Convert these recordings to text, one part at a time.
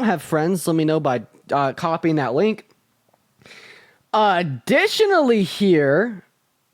have friends, let me know by copying that link. Additionally here,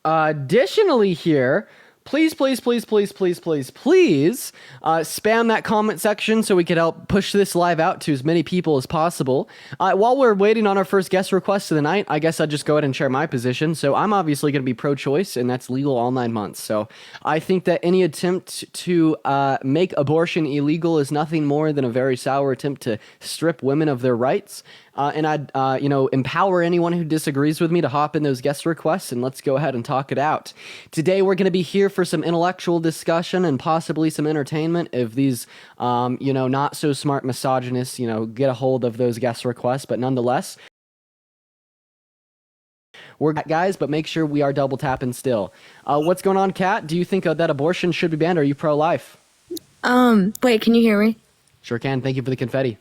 please, spam that comment section so we can help push this live out to as many people as possible. While we're waiting on our first guest request of the night, I guess I'll just go ahead and share my position. So I'm obviously going to be pro-choice, and that's legal all 9 months. So I think that any attempt to make abortion illegal is nothing more than a very sour attempt to strip women of their rights. And I'd, empower anyone who disagrees with me to hop in those guest requests, and let's go ahead and talk it out. Today, we're going to be here for some intellectual discussion and possibly some entertainment if these, not so smart misogynists, get a hold of those guest requests. But nonetheless, we're guys, but make sure we are double tapping still. What's going on, Kat? Do you think that abortion should be banned? Or are you pro-life? Wait, can you hear me? Sure can. Thank you for the confetti.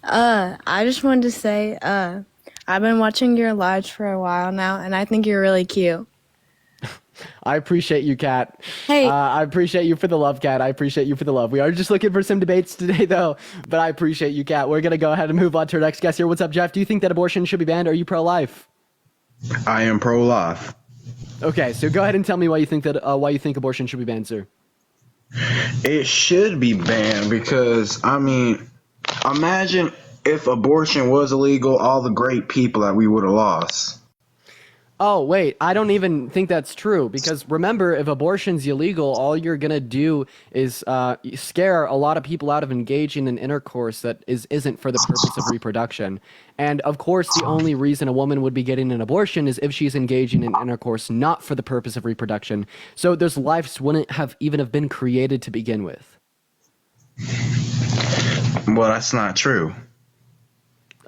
I just wanted to say, I've been watching your lives for a while now, and I think you're really cute. I appreciate you, Kat. Hey. I appreciate you for the love, Kat. I appreciate you for the love. We are just looking for some debates today, though, but I appreciate you, Kat. We're going to go ahead and move on to our next guest here. What's up, Jeff? Do you think that abortion should be banned, or are you pro-life? I am pro-life. Okay, so go ahead and tell me why you think abortion should be banned, sir. It should be banned because, imagine if abortion was illegal, all the great people that we would have lost. Oh, wait, I don't even think that's true, because remember, if abortion's illegal, all you're going to do is scare a lot of people out of engaging in intercourse that isn't for the purpose of reproduction. And of course, the only reason a woman would be getting an abortion is if she's engaging in intercourse not for the purpose of reproduction. So those lives wouldn't have been created to begin with. Well, that's not true.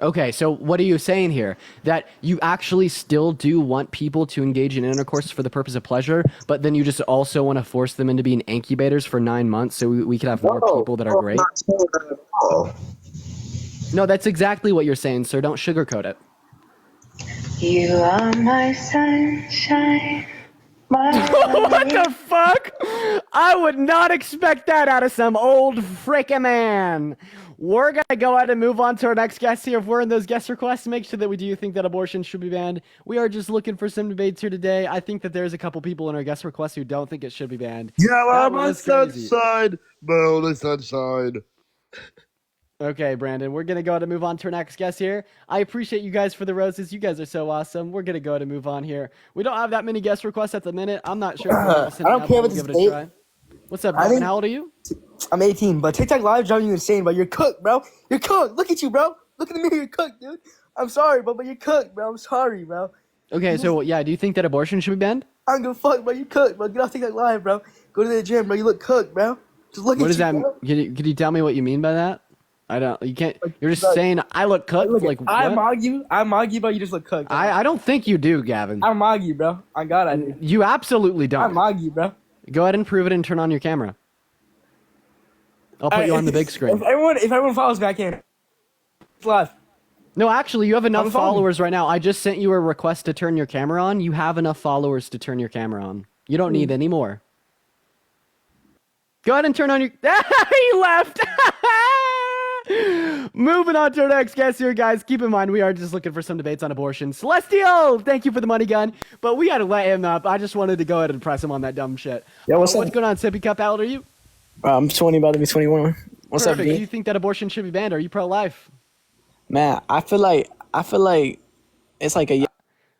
Okay, so what are you saying here? That you actually still do want people to engage in intercourse for the purpose of pleasure, but then you just also want to force them into being incubators for 9 months so we could have more people that are great? I'm not saying that at all. No, that's exactly what you're saying, sir. Don't sugarcoat it. You are my sunshine. What the fuck? I would not expect that out of some old frickin' man. We're going to go ahead and move on to our next guest here. If we're in those guest requests, make sure that we do think that abortion should be banned. We are just looking for some debates here today. I think that there's a couple people in our guest requests who don't think it should be banned. Yeah, That I'm on was crazy. sunshine. My only sunshine. Okay, Brandon, we're going to go ahead and move on to our next guest here. I appreciate you guys for the roses. You guys are so awesome. We're going to go ahead and move on here. We don't have that many guest requests at the minute. I'm not sure. I don't care about this give it a try. What's up, Brandon? How old are you? I'm 18, but TikTok Live driving you insane, bro. You're cooked, bro. You're cooked. Look at you, bro. Look in the mirror. You're cooked, dude. I'm sorry, bro, but you're cooked, bro. I'm sorry, bro. Okay, so yeah, do you think that abortion should be banned? I don't give a fuck, bro. You cooked, bro. Get off TikTok Live, bro. Go to the gym, bro. You look cooked, bro. Just look What at does you, that mean? bro. Could you tell me what you mean by that? I don't. You can't. You're just saying I look cooked. Look, Like I what? mog you, bro. You just look cooked. Bro. I don't think you do, Gavin. I mog you, bro. On God, I do. You absolutely I don't. mog you, bro. Go ahead and prove it and turn on your camera. I'll put you on the big screen. If everyone follows back in, it's live. No, actually, you have enough I'm following. followers right now. I just sent you a request to turn your camera on. You have enough followers to turn your camera on. You don't need any more. Go ahead and turn on your... He left! Moving on to our next guest here, guys. Keep in mind, we are just looking for some debates on abortion. Celestial! Thank you for the money gun. But we got to let him up. I just wanted to go ahead and press him on that dumb shit. Yeah, what's What's up? going on, Sippy Cup? How old are you? I'm 20, about to be 21. What's Perfect. up, Do D? you think that abortion should be banned? Are you pro-life? Man, I feel like it's like a...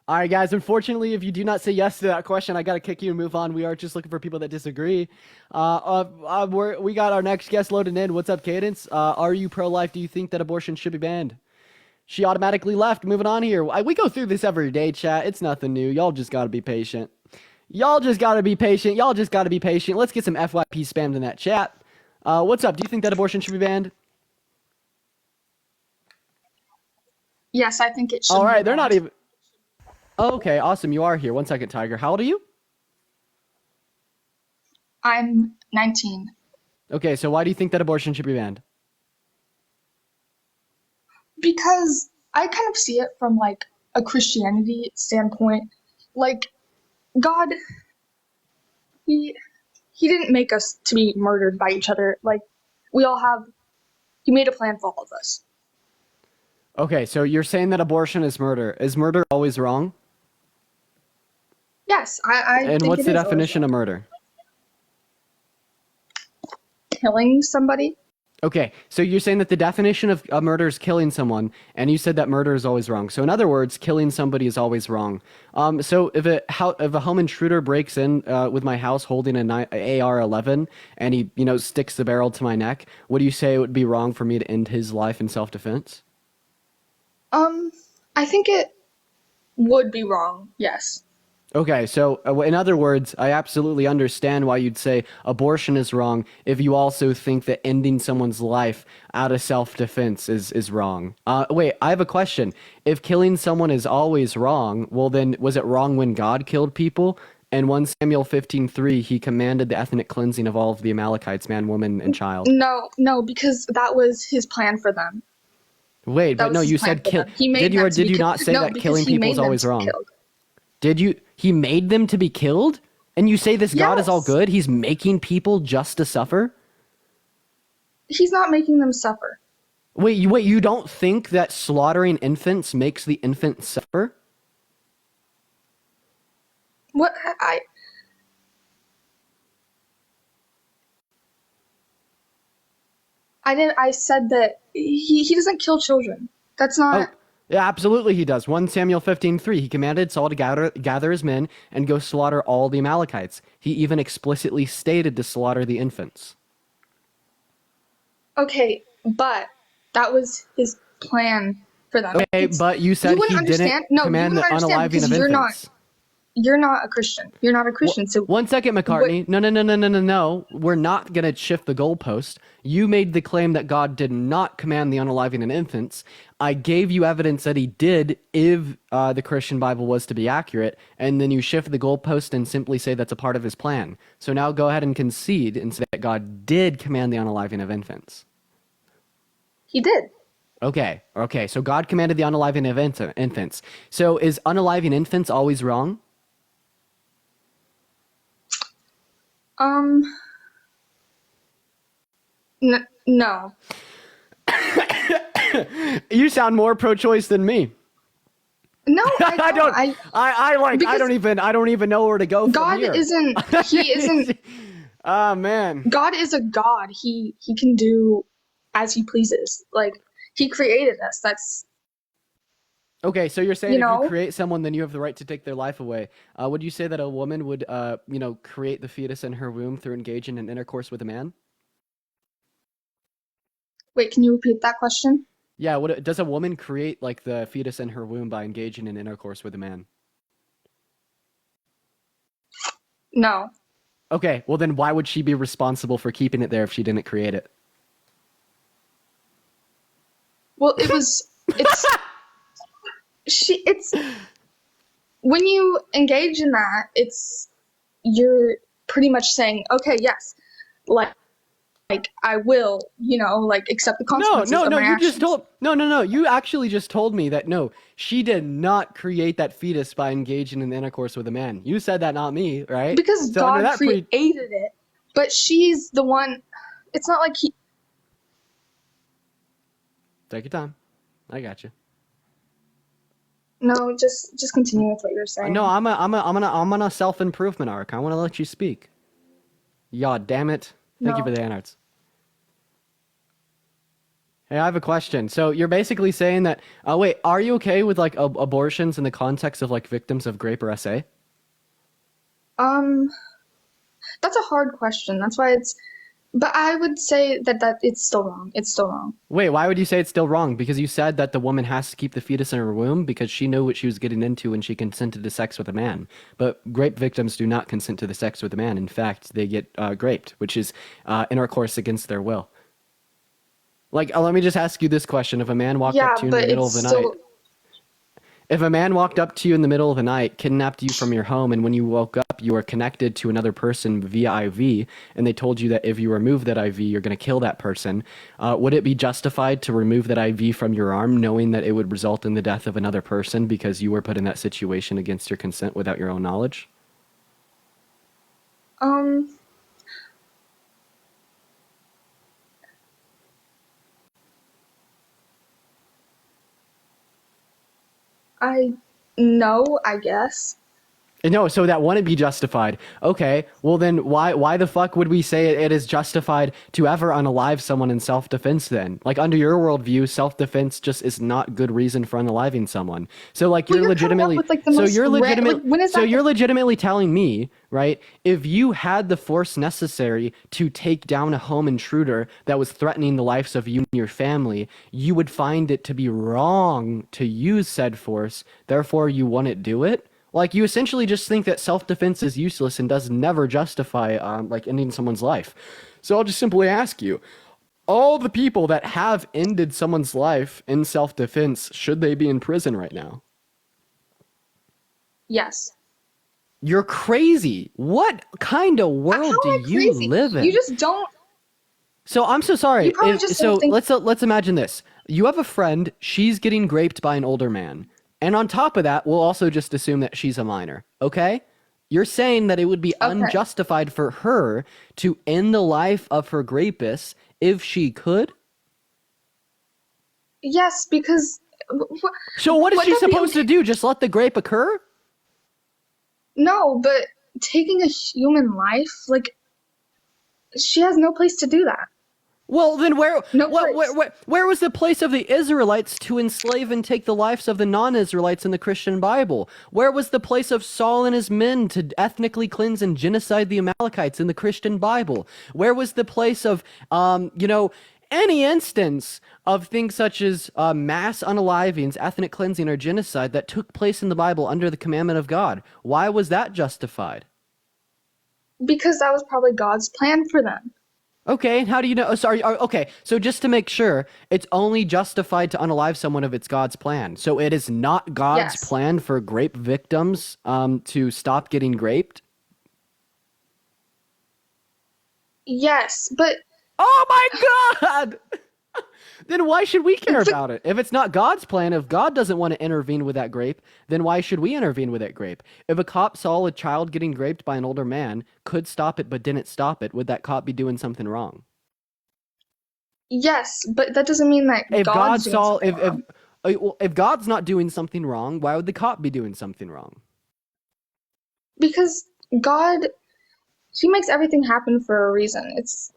All right, guys. Unfortunately, if you do not say yes to that question, I got to kick you and move on. We are just looking for people that disagree. We got our next guest loaded in. What's up, Cadence? Are you pro-life? Do you think that abortion should be banned? She automatically left. Moving on here. We go through this every day, chat. It's nothing new. Y'all just got to be patient. Y'all just got to be patient. Let's get some FYP spammed in that chat. What's up? Do you think that abortion should be banned? Yes, I think it should. All right, be they're not banned. even... Oh, okay, awesome. You are here. 1 second, Tiger. How old are you? I'm 19. Okay, so why do you think that abortion should be banned? Because I kind of see it from like a Christianity standpoint. Like God, he didn't make us to be murdered by each other. Like we all have He made a plan for all of us. Okay, so you're saying that abortion is murder. Is murder always wrong? Yes, I And think what's it the is always definition wrong. of murder? Killing somebody. Okay, so you're saying that the definition of murder is killing someone, and you said that murder is always wrong. So in other words, killing somebody is always wrong. So if a home intruder breaks in with my house holding a AR-11 and he sticks the barrel to my neck, would you say it would be wrong for me to end his life in self-defense? I think it would be wrong. Yes. Okay, so in other words, I absolutely understand why you'd say abortion is wrong if you also think that ending someone's life out of self-defense is wrong. Wait, I have a question. If killing someone is always wrong, well then, was it wrong when God killed people? And 1 Samuel 15:3, he commanded the ethnic cleansing of all of the Amalekites, man, woman, and child. No, because that was his plan for them. Wait, That but no, was his you plan said for kill. them. He made Did you them or to did be you killed. not say No, that because killing he people made is them always to be wrong? killed. Did you? He made them to be killed? And you say this God is all Yes. good? He's making people just to suffer? He's not making them suffer. Wait, you don't think that slaughtering infants makes the infant suffer? What I didn't. I said that he doesn't kill children. That's Oh, not. yeah, absolutely he does. 1 Samuel 15:3, he commanded Saul to gather his men and go slaughter all the Amalekites. He even explicitly stated to slaughter the infants. Okay, but that was his plan for them. Okay, but you You said wouldn't he didn't understand. No, you command wouldn't the understand unaliving because of infants. you're not a Christian. You're not a Christian. So 1 second, McCartney. No. We're not going to shift the goalpost. You made the claim that God did not command the unaliving of infants. I gave you evidence that he did if the Christian Bible was to be accurate, and then you shift the goalpost and simply say that's a part of his plan. So now go ahead and concede and say that God did command the unaliving of infants. he did. Okay, so God commanded the unaliving of infants. So is unaliving infants always wrong? No. You sound more pro-choice than me. No, I don't. I don't even know where to go God from here. he isn't. Oh man. God is a God. He can do as he pleases. Like, he created us. That's, Okay, so you're saying you if know, you create someone, then you have the right to take their life away. Would you say that a woman would, create the fetus in her womb through engaging in intercourse with a man? wait, can you repeat that question? Yeah. Does a woman create like the fetus in her womb by engaging in intercourse with a man? No. Okay. Well, then why would she be responsible for keeping it there if she didn't create it? Well, it's when you engage in that, you're pretty much saying, okay, yes, like I will, accept the consequences of my You actions. just told no. You actually just told me that no, she did not create that fetus by engaging in intercourse with a man. You said that, not me, right? Because So under God that created it, but she's the one. It's not like he. Take your time. I got you. No, just continue with what you're saying. No, I'm on a self-improvement arc. I want to let you speak. Yeah, damn it. Thank you No. for the anarts. Hey, I have a question. So you're basically saying that, wait, are you okay with like abortions in the context of like victims of rape or SA? That's a hard question. That's why but I would say that it's still wrong. It's still wrong. Wait, why would you say it's still wrong? Because you said that the woman has to keep the fetus in her womb because she knew what she was getting into when she consented to sex with a man. But rape victims do not consent to the sex with a man. In fact, they get raped, which is intercourse against their will. Like, let me just ask you this question. If a man walked up to you in the middle of the night... If a man walked up to you in the middle of the night, kidnapped you from your home, and when you woke up, you were connected to another person via IV, and they told you that if you remove that IV, you're going to kill that person, would it be justified to remove that IV from your arm, knowing that it would result in the death of another person because you were put in that situation against your consent without your own knowledge? No, I guess. No, so that wouldn't be justified. Okay, well then why the fuck would we say it is justified to ever unalive someone in self-defense then? Like under your worldview, self-defense just is not good reason for unaliving someone. So like Well, you're you're coming up legitimately with, like, the so most you're legitimate like, when is so that you're legitimately telling me, right, if you had the force necessary to take down a home intruder that was threatening the lives of you and your family, you would find it to be wrong to use said force, therefore you wouldn't do it? Like, you essentially just think that self-defense is useless and does never justify, like, ending someone's life. So I'll just simply ask you, all the people that have ended someone's life in self-defense, should they be in prison right now? Yes. You're crazy. What kind of How world do am I you crazy? live in? You just don't. So I'm so sorry. You probably just So don't think. let's imagine this. You have a friend, she's getting raped by an older man. And on top of that, we'll also just assume that she's a minor, okay? You're saying that it would be Okay. unjustified for her to end the life of her rapist if she could? Yes, because. So what is Would she that be supposed to do? Just let the grape occur? No, but taking a human life, like, she has no place to do that. Well, then where No place. where was the place of the Israelites to enslave and take the lives of the non-Israelites in the Christian Bible? Where was the place of Saul and his men to ethnically cleanse and genocide the Amalekites in the Christian Bible? Where was the place of, any instance of things such as mass unalivings, ethnic cleansing, or genocide that took place in the Bible under the commandment of God? Why was that justified? Because that was probably God's plan for them. Okay, and how do you know? Sorry, okay, so just to make sure, it's only justified to unalive someone if it's God's plan. So it is not God's Yes. plan for grape victims to stop getting graped? Yes, but Oh my God! Then why should we care about it? If it's not God's plan, if God doesn't want to intervene with that grape, then why should we intervene with that grape? If a cop saw a child getting graped by an older man, could stop it but didn't stop it, would that cop be doing something wrong? yes, but that doesn't mean that If God God's doing saw something wrong. well, if God's not doing something wrong, why would the cop be doing something wrong? Because God, He makes everything happen for a reason. It's.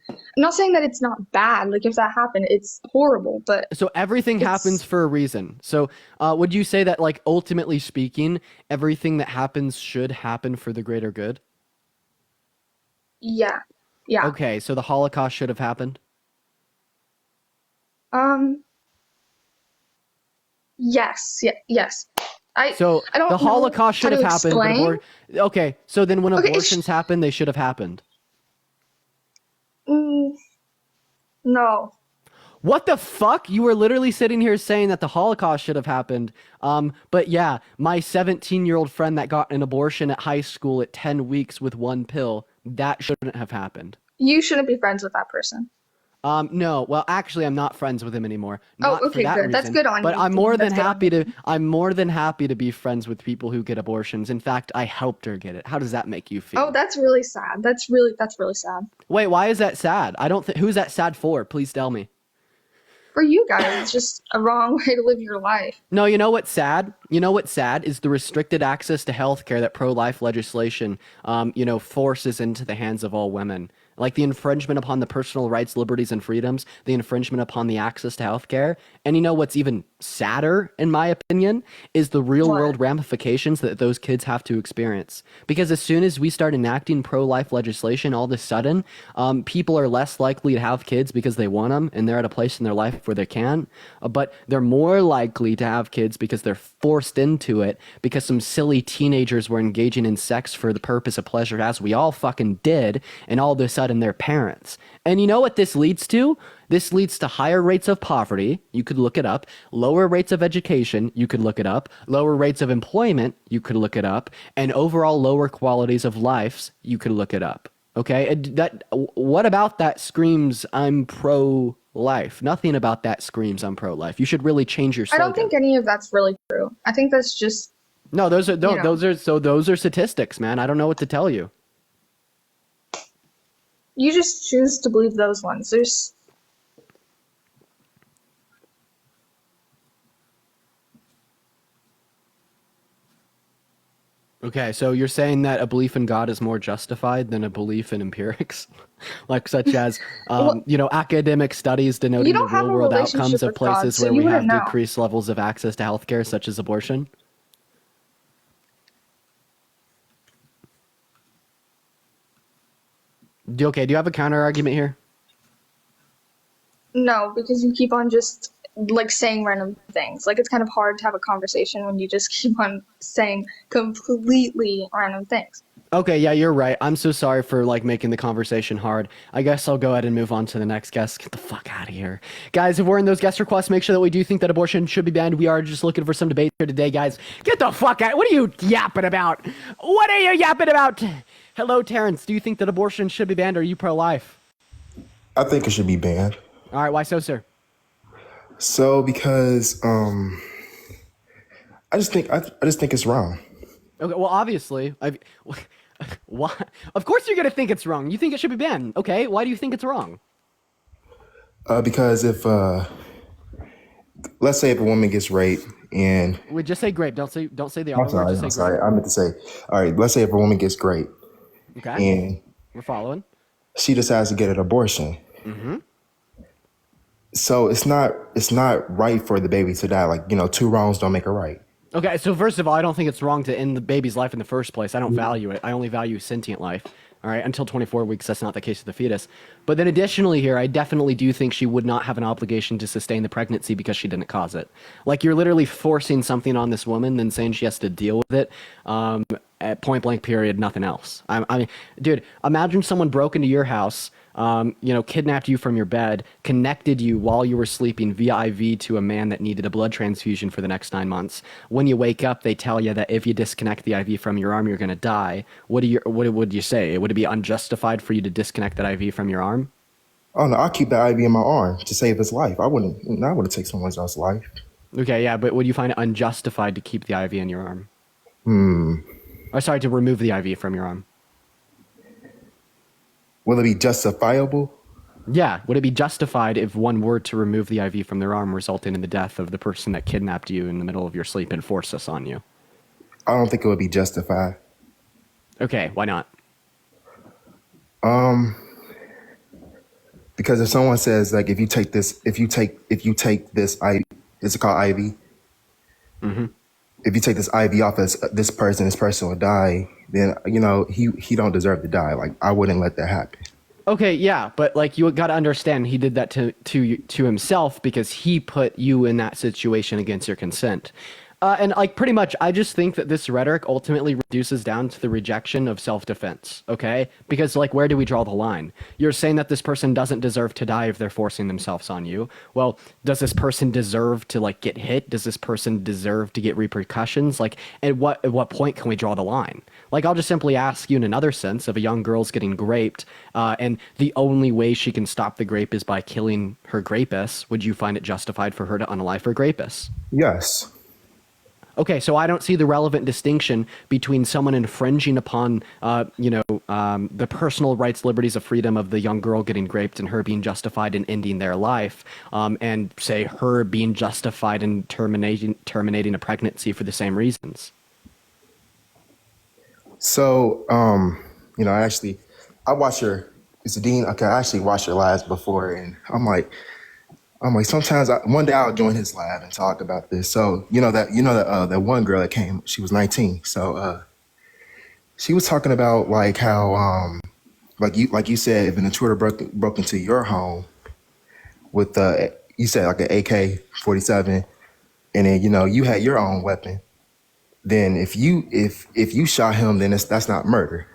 I'm not saying that it's not bad. Like, if that happened, it's horrible. But So everything happens for a reason. So would you say that, like, ultimately speaking, everything that happens should happen for the greater good? yeah, yeah. Okay, so the Holocaust should have happened? Yes, yes. So I don't the know Holocaust how should to have happened, explain. okay, so then when Okay, abortions happen, they should have happened. No. What the fuck? You were literally sitting here saying that the Holocaust should have happened. But yeah, my 17-year-old friend that got an abortion at high school at 10 weeks with one pill, that shouldn't have happened. You shouldn't be friends with that person. No, well, actually, I'm not friends with him anymore. Not Oh, for okay, that good. reason. That's good on but you. I'm more than That's good on happy you. to. I'm more than happy to be friends with people who get abortions. In fact, I helped her get it. How does that make you feel? Oh, that's really sad. That's really sad. Wait, why is that sad? I don't think. Who's that sad for? Please tell me. For you guys, it's just a wrong way to live your life. No, you know what's sad? You know what's sad is the restricted access to healthcare that pro-life legislation, forces into the hands of all women. Like the infringement upon the personal rights, liberties, and freedoms, the infringement upon the access to healthcare. And you know what's even sadder, in my opinion, is the real-world ramifications that those kids have to experience. Because as soon as we start enacting pro-life legislation, all of a sudden, people are less likely to have kids because they want them, and they're at a place in their life where they can. But they're more likely to have kids because they're forced into it because some silly teenagers were engaging in sex for the purpose of pleasure, as we all fucking did, and all of a sudden they're parents. And you know what this leads to? This leads to higher rates of poverty, you could look it up, lower rates of education, you could look it up, lower rates of employment, you could look it up, and overall lower qualities of lives, you could look it up. Okay? What about that screams I'm pro-life? Nothing about that screams I'm pro-life. You should really change your slogan. I don't think any of that's really true. I think that's just No, those are know. those are statistics, man. I don't know what to tell you. you just choose to believe those ones. Okay, so you're saying that a belief in God is more justified than a belief in empirics, like such as, Well, academic studies you denoting the don't have a real-world outcomes relationship of with God, places so where you we wouldn't have know. decreased levels of access to healthcare, such as abortion. Okay, do you have a counter argument here? No, because you keep on just like saying random things. Like it's kind of hard to have a conversation when you just keep on saying completely random things. Okay, yeah, you're right. I'm so sorry for like making the conversation hard. I guess I'll go ahead and move on to the next guest. Get the fuck out of here. Guys, if we're in those guest requests, make sure that we do think that abortion should be banned. We are just looking for some debate here today, guys. Get the fuck out. What are you yapping about? What are you yapping about? Hello, Terrence. Do you think that abortion should be banned or are you pro-life? I think it should be banned. All right, why so, sir? So because I just think it's wrong. Okay, well, obviously, why? Of course you're gonna think it's wrong. You think it should be banned. Okay, why do you think it's wrong? Because if let's say if a woman gets raped and We just say grape. Don't say the I'm other word. sorry, Just say I'm sorry, grape. I meant to say, all right, let's say if a woman gets raped Okay, and we're following. she decides to get an abortion. Mm-hmm. So it's not right for the baby to die. Like, two wrongs don't make a right. Okay, so first of all, I don't think it's wrong to end the baby's life in the first place. I don't value it. I only value sentient life. All right, until 24 weeks, that's not the case with the fetus. But then additionally here, I definitely do think she would not have an obligation to sustain the pregnancy because she didn't cause it. Like, you're literally forcing something on this woman, then saying she has to deal with it at point blank period, nothing else. I mean, dude, imagine someone broke into your house, kidnapped you from your bed, connected you while you were sleeping via IV to a man that needed a blood transfusion for the next 9 months. When you wake up, they tell you that if you disconnect the IV from your arm, you're going to die. What would you say? Would it be unjustified for you to disconnect that IV from your arm? Oh no, I'll keep the IV in my arm to save his life. I wouldn't take someone else's life. Okay, yeah, but would you find it unjustified to keep the IV in your arm? Or sorry, to remove the IV from your arm? Will it be justifiable? Yeah, would it be justified if one were to remove the IV from their arm, resulting in the death of the person that kidnapped you in the middle of your sleep and forced this on you? I don't think it would be justified. Okay, why not? Because if someone says like if you take this I is it called IV? Mm-hmm. If you take this IV off this person will die, then he don't deserve to die. Like I wouldn't let that happen. Okay, yeah, but like you got to understand, he did that to himself because he put you in that situation against your consent. And like pretty much, I just think that this rhetoric ultimately reduces down to the rejection of self-defense. Okay, because like where do we draw the line? You're saying that this person doesn't deserve to die if they're forcing themselves on you. Well, does this person deserve to like get hit? Does this person deserve to get repercussions? Like at what point can we draw the line? Like I'll just simply ask you in another sense: if a young girl's getting raped, and the only way she can stop the grape is by killing her rapist, would you find it justified for her to unalive her rapist? Yes. Okay, so I don't see the relevant distinction between someone infringing upon, the personal rights, liberties of freedom of the young girl getting raped and her being justified in ending their life, and say her being justified in terminating a pregnancy for the same reasons. So, I watch your, it's Dean. Okay, I actually watched your lives before, and I'm like, sometimes one day I'll join his live and talk about this. So, that one girl that came, she was 19. So, she was talking about like how, like you said, if an intruder broke into your home with, you said like an AK-47, and then, you had your own weapon. Then if you shot him, then that's not murder.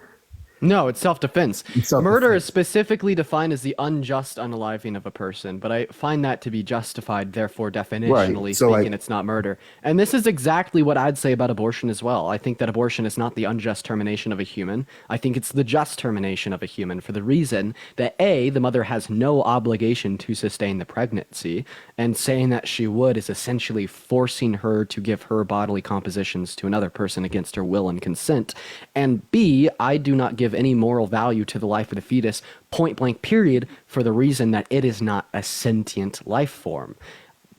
No, it's self-defense. It's self-defense. Murder is specifically defined as the unjust unaliving of a person, but I find that to be justified, therefore definitionally Right. So, speaking, it's not murder. And this is exactly what I'd say about abortion as well. I think that abortion is not the unjust termination of a human. I think it's the just termination of a human for the reason that A, the mother has no obligation to sustain the pregnancy, and saying that she would is essentially forcing her to give her bodily compositions to another person against her will and consent. And B, I do not give any moral value to the life of the fetus, point blank period, for the reason that it is not a sentient life form.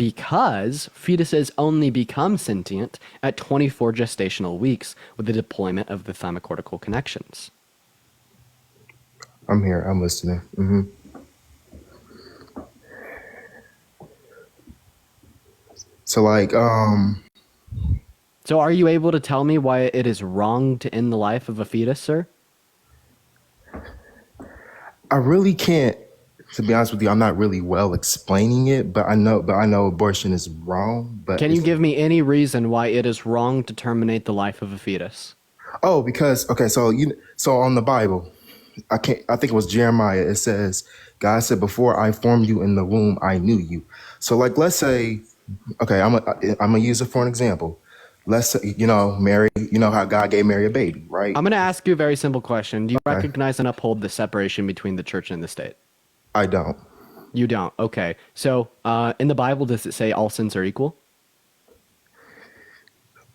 because fetuses only become sentient at 24 gestational weeks with the deployment of the thymocortical connections. I'm here. I'm listening. So like, So are you able to tell me why it is wrong to end the life of a fetus, sir? I really can't. To be honest with you, I'm not really well explaining it, but I know abortion is wrong. But Can you give me any reason why it is wrong to terminate the life of a fetus? Oh, because okay, so on the Bible, I think it was Jeremiah. It says, God said, "Before I formed you in the womb, I knew you." So like, let's say, okay, I'm gonna use it for an example. Let's say, Mary. You know how God gave Mary a baby, right? I'm going to ask you a very simple question. Do you Okay. recognize and uphold the separation between the church and the state? I don't. You don't. Okay. So in the Bible, does it say all sins are equal?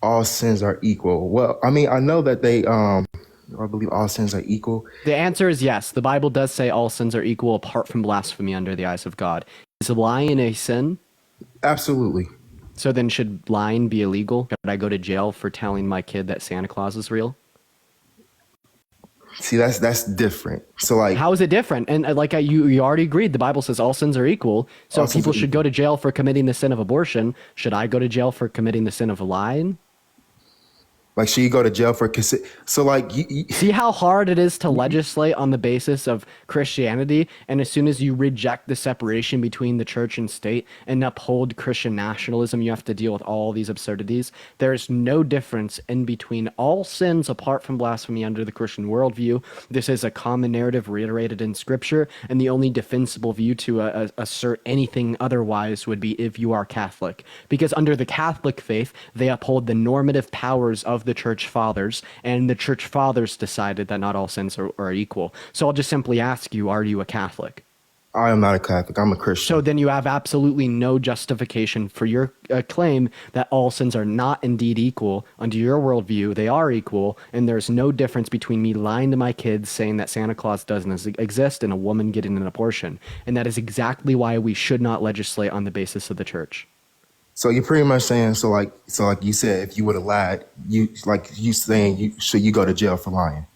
All sins are equal. Well, I mean, I know that I believe all sins are equal. The answer is yes. The Bible does say all sins are equal apart from blasphemy under the eyes of God. Is lying a sin? Absolutely. So then should lying be illegal? Should I go to jail for telling my kid that Santa Claus is real? See, that's different. So like, How is it different? And you already agreed, the Bible says all sins are equal. So All if sins people are should go to jail for committing the sin of abortion, should I go to jail for committing the sin of lying? should you go to jail for so like See how hard it is to legislate on the basis of Christianity, and as soon as you reject the separation between the church and state and uphold Christian nationalism, you have to deal with all these absurdities. There is no difference in between all sins apart from blasphemy under the Christian worldview. This is a common narrative reiterated in Scripture, and the only defensible view to assert anything otherwise would be if you are Catholic. Because under the Catholic faith, they uphold the normative powers of the church fathers, and the church fathers decided that not all sins are equal. So I'll just simply ask you, are you a Catholic? I am not a Catholic. I'm a Christian. So then you have absolutely no justification for your claim that all sins are not indeed equal. Under your worldview, they are equal, and there's no difference between me lying to my kids saying that Santa Claus doesn't exist and a woman getting an abortion. And that is exactly why we should not legislate on the basis of the church. So you're pretty much saying, so like you said, if you would have lied, you saying should you go to jail for lying?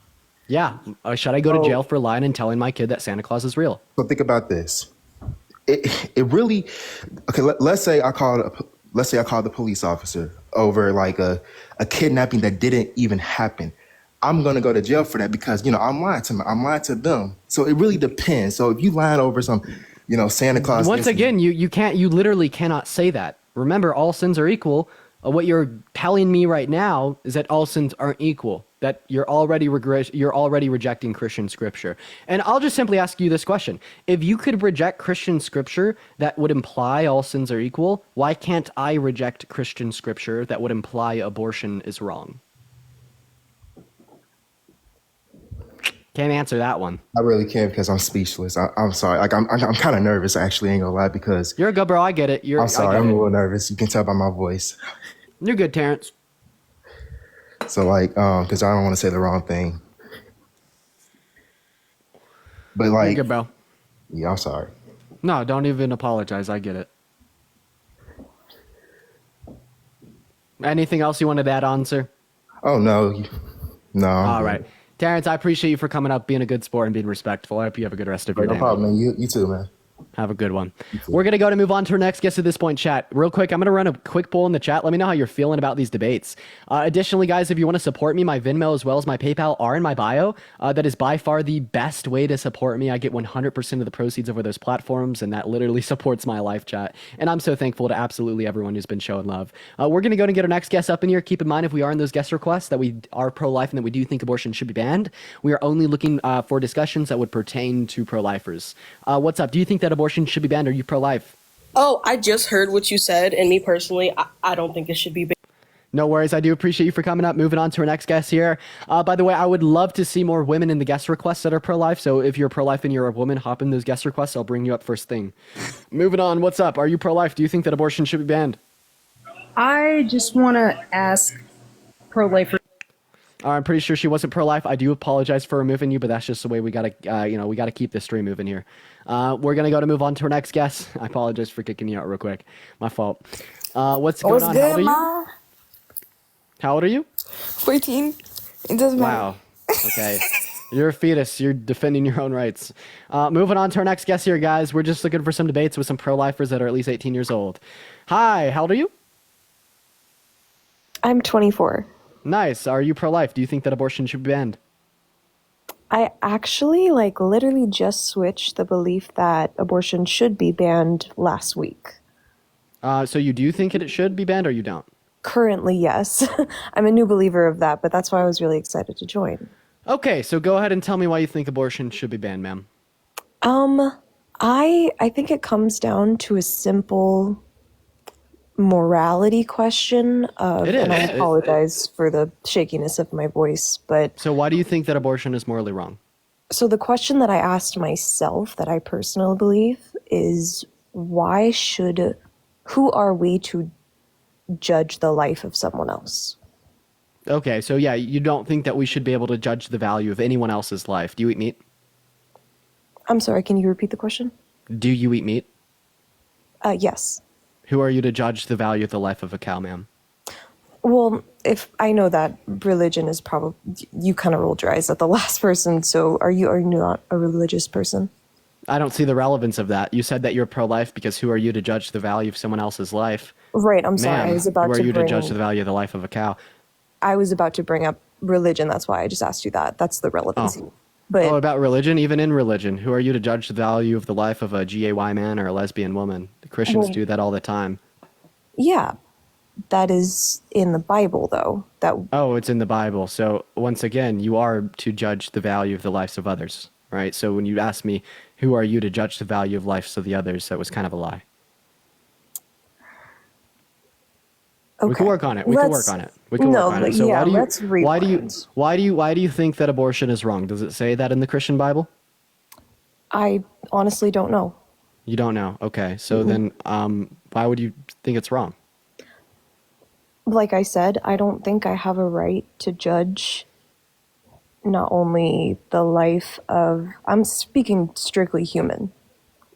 Yeah. Should I go to jail for lying and telling my kid that Santa Claus is real? So think about this. It really, okay. Let's say I called the police officer over like a kidnapping that didn't even happen. I'm gonna go to jail for that because I'm lying to them. So it really depends. So if you lying over some, Santa Claus. Once again, you literally cannot say that. Remember, all sins are equal. What you're telling me right now is that all sins aren't equal. That you're already rejecting Christian scripture. And I'll just simply ask you this question: if you could reject Christian scripture that would imply all sins are equal, why can't I reject Christian scripture that would imply abortion is wrong? Can't answer that one. I really can't because I'm speechless. I'm sorry. Like I'm kind of nervous. Actually, ain't gonna lie because You're good, bro. I get it. I'm sorry. I'm a little nervous. You can tell by my voice. You're good, Terrence. So like, because I don't want to say the wrong thing. But You're like, good, bro. yeah, I'm sorry. No, don't even apologize. I get it. Anything else you wanted to add on, sir? Oh no, no. All right. Terrence, I appreciate you for coming up, being a good sport, and being respectful. I hope you have a good rest of your day. No problem, man. You too, man. Have a good one. We're going to go to move on to our next guest at this point, chat. Real quick, I'm going to run a quick poll in the chat. Let me know how you're feeling about these debates. Additionally, guys, if you want to support me, my Venmo as well as my PayPal are in my bio. That is by far the best way to support me. I get 100% of the proceeds over those platforms, and that literally supports my life, chat. And I'm so thankful to absolutely everyone who's been showing love. We're going to go and get our next guest up in here. Keep in mind, if we are in those guest requests, that we are pro-life and that we do think abortion should be banned. We are only looking for discussions that would pertain to pro-lifers. What's up? Do you think that abortion should be banned? Are you pro-life? Oh, I just heard what you said, and me personally, I don't think it should be banned. No worries. I do appreciate you for coming up. Moving on to our next guest here. By the way, I would love to see more women in the guest requests that are pro-life. So if you're pro-life and you're a woman, hop in those guest requests. I'll bring you up first thing. Moving on. What's up? Are you pro-life? Do you think that abortion should be banned? I just want to ask pro-lifers. I'm pretty sure she wasn't pro-life. I do apologize for removing you, but that's just the way we gotta, we gotta keep this stream moving here. We're gonna move on to our next guest. I apologize for kicking you out real quick. My fault. What's going on? How old are you? How old are you? 14. It doesn't matter. Wow. Okay. You're a fetus. You're defending your own rights. Moving on to our next guest here, guys. We're just looking for some debates with some pro-lifers that are at least 18 years old. Hi. How old are you? I'm 24. Nice. Are you pro-life? Do you think that abortion should be banned? I actually, literally just switched the belief that abortion should be banned last week. So you do think it should be banned, or you don't? Currently, yes. I'm a new believer of that, but that's why I was really excited to join. Okay, so go ahead and tell me why you think abortion should be banned, ma'am. I think it comes down to a simple morality question of, It is. and I apologize for the shakiness of my voice, but So why do you think that abortion is morally wrong? so the question that I asked myself that I personally believe is who are we to judge the life of someone else? Okay, so yeah, you don't think that we should be able to judge the value of anyone else's life. Do you eat meat? I'm sorry, can you repeat the question? Do you eat meat? Yes. Who are you to judge the value of the life of a cow, ma'am? Well, if I know that religion is probably, you kind of rolled your eyes at the last person, so are you not a religious person? I don't see the relevance of that. You said that you're pro-life because who are you to judge the value of someone else's life? Right, I'm sorry, Ma'am, I was about who are to you bring, to judge the value of the life of a cow? I was about to bring up religion, that's why I just asked you that. That's the relevancy. But Oh, about religion? Even in religion, who are you to judge the value of the life of a gay man or a lesbian woman? The Christians Well- do that all the time. yeah, that is in the Bible, though. Oh, it's in the Bible. So once again, you are to judge the value of the lives of others, right? So when you ask me, who are you to judge the value of lives of the others, that was kind of a lie. Okay. We can work on it. We can work on it. We can work on it. So yeah, why do you let's why do you think that abortion is wrong? Does it say that in the Christian Bible? I honestly don't know. You don't know. Okay. So then why would you think it's wrong? Like I said, I don't think I have a right to judge not only the life of, I'm speaking strictly human,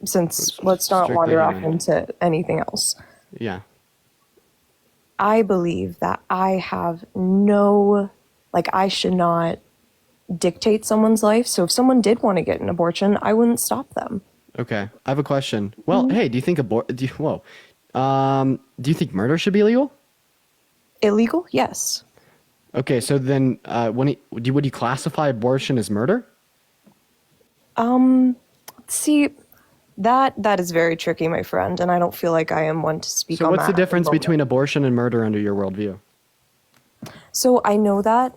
since let's not Strictly wander off human. into anything else. Yeah. I believe that I should not dictate someone's life. So if someone did want to get an abortion, I wouldn't stop them. Okay. I have a question. Well, hey, do you think do you think murder should be illegal? Illegal? Yes. Okay, so then would you classify abortion as murder? See, that is very tricky, my friend, and I don't feel like I am one to speak So on that. what's the at difference moment. between abortion and murder under your worldview? So I know that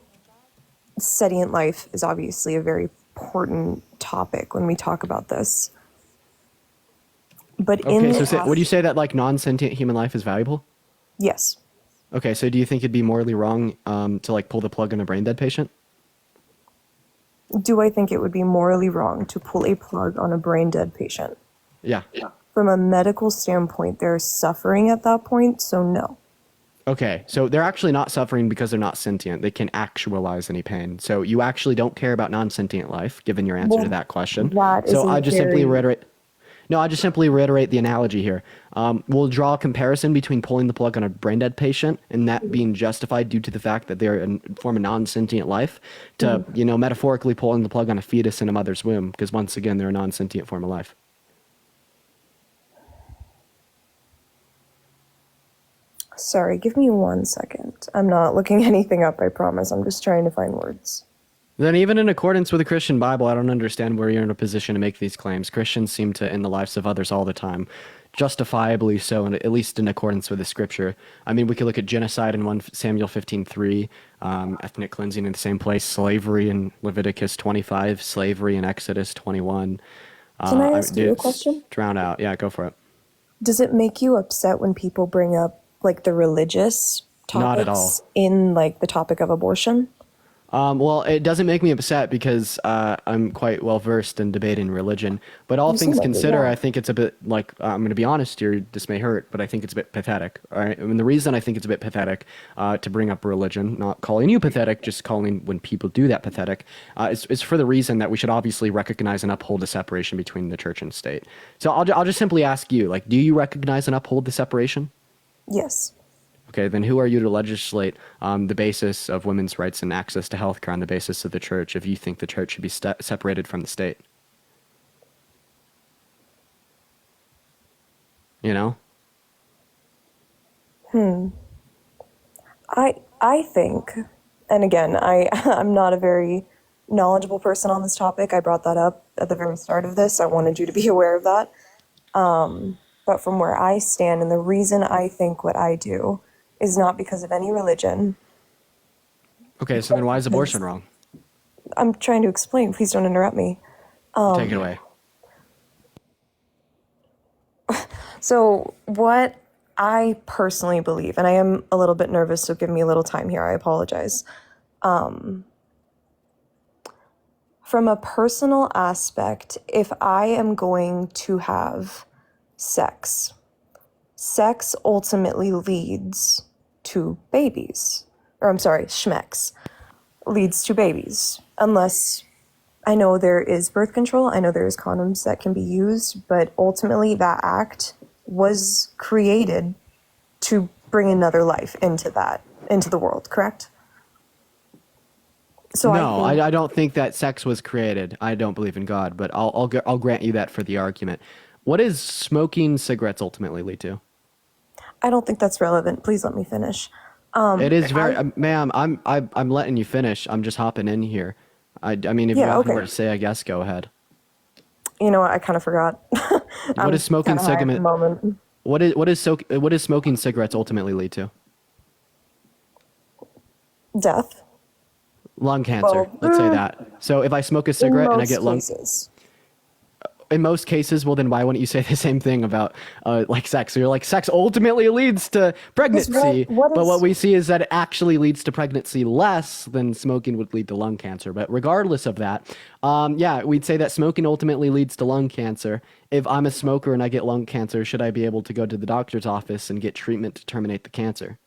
sentient life is obviously a very important topic when we talk about this. But Okay, so would you say that like non-sentient human life is valuable? Yes. Okay, so do you think it'd be morally wrong to like pull the plug on a brain dead patient? Do I think it would be morally wrong to pull a plug on a brain dead patient? Yeah. From a medical standpoint, they're suffering at that point, so no. Okay, so they're actually not suffering because they're not sentient. They can actualize any pain. So you actually don't care about non-sentient life, given your answer to that question. that is So a I just simply very- reiterate. No, I just simply reiterate the analogy here. We'll draw a comparison between pulling the plug on a brain dead patient and that being justified due to the fact that they're a form of non-sentient life to, metaphorically pulling the plug on a fetus in a mother's womb because once again, they're a non-sentient form of life. Sorry, give me 1 second. I'm not looking anything up, I promise. I'm just trying to find words. Then even in accordance with the Christian Bible, I don't understand where you're in a position to make these claims. Christians seem to end the lives of others all the time, justifiably so, and at least in accordance with the scripture. I mean, we could look at genocide in 1 Samuel 15:3, ethnic cleansing in the same place, slavery in Leviticus 25, slavery in Exodus 21. Can I ask you a question? Drown out. Yeah, go for it. Does it make you upset when people bring up, the religious topics Not at all. in, the topic of abortion? Well, it doesn't make me upset because I'm quite well versed in debating religion. But all You seem things like it, considered, yeah. I think it's a bit like I'm going to be honest here. This may hurt, but I think it's a bit pathetic. All right, I mean the reason I think it's a bit pathetic to bring up religion, not calling you pathetic, just calling when people do that pathetic, is for the reason that we should obviously recognize and uphold the separation between the church and state. So I'll just simply ask you, like, do you recognize and uphold the separation? Yes. Okay, then who are you to legislate the basis of women's rights and access to healthcare on the basis of the church if you think the church should be separated from the state? You know? I think, and again, I'm not a very knowledgeable person on this topic. I brought that up at the very start of this. I wanted you to be aware of that. But from where I stand, and the reason I think what I do is not because of any religion. Okay, so then why is abortion wrong? I'm trying to explain. Please don't interrupt me. Take it away. So what I personally believe, and I am a little bit nervous, so give me a little time here. I apologize. From a personal aspect, if I am going to have sex ultimately leads to babies. Or I'm sorry, schmex leads to babies. Unless I know there is birth control, I know there is condoms that can be used, but ultimately that act was created to bring another life into the world, correct? So No, I think, I don't think that sex was created. I don't believe in God, but I'll grant you that for the argument. What does smoking cigarettes ultimately lead to? I don't think that's relevant. Please let me finish. It is very, ma'am. I'm letting you finish. I'm just hopping in here. I mean, if you Yeah, have okay. more to say, I guess go ahead. You know what? I kind of forgot. What is smoking kinda high at the cigarette? moment. What is smoking cigarettes ultimately lead to? Death. Lung cancer. Well, Let's say that. So if I smoke a cigarette and I get lung, cases. in most cases, well then why wouldn't you say the same thing about like sex? So you're like sex ultimately leads to pregnancy, what but is- what we see is that it actually leads to pregnancy less than smoking would lead to lung cancer. But regardless of that, yeah, we'd say that smoking ultimately leads to lung cancer. If I'm a smoker and I get lung cancer, should I be able to go to the doctor's office and get treatment to terminate the cancer?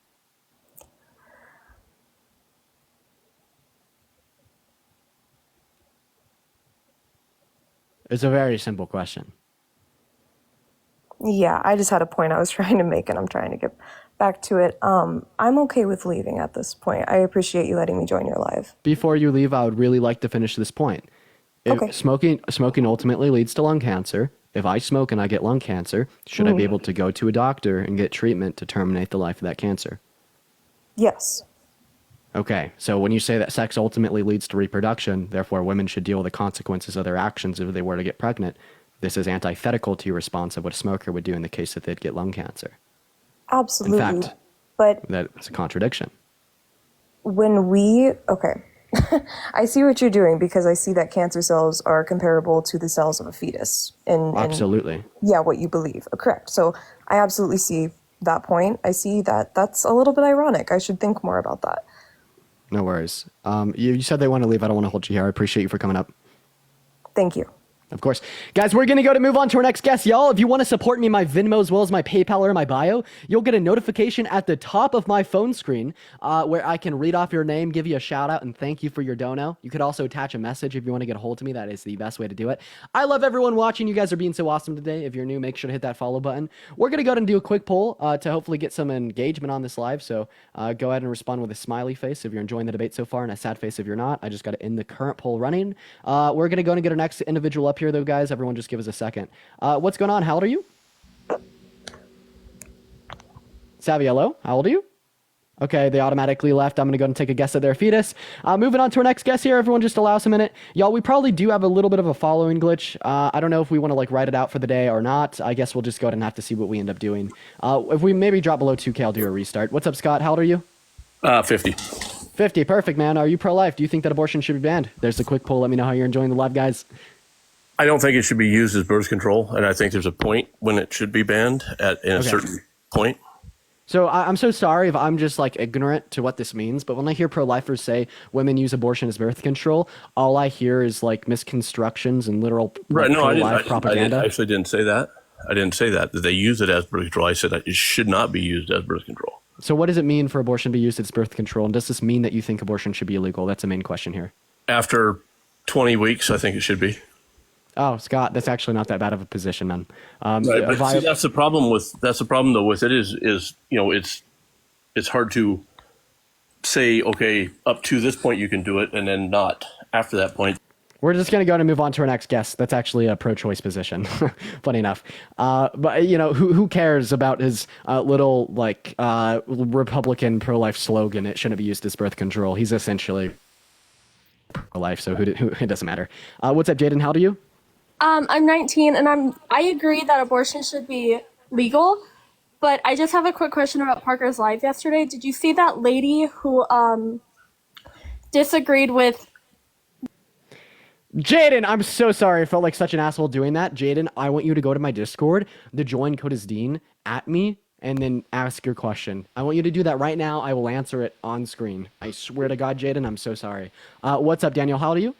It's a very simple question. Yeah, I just had a point I was trying to make, and I'm trying to get back to it. I'm okay with leaving at this point. I appreciate you letting me join your live. Before you leave, I would really like to finish this point. If Okay. smoking ultimately leads to lung cancer. If I smoke and I get lung cancer, should I be able to go to a doctor and get treatment to terminate the life of that cancer? Yes. Okay, so when you say that sex ultimately leads to reproduction, therefore women should deal with the consequences of their actions if they were to get pregnant, this is antithetical to your response of what a smoker would do in the case that they'd get lung cancer. Absolutely. In fact, But that's a contradiction. okay. I see what you're doing because I see that cancer cells are comparable to the cells of a fetus. Absolutely. Yeah, what you believe. Correct. So I absolutely see that point. I see that that's a little bit ironic. I should think more about that. No worries. You said they want to leave. I don't want to hold you here. I appreciate you for coming up. Thank you. Of course. Guys, we're going to move on to our next guest. Y'all, if you want to support me, my Venmo as well as my PayPal or my bio, you'll get a notification at the top of my phone screen where I can read off your name, give you a shout out, and thank you for your dono. You could also attach a message if you want to get a hold of me. That is the best way to do it. I love everyone watching. You guys are being so awesome today. If you're new, make sure to hit that follow button. We're going to go ahead and do a quick poll to hopefully get some engagement on this live. So go ahead and respond with a smiley face if you're enjoying the debate so far and a sad face if you're not. I just got to end the current poll running. We're going to go and get our next individual up here, though, guys. Everyone just give us a second. What's going on? How old are you? Saviello, how old are you? Okay, they automatically left. I'm going to go and take a guess at their fetus. Moving on to our next guest here. Everyone just allow us a minute. Y'all, we probably do have a little bit of a following glitch. I don't know if we want to like write it out for the day or not. I guess we'll just go ahead and have to see what we end up doing. If we maybe drop below 2K, I'll do a restart. What's up, Scott? How old are you? 50. 50, perfect, man. Are you pro-life? Do you think that abortion should be banned? There's a quick poll. Let me know how you're enjoying the live, guys. I don't think it should be used as birth control, and I think there's a point when it should be banned in a certain point. So I'm so sorry if I'm just like ignorant to what this means, but when I hear pro-lifers say women use abortion as birth control, all I hear is like misconstructions and literal Right. like No, I pro-life didn't. propaganda. I actually didn't say that. I didn't say that they use it as birth control. I said that it should not be used as birth control. So what does it mean for abortion to be used as birth control? And does this mean that you think abortion should be illegal? That's the main question here. After 20 weeks, I think it should be. Oh, Scott, that's actually not that bad of a position then. Right, but see, that's the problem though with it is it's hard to say, okay, up to this point you can do it, and then not after that point. We're just going to go and move on to our next guest. That's actually a pro-choice position. Funny enough. But, you know, who cares about his little, like, Republican pro-life slogan, it shouldn't be used as birth control. He's essentially pro-life, so it doesn't matter. What's up, Jaden? How old are you? I'm 19, and I agree that abortion should be legal, but I just have a quick question about Parker's live yesterday. Did you see that lady who disagreed with... Jaden, I'm so sorry. I felt like such an asshole doing that. Jaden, I want you to go to my Discord. The join code is Dean. At me, and then ask your question. I want you to do that right now. I will answer it on screen. I swear to God, Jaden, I'm so sorry. What's up, Daniel? How old are you?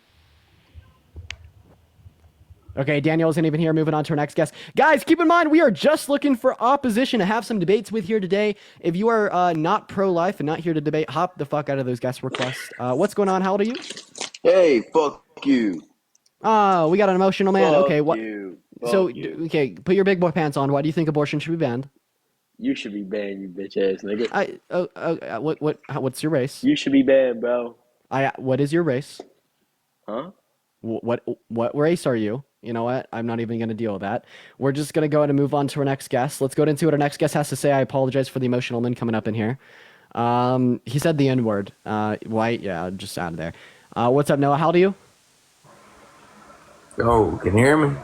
Okay, Daniel isn't even here. Moving on to our next guest. Guys, keep in mind, we are just looking for opposition to have some debates with here today. If you are not pro-life and not here to debate, hop the fuck out of those guest requests. What's going on? How old are you? Hey, fuck you. Oh, we got an emotional man. Fuck Okay, what? you. So, Fuck you. okay, put your big boy pants on. Why do you think abortion should be banned? You should be banned, you bitch ass nigga. What's your race? You should be banned, bro. What is your race? Huh? What race are you? You know what? I'm not even going to deal with that. We're just going to go ahead and move on to our next guest. Let's go into what our next guest has to say. I apologize for the emotional man coming up in here. He said the N-word. White, yeah, just out of there. What's up, Noah? How old are you? Yo, can you hear me?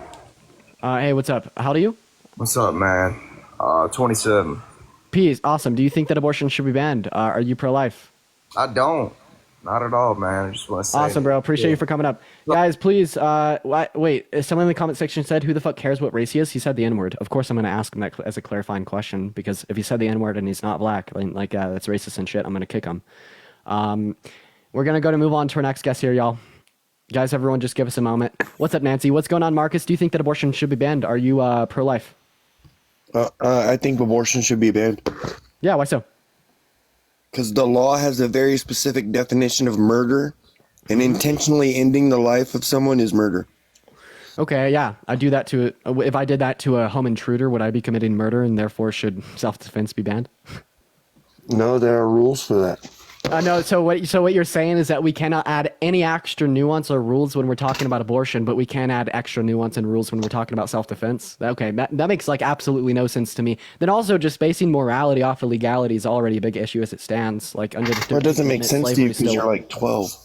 Hey, what's up? How old are you? What's up, man? 27. Peace. Awesome. Do you think that abortion should be banned? Are you pro-life? I don't. Not at all, man. I just want to say. Awesome, bro. Appreciate you for coming up. Guys, please, wait. Someone in the comment section said, who the fuck cares what race he is? He said the N-word. Of course, I'm going to ask him that as a clarifying question, because if he said the N-word and he's not black, like that's racist and shit, I'm going to kick him. We're going to go to move on to our next guest here, y'all. Guys, everyone, just give us a moment. What's up, Nancy? What's going on, Marcus? Do you think that abortion should be banned? Are you pro-life? I think abortion should be banned. Yeah, why so? Because the law has a very specific definition of murder, and intentionally ending the life of someone is murder. Okay, yeah, I do that to. If I did that to a home intruder, would I be committing murder, and therefore should self-defense be banned? No, there are rules for that. No. So what you're saying is that we cannot add any extra nuance or rules when we're talking about abortion, but we can add extra nuance and rules when we're talking about self-defense. Okay, that makes like absolutely no sense to me. Then also just basing morality off of legality is already a big issue as it stands. Like under the That doesn't make sense to you because you're like 12.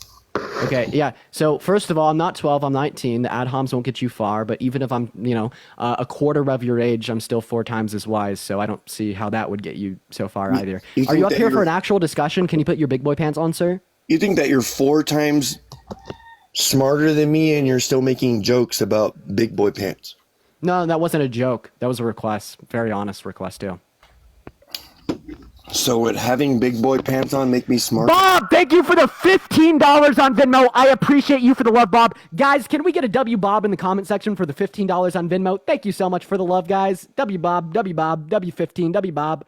Okay, yeah. So first of all, I'm not 12. I'm 19. The ad homs won't get you far. But even if I'm, a quarter of your age, I'm still 4 times as wise. So I don't see how that would get you so far either. Are you up here for an actual discussion? Can you put your big boy pants on, sir? You think that you're 4 times smarter than me and you're still making jokes about big boy pants? No, that wasn't a joke. That was a request. Very honest request, too. So would having big boy pants on make me smart? Bob, thank you for the $15 on Venmo. I appreciate you for the love, Bob. Guys, can we get a W Bob in the comment section for the $15 on Venmo? Thank you so much for the love, guys. W Bob, W15, W Bob.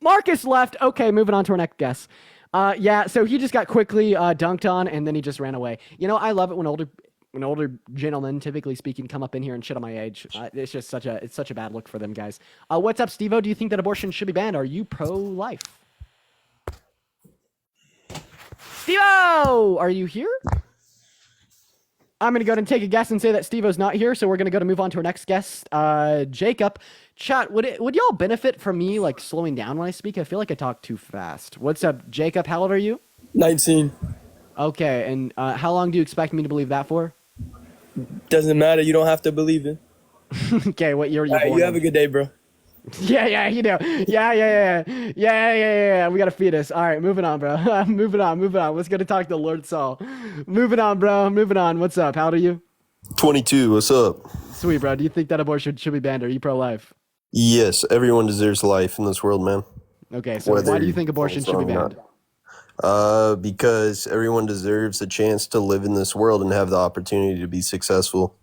Marcus left. Okay, moving on to our next guest. Yeah, so he just got quickly dunked on, and then he just ran away. I love it when older gentlemen, typically speaking, come up in here and shit on my age. It's just such a bad look for them, guys. What's up, Steve-O? Do you think that abortion should be banned? Are you pro-life? Steve-O! Are you here? I'm going to go ahead and take a guess and say that Steve-O's not here, so we're going to go to move on to our next guest, Jacob. Chat, would y'all benefit from me, like, slowing down when I speak? I feel like I talk too fast. What's up, Jacob? How old are you? 19. Okay, and how long do you expect me to believe that for? Doesn't matter. You don't have to believe it. Okay, what year are you All right, born you have in? a good day, bro. Yeah, you know. Yeah. We got a fetus. All right, moving on, bro. moving on. Let's go to talk to Lord Saul. Moving on, bro. Moving on. What's up? How old are you? 22. What's up? Sweet, bro. Do you think that abortion should be banned? Are you pro-life? Yes, everyone deserves life in this world, man. Okay, so why do you think abortion should be banned? Because everyone deserves a chance to live in this world and have the opportunity to be successful.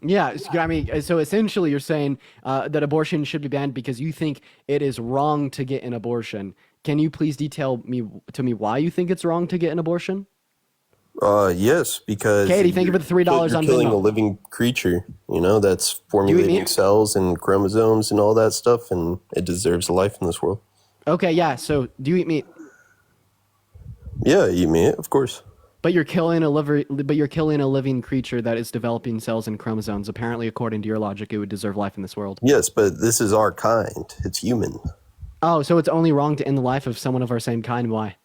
Yeah, I mean, so essentially you're saying that abortion should be banned because you think it is wrong to get an abortion. Can you please detail to me why you think it's wrong to get an abortion? Yes, because Katie, thank you for the $3 you're on killing Venmo. a living creature, that's formulating cells and chromosomes and all that stuff, and it deserves a life in this world. Okay, yeah, so do you eat meat? Yeah, I eat meat, of course. But you're killing a living creature that is developing cells and chromosomes. Apparently, according to your logic, it would deserve life in this world. Yes, but this is our kind. It's human. Oh, so it's only wrong to end the life of someone of our same kind. Why?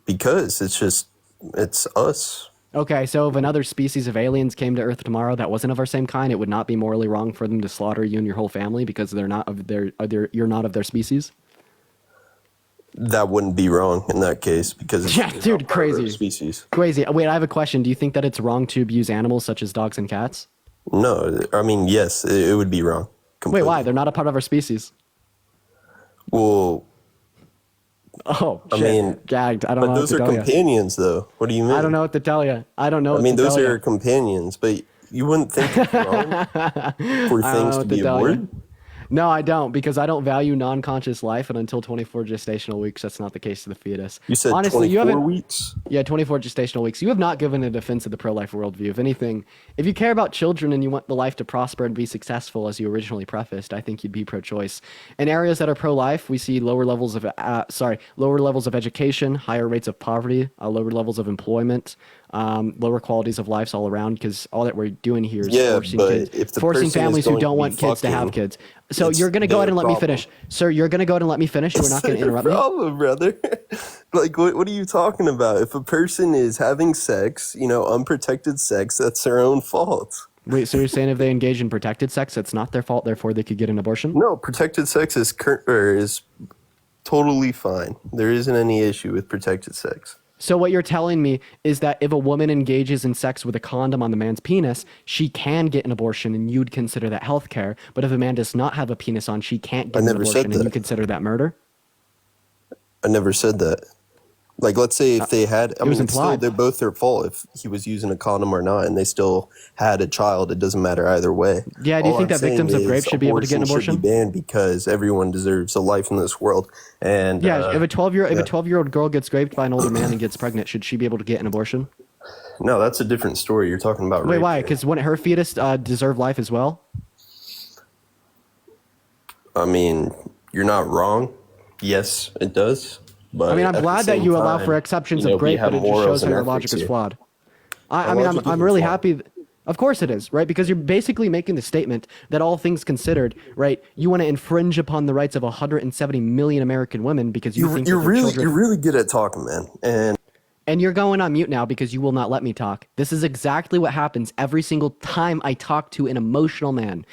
Because it's us. Okay, so if another species of aliens came to Earth tomorrow that wasn't of our same kind, it would not be morally wrong for them to slaughter you and your whole family because you're not of their species? That wouldn't be wrong in that case because it's dude, crazy species. Crazy. Wait, I have a question. Do you think that it's wrong to abuse animals such as dogs and cats? No, I mean, yes, it would be wrong. Completely. Wait, why? They're not a part of our species. Well, oh, shit. I mean, gagged. I don't know. But those are companions, though. What do you mean? I don't know what to tell you. I don't know. I mean, those are companions, but you wouldn't think it's wrong for things to be aborted. No, I don't, because I don't value non-conscious life, and until 24 gestational weeks, that's not the case to the fetus. You said honestly, 24 weeks? Yeah, 24 gestational weeks. You have not given a defense of the pro-life worldview. If anything, if you care about children and you want the life to prosper and be successful, as you originally prefaced, I think you'd be pro-choice. In areas that are pro-life, we see lower levels of education, higher rates of poverty, lower levels of employment, lower qualities of lives all around, because all that we're doing here is forcing families who don't want kids to have kids. So you're going to go ahead and let me finish. Sir, you're going to go ahead and let me finish. We're not going to interrupt me. Problem, brother. Like, what are you talking about? If a person is having sex, unprotected sex, that's their own fault. Wait, so you're saying if they engage in protected sex, it's not their fault, therefore they could get an abortion? No, protected sex is totally fine. There isn't any issue with protected sex. So what you're telling me is that if a woman engages in sex with a condom on the man's penis, she can get an abortion and you'd consider that health care. But if a man does not have a penis on, she can't get an abortion and you consider that murder? I never said that. Like, let's say if they had, they're both their fault if he was using a condom or not, and they still had a child. It doesn't matter either way. Yeah, do you think that victims of rape should be able to get an abortion? Should be banned because everyone deserves a life in this world. And yeah, if a 12-year-old girl gets raped by an older man and gets pregnant, should she be able to get an abortion? No, that's a different story. You're talking about rape. Wait, why? Because wouldn't her fetus deserve life as well? I mean, you're not wrong. Yes, it does. But I mean, I'm glad that you allow for exceptions of rape, but it just shows how your logic is flawed. I'm really happy. Of course it is, right? Because you're basically making the statement that all things considered, right, you want to infringe upon the rights of 170 million American women because you think you're really good at talking, man. And you're going on mute now because you will not let me talk. This is exactly what happens every single time I talk to an emotional man.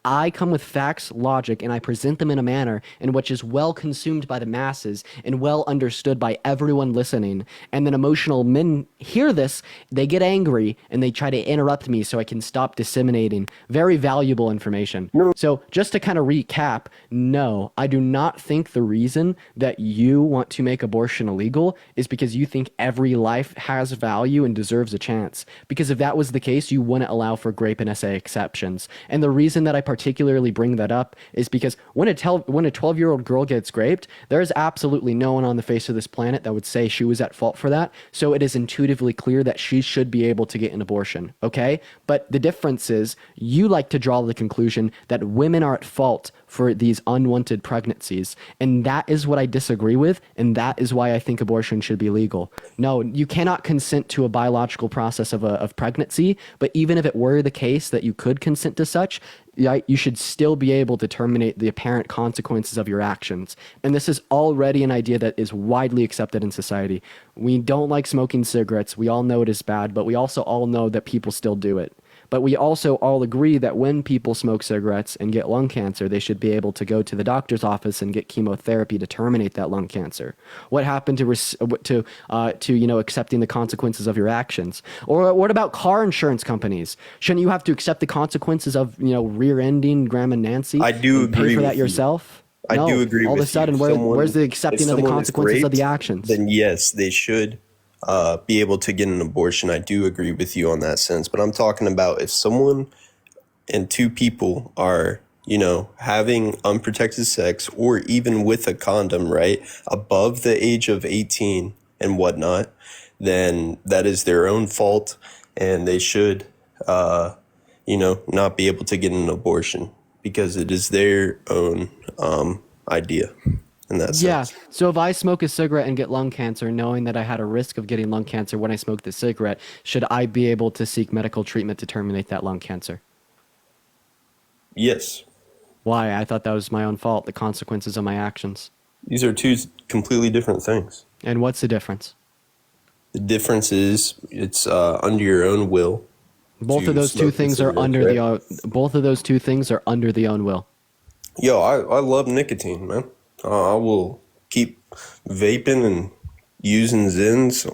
I come with facts, logic, and I present them in a manner in which is well consumed by the masses and well understood by everyone listening. And then emotional men hear this, they get angry, and they try to interrupt me so I can stop disseminating very valuable information. So just to kind of recap, no, I do not think the reason that you want to make abortion illegal is because you think every life has value and deserves a chance. Because if that was the case, you wouldn't allow for grape and SA exceptions. And the reason that I particularly bring that up is because when a 12-year-old girl gets raped, there's absolutely no one on the face of this planet that would say she was at fault for that. So it is intuitively clear that she should be able to get an abortion, okay? But the difference is you like to draw the conclusion that women are at fault for these unwanted pregnancies. And that is what I disagree with, and that is why I think abortion should be legal. No, you cannot consent to a biological process of pregnancy, but even if it were the case that you could consent to such, you should still be able to terminate the apparent consequences of your actions. And this is already an idea that is widely accepted in society. We don't like smoking cigarettes. We all know it is bad, but we also all know that people still do it. But we also all agree that when people smoke cigarettes and get lung cancer, they should be able to go to the doctor's office and get chemotherapy to terminate that lung cancer. What happened to accepting the consequences of your actions? Or what about car insurance companies? Shouldn't you have to accept the consequences of rear-ending Grandma Nancy? I do and pay agree for that with you. yourself? I do agree all with of a sudden, you. where's the accepting of the consequences of the actions? Then yes, they should be able to get an abortion. I do agree with you on that sense. But I'm talking about if someone and two people are, having unprotected sex or even with a condom, right, above the age of 18 and whatnot, then that is their own fault and they should, not be able to get an abortion because it is their own idea in that sense. Yeah. So if I smoke a cigarette and get lung cancer, knowing that I had a risk of getting lung cancer when I smoked the cigarette, should I be able to seek medical treatment to terminate that lung cancer? Yes. Why? I thought that was my own fault, the consequences of my actions. These are two completely different things. And what's the difference? The difference is it's under your own will. Both of those two things are under both of those two things are under the own will. Yo, I love nicotine, man. I will keep vaping and using Zins.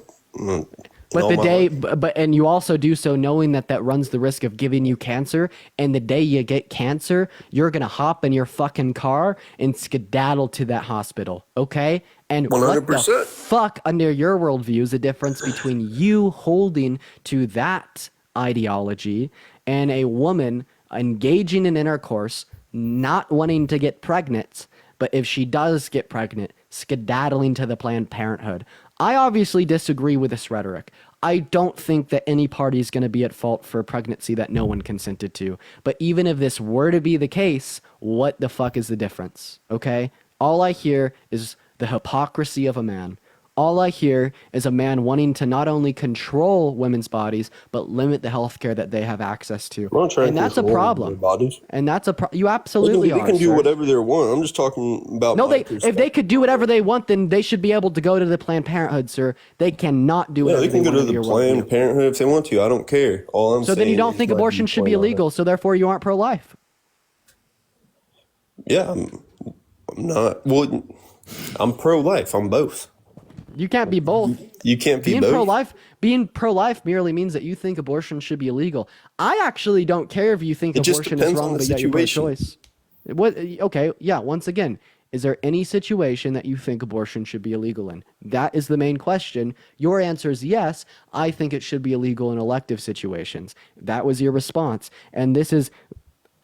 And you also do so knowing that runs the risk of giving you cancer. And the day you get cancer, you're going to hop in your fucking car and skedaddle to that hospital. Okay? And 100%. What the fuck under your worldview is the difference between you holding to that ideology and a woman engaging in intercourse, not wanting to get pregnant, but if she does get pregnant, skedaddling to the Planned Parenthood. I obviously disagree with this rhetoric. I don't think that any party is going to be at fault for a pregnancy that no one consented to. But even if this were to be the case, what the fuck is the difference? Okay? All I hear is the hypocrisy of a man. All I hear is a man wanting to not only control women's bodies, but limit the health care that they have access to. And that's a problem. And that's a you absolutely they can do whatever they want. I'm just talking about. No, if they could do whatever they want, then they should be able to go to the Planned Parenthood, sir. They cannot do whatever they can go to the Planned Parenthood if they want to. I don't care. All I'm saying. So then you don't think abortion should be illegal, so therefore you aren't pro-life. Yeah, I'm not. Well, I'm pro-life. I'm both. You can't be both. You can't be both. Being pro-life merely means that you think abortion should be illegal. I actually don't care if you think abortion is wrong, but yet you're pro-choice. Okay, yeah, once again, is there any situation that you think abortion should be illegal in? That is the main question. Your answer is yes, I think it should be illegal in elective situations. That was your response. And this is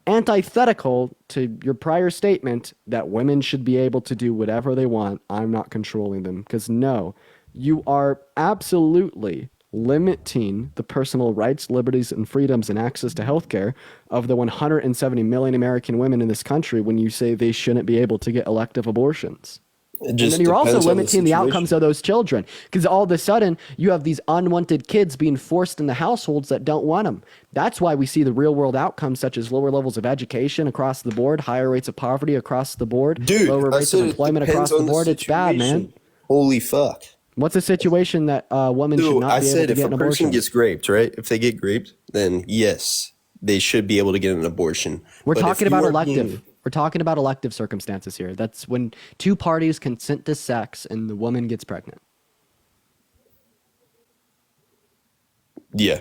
antithetical to your prior statement that women should be able to do whatever they want. I'm not controlling them. Because no, you are absolutely limiting the personal rights, liberties, and freedoms and access to healthcare of the 170 million American women in this country when you say they shouldn't be able to get elective abortions. And then you're also limiting the outcomes of those children, because all of a sudden you have these unwanted kids being forced into households that don't want them. That's why we see the real world outcomes such as lower levels of education across the board, higher rates of poverty across the board, lower rates of employment across the board. It's bad, man. Holy fuck. What's a situation that women should not be able to get an abortion? I said if a person gets raped, right? If they get raped, then yes, they should be able to get an abortion. We're talking about elective. We're talking about elective circumstances here. That's when two parties consent to sex and the woman gets pregnant. Yeah.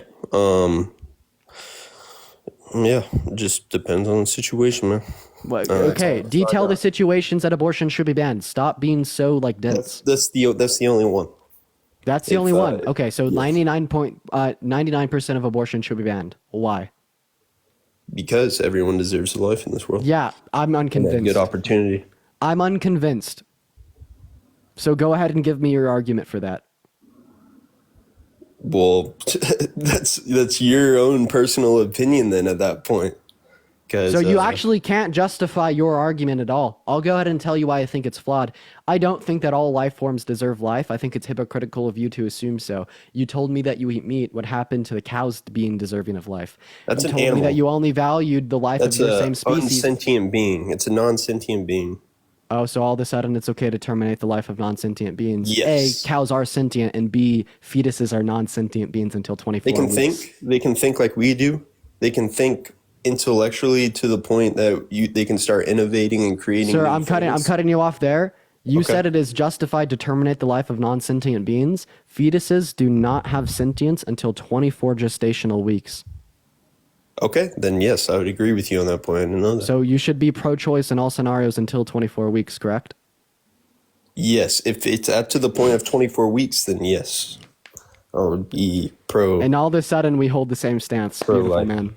Yeah, it just depends on the situation, man. Okay, detail the situations that abortion should be banned. Stop being so dense. That's the only one. That's the only one. Okay, so 99% of abortion should be banned. Why? Because everyone deserves a life in this world. Yeah, I'm unconvinced. Good opportunity. I'm unconvinced. So go ahead and give me your argument for that. Well, that's your own personal opinion then at that point. So you actually can't justify your argument at all. I'll go ahead and tell you why I think it's flawed. I don't think that all life forms deserve life. I think it's hypocritical of you to assume so. You told me that you eat meat. What happened to the cows being deserving of life? That's you an told animal. me that you only valued the life of your same species. That's an unsentient being. It's a non-sentient being. Oh, so all of a sudden it's okay to terminate the life of non-sentient beings. Yes. A, cows are sentient, and B, fetuses are non-sentient beings until 24 weeks. They can think like we do. They can think intellectually to the point that they can start innovating and creating. Sir, I'm cutting you off there. You said it is justified to terminate the life of non-sentient beings. Fetuses do not have sentience until 24 gestational weeks. Okay, then yes, I would agree with you on that point. I didn't know that. So you should be pro-choice in all scenarios until 24 weeks, correct? Yes, if it's up to the point of 24 weeks, then yes, I would be pro. And all of a sudden, we hold the same stance. Beautiful, Pro-life. man.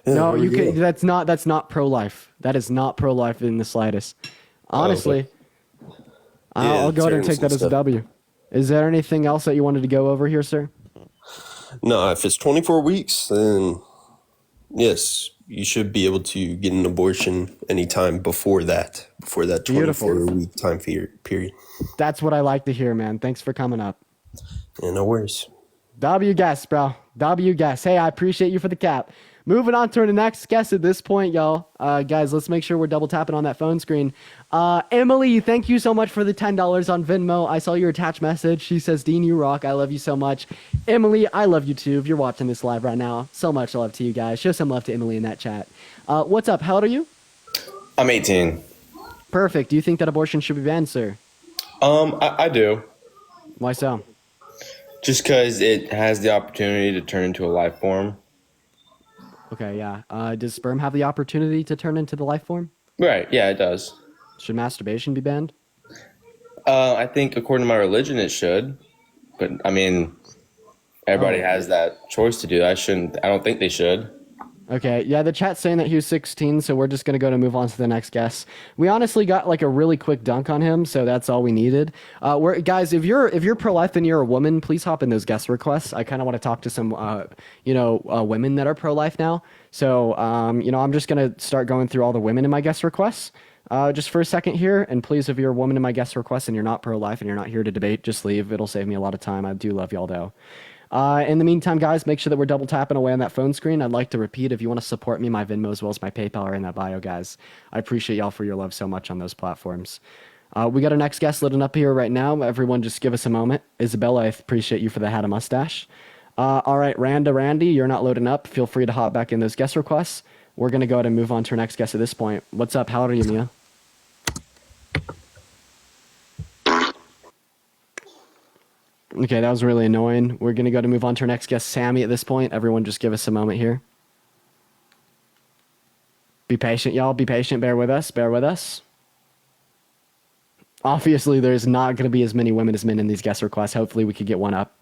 Yeah, No, there you we can. go. That's not pro-life. That is not pro-life in the slightest. Honestly, I'll go ahead and take that as a W. Is there anything else that you wanted to go over here, sir? No, if it's 24 weeks, then yes, you should be able to get an abortion anytime before that 24-week time period. That's what I like to hear, man. Thanks for coming up. Yeah, no worries. W guess, bro. W guess. Hey, I appreciate you for the cap. Moving on to the next guest at this point, y'all. Guys, let's make sure we're double tapping on that phone screen. Emily, thank you so much for the $10 on Venmo. I saw your attached message. She says, Dean, you rock. I love you so much. Emily, I love you too. If you're watching this live right now, so much love to you guys. Show some love to Emily in that chat. What's up? How old are you? I'm 18. Perfect. Do you think that abortion should be banned, sir? I do. Why so? Just because it has the opportunity to turn into a life form. Okay, yeah. Does sperm have the opportunity to turn into the life form? Right, yeah, it does. Should masturbation be banned? I think according to my religion it should. But, I mean, everybody has that choice to do. I don't think they should. Okay, yeah, the chat's saying that he was 16, so we're just going to move on to the next guest. We honestly got like a really quick dunk on him, so that's all we needed. Guys, if you're pro-life and you're a woman, please hop in those guest requests. I kind of want to talk to some, women that are pro-life now. So, I'm just going to start going through all the women in my guest requests just for a second here. And please, if you're a woman in my guest requests and you're not pro-life and you're not here to debate, just leave. It'll save me a lot of time. I do love y'all, though. In the meantime, guys, make sure that we're double tapping away on that phone screen. I'd like to repeat, if you want to support me, my Venmo as well as my PayPal are in that bio, guys. I appreciate y'all for your love so much on those platforms. We got our next guest loading up here right now. Everyone just give us a moment. Isabella, I appreciate you for the hat and mustache. All right, Randy, you're not loading up. Feel free to hop back in those guest requests. We're going to go ahead and move on to our next guest at this point. What's up? How old are you, Mia? Okay, that was really annoying. We're going to go to move on to our next guest, Sammy, at this point. Everyone just give us a moment here. Be patient, y'all. Be patient. Bear with us. Bear with us. Obviously, there's not going to be as many women as men in these guest requests. Hopefully, we could get one up.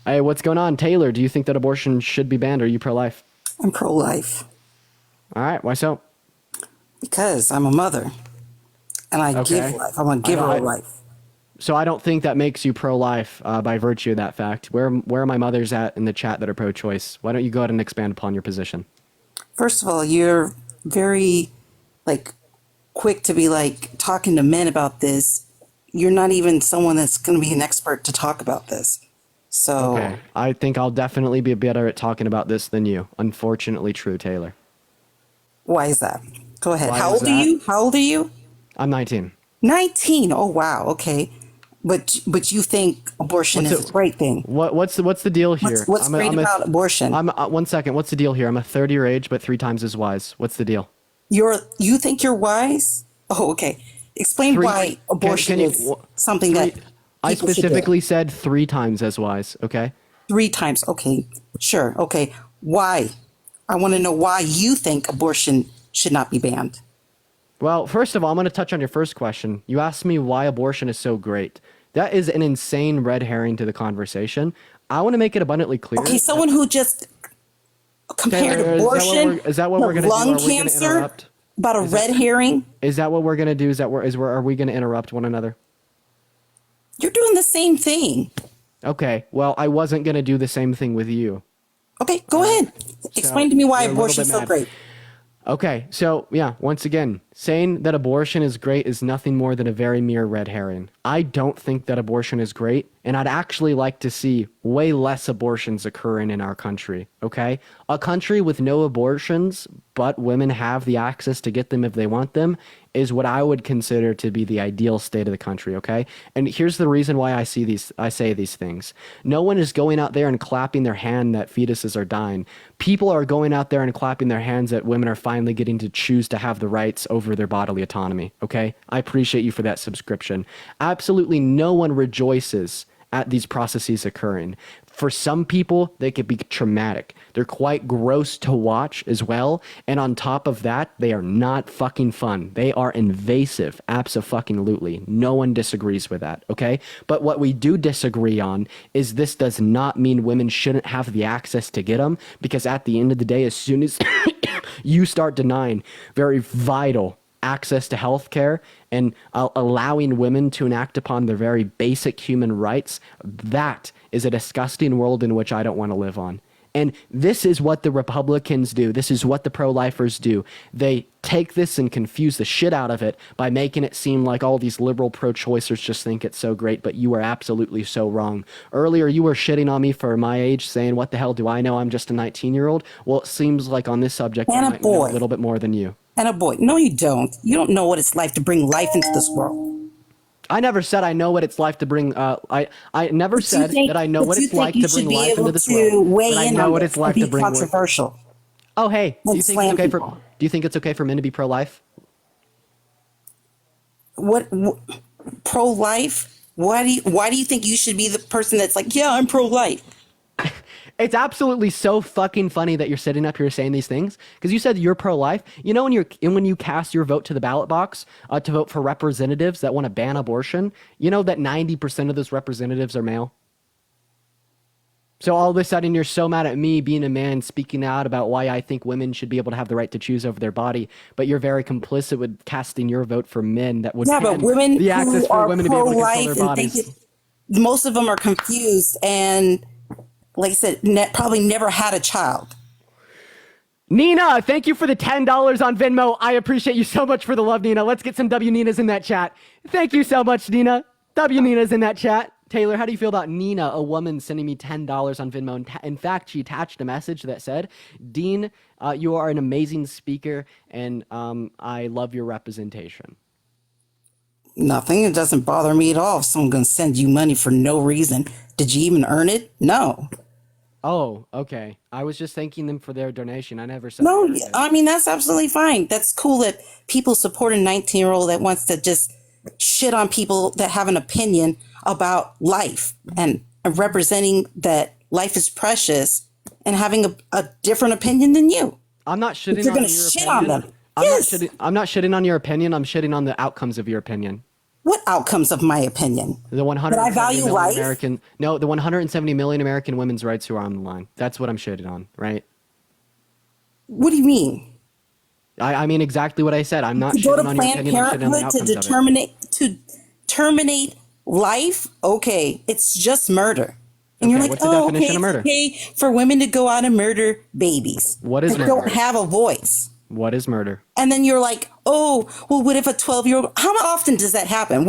Hey, what's going on? Taylor, do you think that abortion should be banned, or are you pro-life? I'm pro-life. All right. Why so? Because I'm a mother. And I give life. I'm a giver of life. So I don't think that makes you pro-life by virtue of that fact. Where are my mothers at in the chat that are pro-choice? Why don't you go ahead and expand upon your position? First of all, you're very, quick to be, talking to men about this. You're not even someone that's going to be an expert to talk about this. So Okay. I think I'll definitely be better at talking about this than you. Unfortunately true, Taylor. Why is that? Go ahead. How old are you? I'm 19. 19. Oh, wow. Okay. But you think abortion is a great thing. What's the deal here? What's great about abortion? 1 second. What's the deal here? I'm a third of your age, but 3 times as wise. What's the deal? You think you're wise? Oh, okay. Explain why abortion is something that I people should do. specifically said 3 times as wise, okay? 3 times. Okay. Sure. Okay. Why? I want to know why you think abortion should not be banned. Well, first of all, I'm going to touch on your first question. You asked me why abortion is so great. That is an insane red herring to the conversation. I want to make it abundantly clear. Okay, someone who just compared abortion, is that what we're going to do? lung cancer, about a red herring. Is that what we're going to do? Are we going to interrupt one another? You're doing the same thing. Okay, well, I wasn't going to do the same thing with you. Okay, go ahead. Explain to me why abortion is so great. Okay, so yeah, once again, saying that abortion is great is nothing more than a very mere red herring. I don't think that abortion is great, and I'd actually like to see way less abortions occurring in our country, okay? A country with no abortions, but women have the access to get them if they want them, is what I would consider to be the ideal state of the country, okay? And here's the reason why I say these things. No one is going out there and clapping their hand that fetuses are dying. People are going out there and clapping their hands that women are finally getting to choose to have the rights over their bodily autonomy, okay? I appreciate you for that subscription. Absolutely no one rejoices at these processes occurring. For some people, they could be traumatic. They're quite gross to watch as well. And on top of that, they are not fucking fun. They are invasive. Abso-fucking-lutely. No one disagrees with that, okay? But what we do disagree on is this does not mean women shouldn't have the access to get them, because at the end of the day, as soon as you start denying very vital access to healthcare and allowing women to enact upon their very basic human rights, that is a disgusting world in which I don't want to live on. And this is what the Republicans do. This is what the pro-lifers do. They take this and confuse the shit out of it by making it seem like all these liberal pro-choicers just think it's so great, but you are absolutely so wrong. Earlier, you were shitting on me for my age, saying, what the hell do I know? I'm just a 19-year-old. Well, it seems like on this subject, I might know a little bit more than you. And a boy. No, you don't. You don't know what it's like to bring life into this world. I never said I know what it's like to bring. I never said that I know what it's like to bring life into this world. But I know what it's like to bring. Controversial. Oh, hey, do you think it's okay for men to be pro-life? What pro-life? Why do you think you should be the person that's like, yeah, I'm pro-life? It's absolutely so fucking funny that you're sitting up here saying these things, because you said you're pro-life. You know, when you cast your vote to the ballot box to vote for representatives that want to ban abortion, you know that 90% of those representatives are male. So all of a sudden you're so mad at me being a man speaking out about why I think women should be able to have the right to choose over their body, but you're very complicit with casting your vote for men that would but women the access who for are women to be able to control their pro-life and bodies. Most of them are confused and, like I said, probably never had a child. Nina, thank you for the $10 on Venmo. I appreciate you so much for the love, Nina. Let's get some W Ninas in that chat. Thank you so much, Nina. W Ninas in that chat. Taylor, how do you feel about Nina, a woman, sending me $10 on Venmo? In fact, she attached a message that said, Dean, you are an amazing speaker, and I love your representation. Nothing. It doesn't bother me at all if someone's going to send you money for no reason. Did you even earn it? No. Oh, okay. I was just thanking them for their donation. I never said. No, I mean, that's absolutely fine. That's cool that people support a 19-year-old that wants to just shit on people that have an opinion about life and representing that life is precious and having a different opinion than you. I'm not shitting You're on going to your shit opinion. on them. I'm not shitting on your opinion. I'm shitting on the outcomes of your opinion. What outcomes of my opinion? The 170 I value million life? the 170 million American women's rights who are on the line. That's what I'm shitting on, right? What do you mean? I mean exactly what I said. I'm not To go to shitting on your Planned opinion. I'm shitting on the Parenthood outcomes to terminate life? Okay, it's just murder. And Okay, you're like, what's the oh, definition okay, of murder? it's okay for women to go out and murder babies. What is that murder? don't have a voice. What is murder? And then you're like, oh, well, what if a 12-year-old? How often does that happen?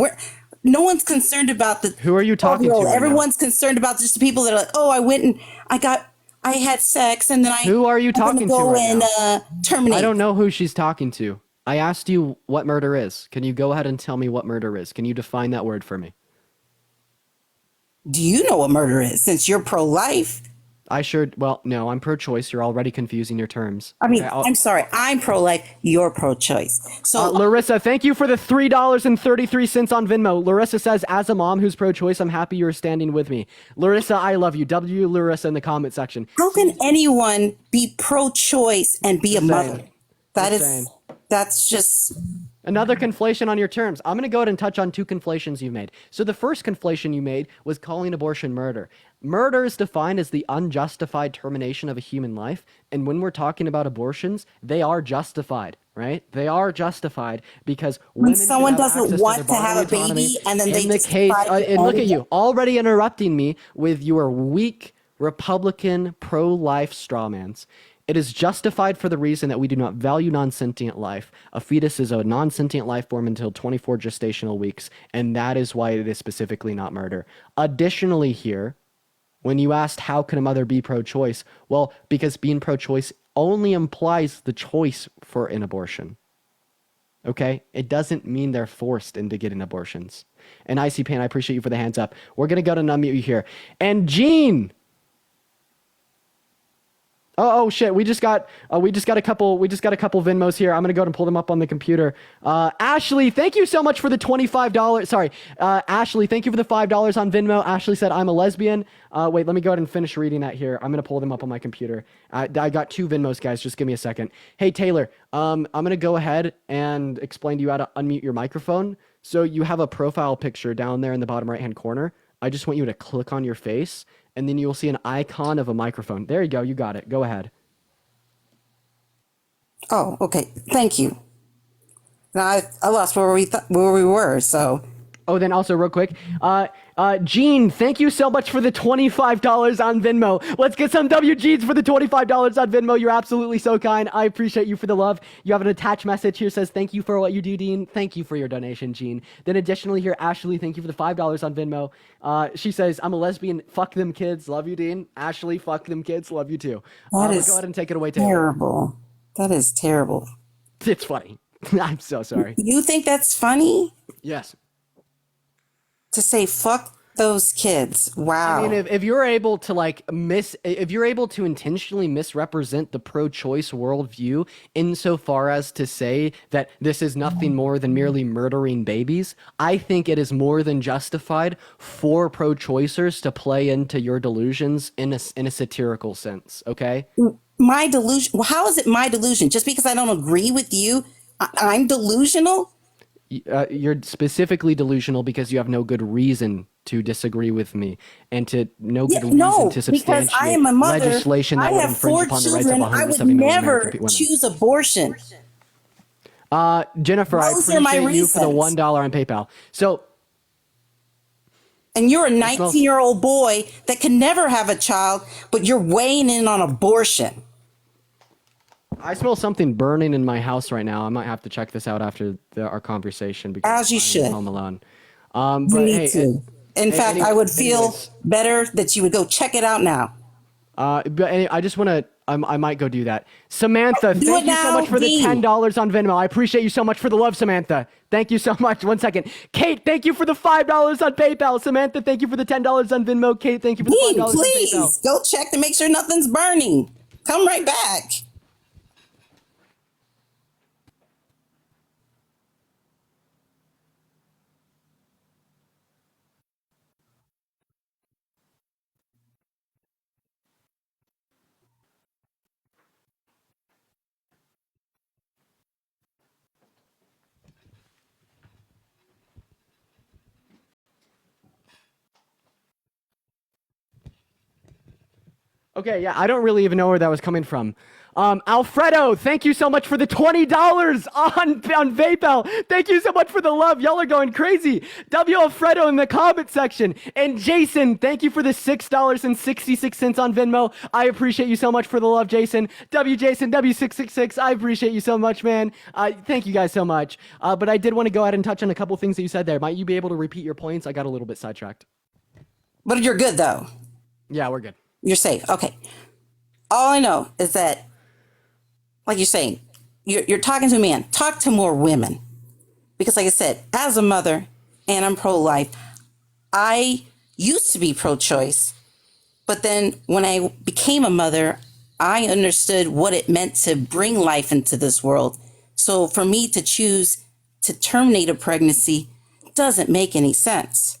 No one's concerned about the. Who are you talking to? Right Everyone's concerned about just the people that are like, oh, I had sex, and then Who are you talking to right and now? terminate. I don't know who she's talking to. I asked you what murder is. Can you go ahead and tell me what murder is? Can you define that word for me? Do you know what murder is? Since you're pro-life. Well, no, I'm pro-choice. You're already confusing your terms. I mean, Okay, I'm sorry. I'm pro-life. You're pro-choice. So, Larissa, thank you for the $3.33 on Venmo. Larissa says, as a mom who's pro-choice, I'm happy you're standing with me. Larissa, I love you. W Larissa in the comment section. How can anyone be pro-choice and be a mother? That's just... Another conflation on your terms. I'm going to go ahead and touch on two conflations you made. So the first conflation you made was calling abortion murder. Murder is defined as the unjustified termination of a human life. And when we're talking about abortions, they are justified, right? They are justified because when someone doesn't want to have a baby and then they just and look at you, already interrupting me with your weak Republican pro-life strawmans. It is justified for the reason that we do not value non-sentient life. A fetus is a non-sentient life form until 24 gestational weeks, and that is why it is specifically not murder. Additionally here, when you asked how can a mother be pro-choice, well, because being pro-choice only implies the choice for an abortion. Okay? It doesn't mean they're forced into getting abortions. And Icy Pain, I appreciate you for the hands up. We're going to go to unmute you here. And Gene! Oh shit! We just got a couple Venmos here. I'm gonna go ahead and pull them up on the computer. Ashley, thank you so much for the $25. Sorry, Ashley, thank you for the $5 on Venmo. Ashley said I'm a lesbian. Wait, let me go ahead and finish reading that here. I'm gonna pull them up on my computer. I got 2 Venmos, guys. Just give me a second. Hey Taylor, I'm gonna go ahead and explain to you how to unmute your microphone. So you have a profile picture down there in the bottom right hand corner. I just want you to click on your face, and then you'll see an icon of a microphone. There you go. You got it. Go ahead. Oh, okay. Thank you. Now I lost where we were. So. Oh, then also real quick, Gene, thank you so much for the $25 on Venmo. Let's get some WGs for the $25 on Venmo. You're absolutely so kind. I appreciate you for the love. You have an attached message here says, thank you for what you do, Dean. Thank you for your donation, Gene. Then additionally here, Ashley, thank you for the $5 on Venmo. She says, I'm a lesbian. Fuck them kids. Love you, Dean. Ashley, fuck them kids. Love you too. That is go ahead and take it away, Taylor. terrible. That is terrible. It's funny. I'm so sorry. You think that's funny? Yes. To say fuck those kids. Wow. I mean, if you're able to if you're able to intentionally misrepresent the pro-choice worldview insofar as to say that this is nothing more than merely murdering babies, I think it is more than justified for pro-choicers to play into your delusions in a satirical sense. Okay. My delusion. Well, how is it my delusion? Just because I don't agree with you, I'm delusional? You're specifically delusional because you have no good reason to disagree with me and to no good reason to substantiate because I am a mother. legislation that I would have infringe 4 upon the rights of children. 170 I would million never American women. choose abortion. Jennifer, Those I are my appreciate you for the reasons. $1 on PayPal. So, and you're a 19-year-old boy that can never have a child, but you're weighing in on abortion. I smell something burning in my house right now. I might have to check this out after our conversation because As you I'm should. home alone. You But need hey, to. In fact, I would feel better that you would go check it out now. I just want to. I might go do that. Samantha, Do thank it you so now, much for the Dean. $10 on Venmo. I appreciate you so much for the love, Samantha. Thank you so much. 1 second. Kate, thank you for the $5 on PayPal. Samantha, thank you for the $10 on Venmo. Kate, thank you for the $5 Dean, on PayPal. please go check to make sure nothing's burning. Come right back. Okay, yeah, I don't really even know where that was coming from. Alfredo, thank you so much for the $20 on PayPal. Thank you so much for the love. Y'all are going crazy. W. Alfredo in the comment section. And Jason, thank you for the $6.66 on Venmo. I appreciate you so much for the love, Jason. Jason, W666, I appreciate you so much, man. Thank you guys so much. But I did want to go ahead and touch on a couple things that you said there. Might you be able to repeat your points? I got a little bit sidetracked. But you're good, though. Yeah, we're good. You're safe. Okay. All I know is that, like you're saying, you're talking to a man. Talk to more women. Because like I said, as a mother, and I'm pro-life, I used to be pro-choice. But then when I became a mother, I understood what it meant to bring life into this world. So for me to choose to terminate a pregnancy doesn't make any sense.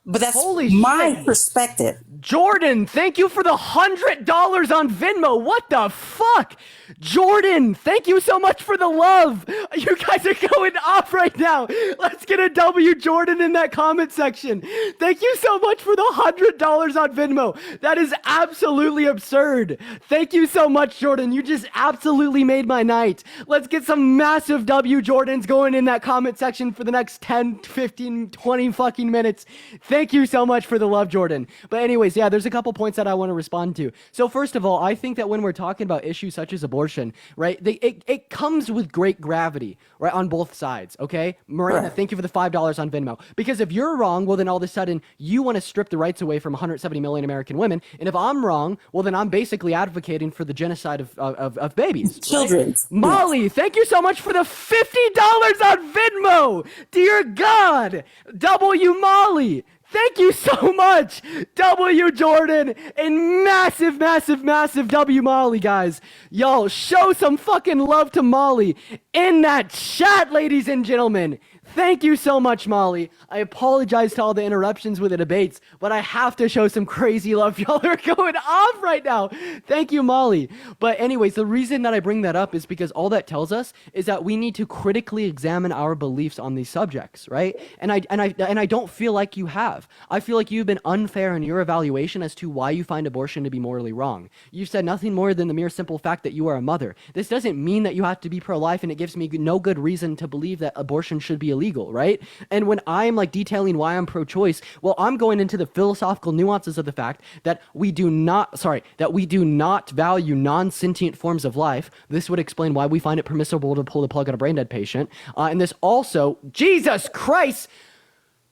But that's my perspective. Jordan, thank you for the $100 on Venmo. What the fuck? Jordan, thank you so much for the love. You guys are going off right now. Let's get a W, Jordan, in that comment section. Thank you so much for the $100 on Venmo. That is absolutely absurd. Thank you so much, Jordan. You just absolutely made my night. Let's get some massive W Jordans going in that comment section for the next 10, 15, 20 fucking minutes. Thank you so much for the love, Jordan. But anyways, yeah, there's a couple points that I want to respond to. So first of all, I think that when we're talking about issues such as abortion, right, it comes with great gravity, right, on both sides, okay? Miranda, Right. thank you for the $5 on Venmo. Because if you're wrong, well, then all of a sudden, you want to strip the rights away from 170 million American women. And if I'm wrong, well, then I'm basically advocating for the genocide of babies. Right? Children. Molly, thank you so much for the $50 on Venmo. Dear God. W. Molly. Thank you so much, W Jordan, and massive, massive, massive W Molly, guys. Y'all, show some fucking love to Molly in that chat, ladies and gentlemen. Thank you so much, Molly. I apologize to all the interruptions with the debates, but I have to show some crazy love. Y'all are going off right now. Thank you, Molly. But anyways, the reason that I bring that up is because all that tells us is that we need to critically examine our beliefs on these subjects, right? And I don't feel like you have. I feel like you've been unfair in your evaluation as to why you find abortion to be morally wrong. You said nothing more than the mere simple fact that you are a mother. This doesn't mean that you have to be pro-life, and it gives me no good reason to believe that abortion should be illegal, right? And when I'm like detailing why I'm pro-choice, well, I'm going into the philosophical nuances of the fact that we do not value non-sentient forms of life. This would explain why we find it permissible to pull the plug on a brain dead patient. And this also, Jesus Christ,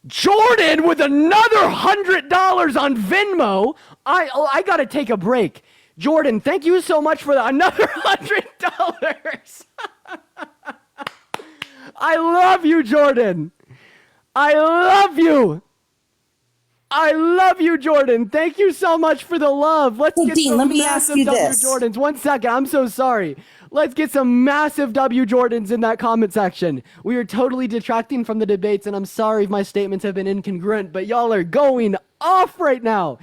Jordan with another $100 on Venmo. I gotta take a break. Jordan, thank you so much for another $100. I love you, Jordan. I love you. I love you, Jordan. Thank you so much for the love. Let's get Dean, some let me ask massive you W this. Jordans. 1 second. I'm so sorry. Let's get some massive W Jordans in that comment section. We are totally detracting from the debates, and I'm sorry if my statements have been incongruent, but y'all are going off right now.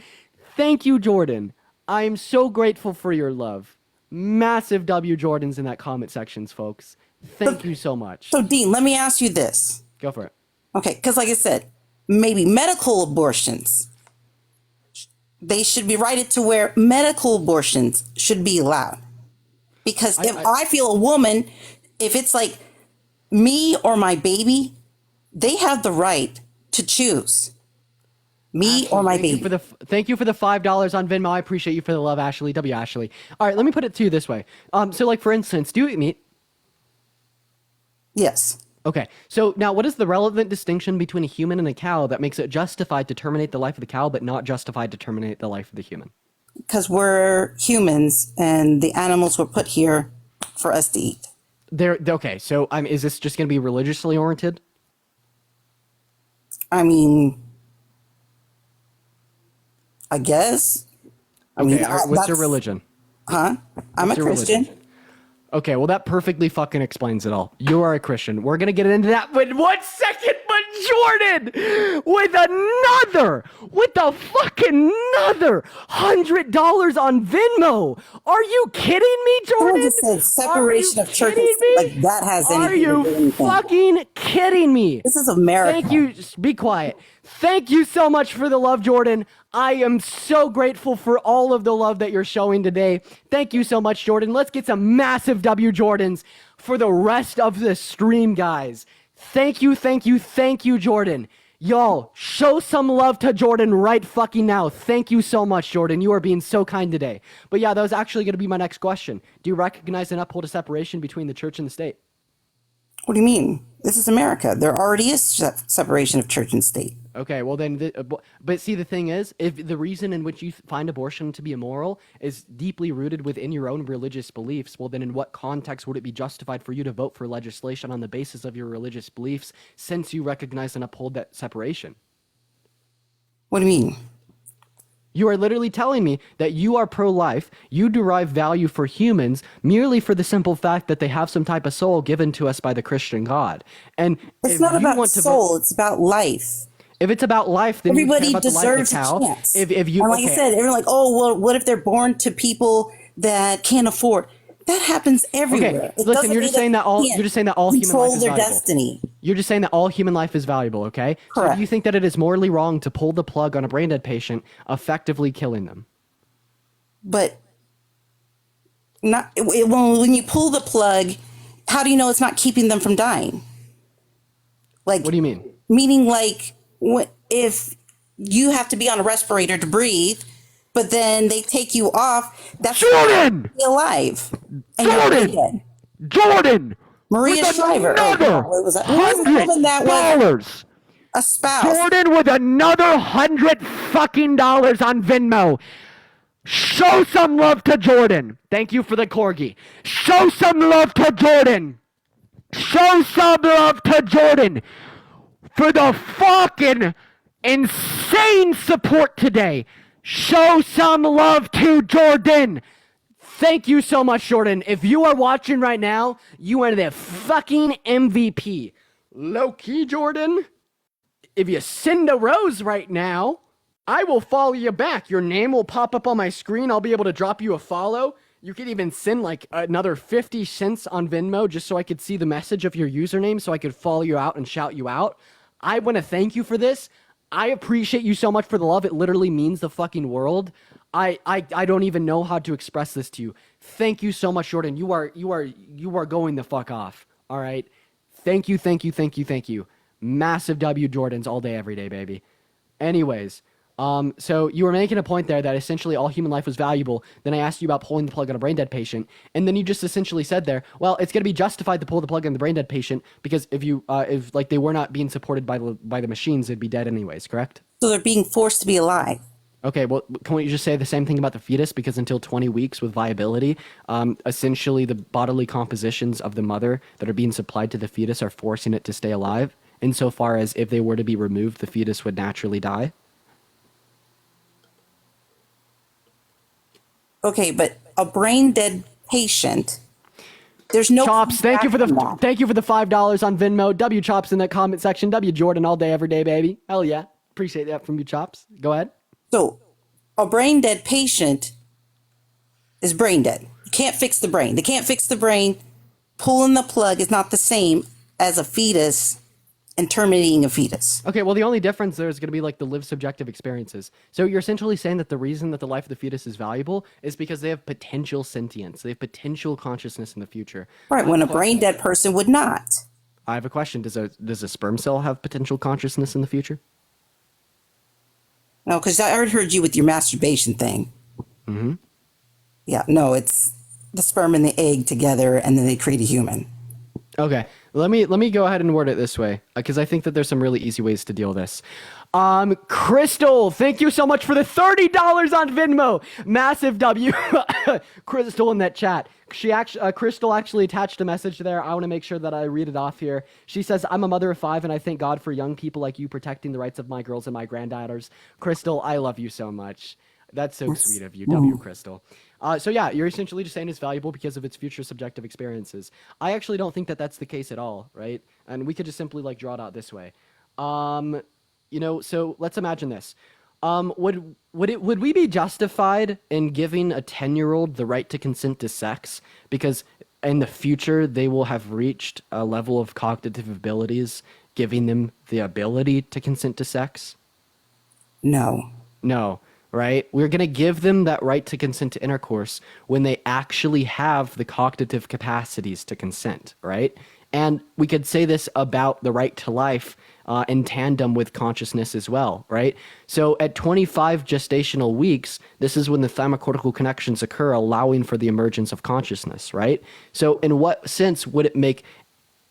Thank you, Jordan. I am so grateful for your love. Massive W Jordans in that comment sections, folks. Thank you so much. So, Dean, let me ask you this. Go for it. Okay, because like I said, maybe medical abortions, they should be righted to where medical abortions should be allowed. Because if I feel a woman, if it's like me or my baby, they have the right to choose me or my baby. Thank you for the $5 on Venmo. I appreciate you for the love, Ashley. W. Ashley. All right, let me put it to you this way. So, like, for instance, do you eat meat? Yes. Okay, so now what is the relevant distinction between a human and a cow that makes it justified to terminate the life of the cow but not justified to terminate the life of the human? Because we're humans and the animals were put here for us to eat. Okay, so is this just going to be religiously oriented? I mean, I guess. What's your religion? Huh? I'm a Christian. Okay, well, that perfectly fucking explains it all. You are a Christian. We're going to get into that in 1 second, but Jordan, with a fucking another $100 on Venmo. Are you kidding me, Jordan? Just said separation of church and state, like that has anything to do with anything. Are you fucking kidding me? This is America. Thank you. Just be quiet. Thank you so much for the love, Jordan. I am so grateful for all of the love that you're showing today. Thank you so much, Jordan. Let's get some massive W Jordans for the rest of the stream, guys. Thank you, Jordan. Y'all, show some love to Jordan right fucking now. Thank you so much, Jordan. You are being so kind today. But yeah, that was actually going to be my next question. Do you recognize and uphold a separation between the church and the state? What do you mean? This is America. There already is separation of church and state. Okay, well then, but see, the thing is, if the reason in which you find abortion to be immoral is deeply rooted within your own religious beliefs, well then in what context would it be justified for you to vote for legislation on the basis of your religious beliefs since you recognize and uphold that separation? What do you mean? You are literally telling me that you are pro-life, you derive value for humans merely for the simple fact that they have some type of soul given to us by the Christian God. And it's not about soul, it's about life. If it's about life, then everybody you deserves the cow. a chance. If you, and like I said, everyone's like, oh, well, what if they're born to people that can't afford? That happens everywhere. Okay, listen, you're just saying that all human life is valuable. Destiny. You're just saying that all human life is valuable, okay? Correct. So do you think that it is morally wrong to pull the plug on a brain dead patient, effectively killing them? But when you pull the plug, how do you know it's not keeping them from dying? Like, what do you mean? Meaning, like, if you have to be on a respirator to breathe, but then they take you off, that's Jordan! Alive. And Jordan! Maria Shriver. Another $100. A spouse. Jordan with another $100 on Venmo. Show some love to Jordan. Thank you for the corgi. Show some love to Jordan. Show some love to Jordan for the fucking insane support today. Show some love to Jordan. Thank you so much, Jordan. If you are watching right now, you are the fucking MVP. Low-key, Jordan. If you send a rose right now, I will follow you back. Your name will pop up on my screen. I'll be able to drop you a follow. You could even send like another 50 cents on Venmo just so I could see the message of your username so I could follow you out and shout you out. I want to thank you for this. I appreciate you so much for the love. It literally means the fucking world. I don't even know how to express this to you. Thank you so much, Jordan. You are going the fuck off. All right. Thank you, thank you, thank you, thank you. Massive W Jordans all day, every day, baby. Anyways, so you were making a point there that essentially all human life was valuable. Then I asked you about pulling the plug on a brain dead patient, and then you just essentially said there, well, it's going to be justified to pull the plug on the brain dead patient because if like they were not being supported by the machines, they'd be dead anyways. Correct? So they're being forced to be alive. Okay, well, can we just say the same thing about the fetus? Because until 20 weeks with viability, essentially the bodily compositions of the mother that are being supplied to the fetus are forcing it to stay alive. Insofar as if they were to be removed, the fetus would naturally die. Okay, but a brain dead patient, there's no Chops. Thank you for the $5 on Venmo. W Chops in that comment section. W Jordan all day, every day, baby. Hell yeah, appreciate that from you, Chops. Go ahead. So, a brain dead patient is brain dead. You can't fix the brain. They can't fix the brain. Pulling the plug is not the same as a fetus and terminating a fetus. Okay, well, the only difference there is going to be like the lived subjective experiences. So you're essentially saying that the reason that the life of the fetus is valuable is because they have potential sentience. They have potential consciousness in the future. Right, when a brain dead person would not. I have a question. Does a sperm cell have potential consciousness in the future? No, because I already heard you with your masturbation thing. Mm-hmm. Yeah, no, it's the sperm and the egg together, and then they create a human. Okay, let me go ahead and word it this way, because I think that there's some really easy ways to deal with this. Crystal, thank you so much for the $30 on Venmo. Massive W. Crystal in that chat. Crystal actually attached a message there. I want to make sure that I read it off here. She says, I'm a mother of 5 and I thank God for young people like you protecting the rights of my girls and my granddaughters. Crystal, I love you so much. That's so sweet of you, W. Crystal. So yeah, you're essentially just saying it's valuable because of its future subjective experiences. I actually don't think that that's the case at all, right? And we could just simply like draw it out this way. So let's imagine this. Would we be justified in giving a 10-year-old the right to consent to sex because in the future they will have reached a level of cognitive abilities giving them the ability to consent to sex? No. No. Right? We're going to give them that right to consent to intercourse when they actually have the cognitive capacities to consent, right? And we could say this about the right to life in tandem with consciousness as well, right? So at 25 gestational weeks, this is when the thymocortical connections occur, allowing for the emergence of consciousness, right? So in what sense would it make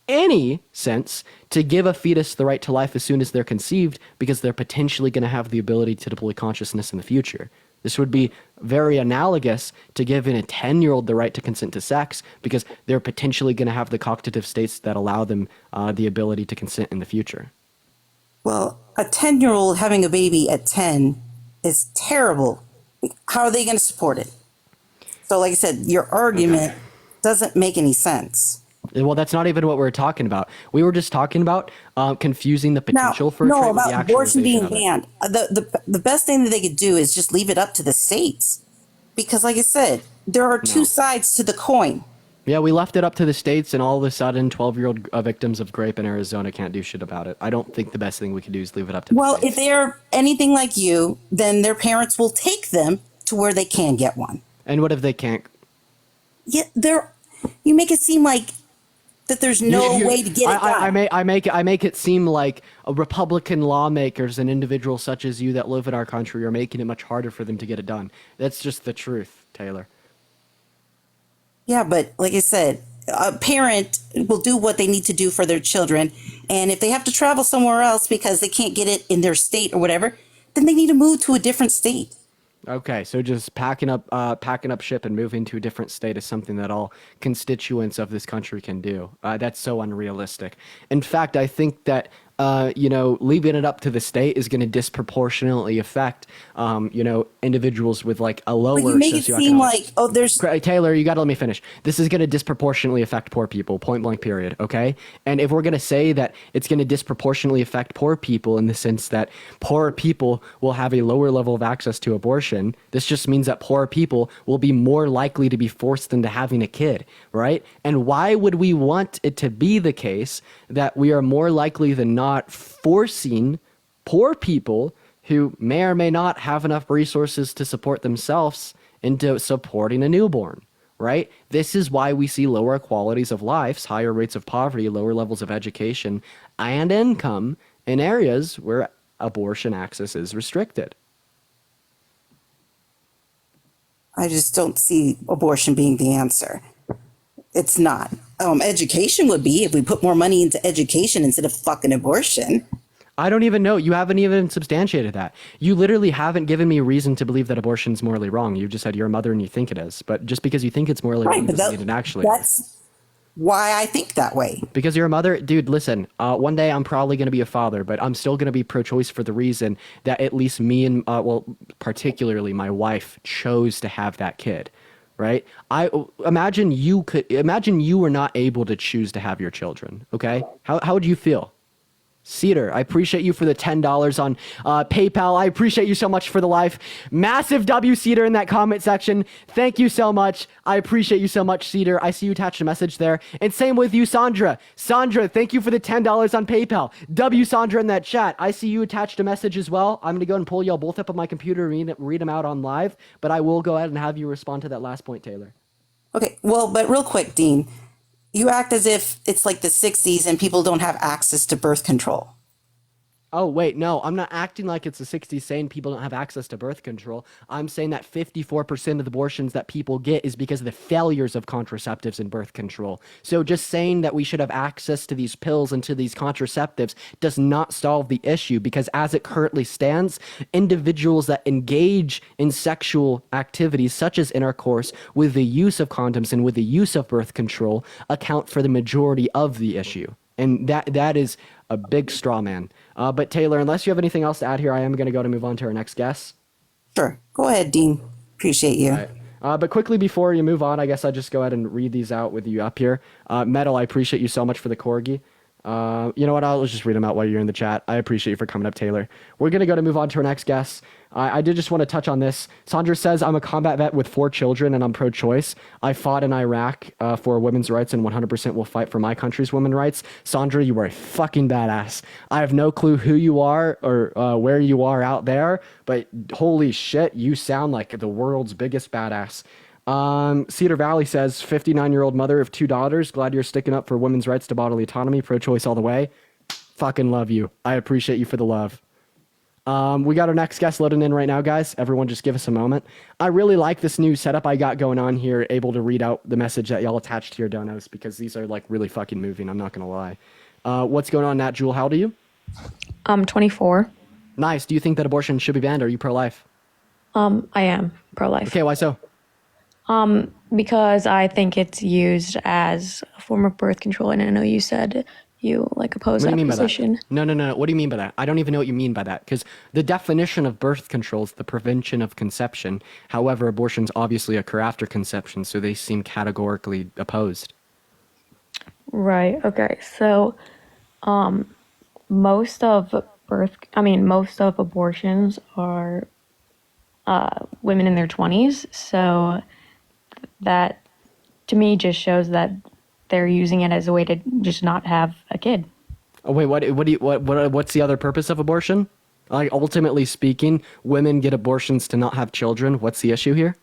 any sense to give a fetus the right to life as soon as they're conceived because they're potentially going to have the ability to deploy consciousness in the future? This would be very analogous to giving a 10-year-old the right to consent to sex because they're potentially going to have the cognitive states that allow them the ability to consent in the future. Well, a 10-year-old having a baby at 10 is terrible. How are they going to support it? So like I said, your argument doesn't make any sense. Well, that's not even what we're talking about. We were just talking about confusing the potential for a trait with the about abortion being actualization of it. banned. The best thing that they could do is just leave it up to the states, because, like I said, there are two sides to the coin. Yeah, we left it up to the states, and all of a sudden, 12-year-old victims of grape in Arizona can't do shit about it. I don't think the best thing we could do is leave it up to the Well, states. if they're anything like you, then their parents will take them to where they can get one. And what if they can't? Yeah, you make it seem like that there's no way to get it done. I make it seem like Republican lawmakers and individuals such as you that live in our country are making it much harder for them to get it done. That's just the truth, Taylor. Yeah, but like I said, a parent will do what they need to do for their children. And if they have to travel somewhere else because they can't get it in their state or whatever, then they need to move to a different state. Okay, so just packing up ship and moving to a different state is something that all constituents of this country can do. That's so unrealistic. In fact, I think that leaving it up to the state is going to disproportionately affect, individuals with like a lower But you make it seem like, oh, there's Taylor, you got to let me finish. This is going to disproportionately affect poor people, point blank period, okay? And if we're going to say that it's going to disproportionately affect poor people in the sense that poor people will have a lower level of access to abortion, this just means that poor people will be more likely to be forced into having a kid, right? And why would we want it to be the case that we are more likely than not forcing poor people who may or may not have enough resources to support themselves into supporting a newborn, right? This is why we see lower qualities of lives, higher rates of poverty, lower levels of education and income in areas where abortion access is restricted. I just don't see abortion being the answer. It's not. Education would be if we put more money into education instead of fucking abortion. I don't even know. You haven't even substantiated that. You literally haven't given me reason to believe that abortion's morally wrong. You just said you're a mother and you think it is. But just because you think it's morally wrong doesn't mean it actually is. That's why I think that way. Because you're a mother? Dude, listen, one day I'm probably going to be a father, but I'm still going to be pro-choice for the reason that at least me and, particularly my wife chose to have that kid. Right? Imagine you were not able to choose to have your children. Okay? How would you feel? Cedar, I appreciate you for the $10 on PayPal. I appreciate you so much for the life. Massive W, Cedar, in that comment section. Thank you so much. I appreciate you so much, Cedar. I see you attached a message there. And same with you, Sandra. Sandra, thank you for the $10 on PayPal. W, Sandra, in that chat. I see you attached a message as well. I'm going to go and pull y'all both up on my computer and read them out on live. But I will go ahead and have you respond to that last point, Taylor. Okay, well, but real quick, Dean. You act as if it's like the 60s and people don't have access to birth control. Oh, wait, no, I'm not acting like it's the 60s saying people don't have access to birth control. I'm saying that 54% of the abortions that people get is because of the failures of contraceptives and birth control. So just saying that we should have access to these pills and to these contraceptives does not solve the issue, because as it currently stands, individuals that engage in sexual activities such as intercourse with the use of condoms and with the use of birth control account for the majority of the issue. And that is a big straw man. But Taylor, unless you have anything else to add here, I am going to move on to our next guest. Sure. Go ahead, Dean. Appreciate you. All right. But quickly before you move on, I guess I'll just go ahead and read these out with you up here. Metal, I appreciate you so much for the corgi. You know what? I'll just read them out while you're in the chat. I appreciate you for coming up, Taylor. We're going to move on to our next guest. I did just want to touch on this. Sandra says, I'm a combat vet with 4 children and I'm pro-choice. I fought in Iraq for women's rights and 100% will fight for my country's women's rights. Sandra, you are a fucking badass. I have no clue who you are or where you are out there, but holy shit, you sound like the world's biggest badass. Cedar Valley says, 59-year-old mother of 2 daughters. Glad you're sticking up for women's rights to bodily autonomy. Pro-choice all the way. Fucking love you. I appreciate you for the love. We got our next guest loading in right now, guys. Everyone just give us a moment. I really like this new setup I got going on here, able to read out the message that y'all attached to your donos, because these are like really fucking moving. I'm not going to lie. What's going on, Nat Jewel? How old are you? I'm 24. Nice. Do you think that abortion should be banned? Or are you pro-life? I am pro-life. Okay, why so? Because I think it's used as a form of birth control, and I know you said you oppose that position. No. What do you mean by that? I don't even know what you mean by that, because the definition of birth control is the prevention of conception. However, abortions obviously occur after conception, so they seem categorically opposed. Right. Okay. So, most of abortions are women in their 20s. So that to me just shows that they're using it as a way to just not have a kid. Oh wait, what's the other purpose of abortion? Like, ultimately speaking, women get abortions to not have children. What's the issue here?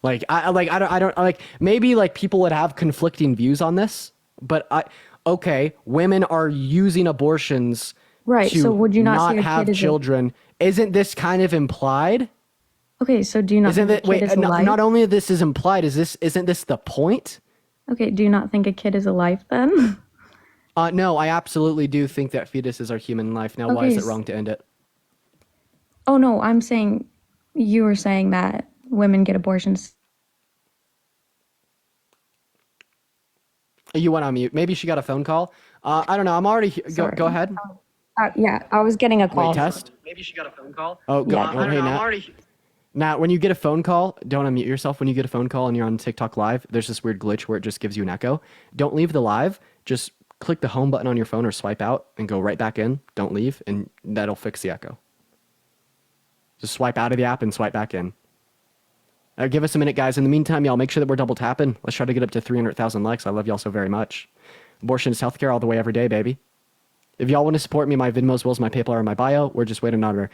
I don't maybe people would have conflicting views on this, but women are using abortions right. to so would you not see a have kid children. Isn't this kind of implied? Okay, so do you not think a kid is a life? Not only this is implied, isn't this the point? Okay, do you not think a kid is a life then? No, I absolutely do think that fetuses are human life. Now, why is it wrong to end it? Oh no, I'm saying you were saying that women get abortions. You went on mute. Maybe she got a phone call. I don't know. I'm already. Go ahead. Yeah, I was getting a call. Wait, test. Maybe she got a phone call. Oh, go. Yeah. Hey, Nat. Nat, when you get a phone call, don't unmute yourself. When you get a phone call and you're on TikTok Live, there's this weird glitch where it just gives you an echo. Don't leave the live. Just click the home button on your phone or swipe out and go right back in. Don't leave, and that'll fix the echo. Just swipe out of the app and swipe back in. Give us a minute, guys. In the meantime, y'all, make sure that we're double tapping. Let's try to get up to 300,000 likes. I love y'all so very much. Abortion is healthcare all the way every day, baby. If y'all want to support me, my Venmo as well as my PayPal are in my bio. We're just waiting on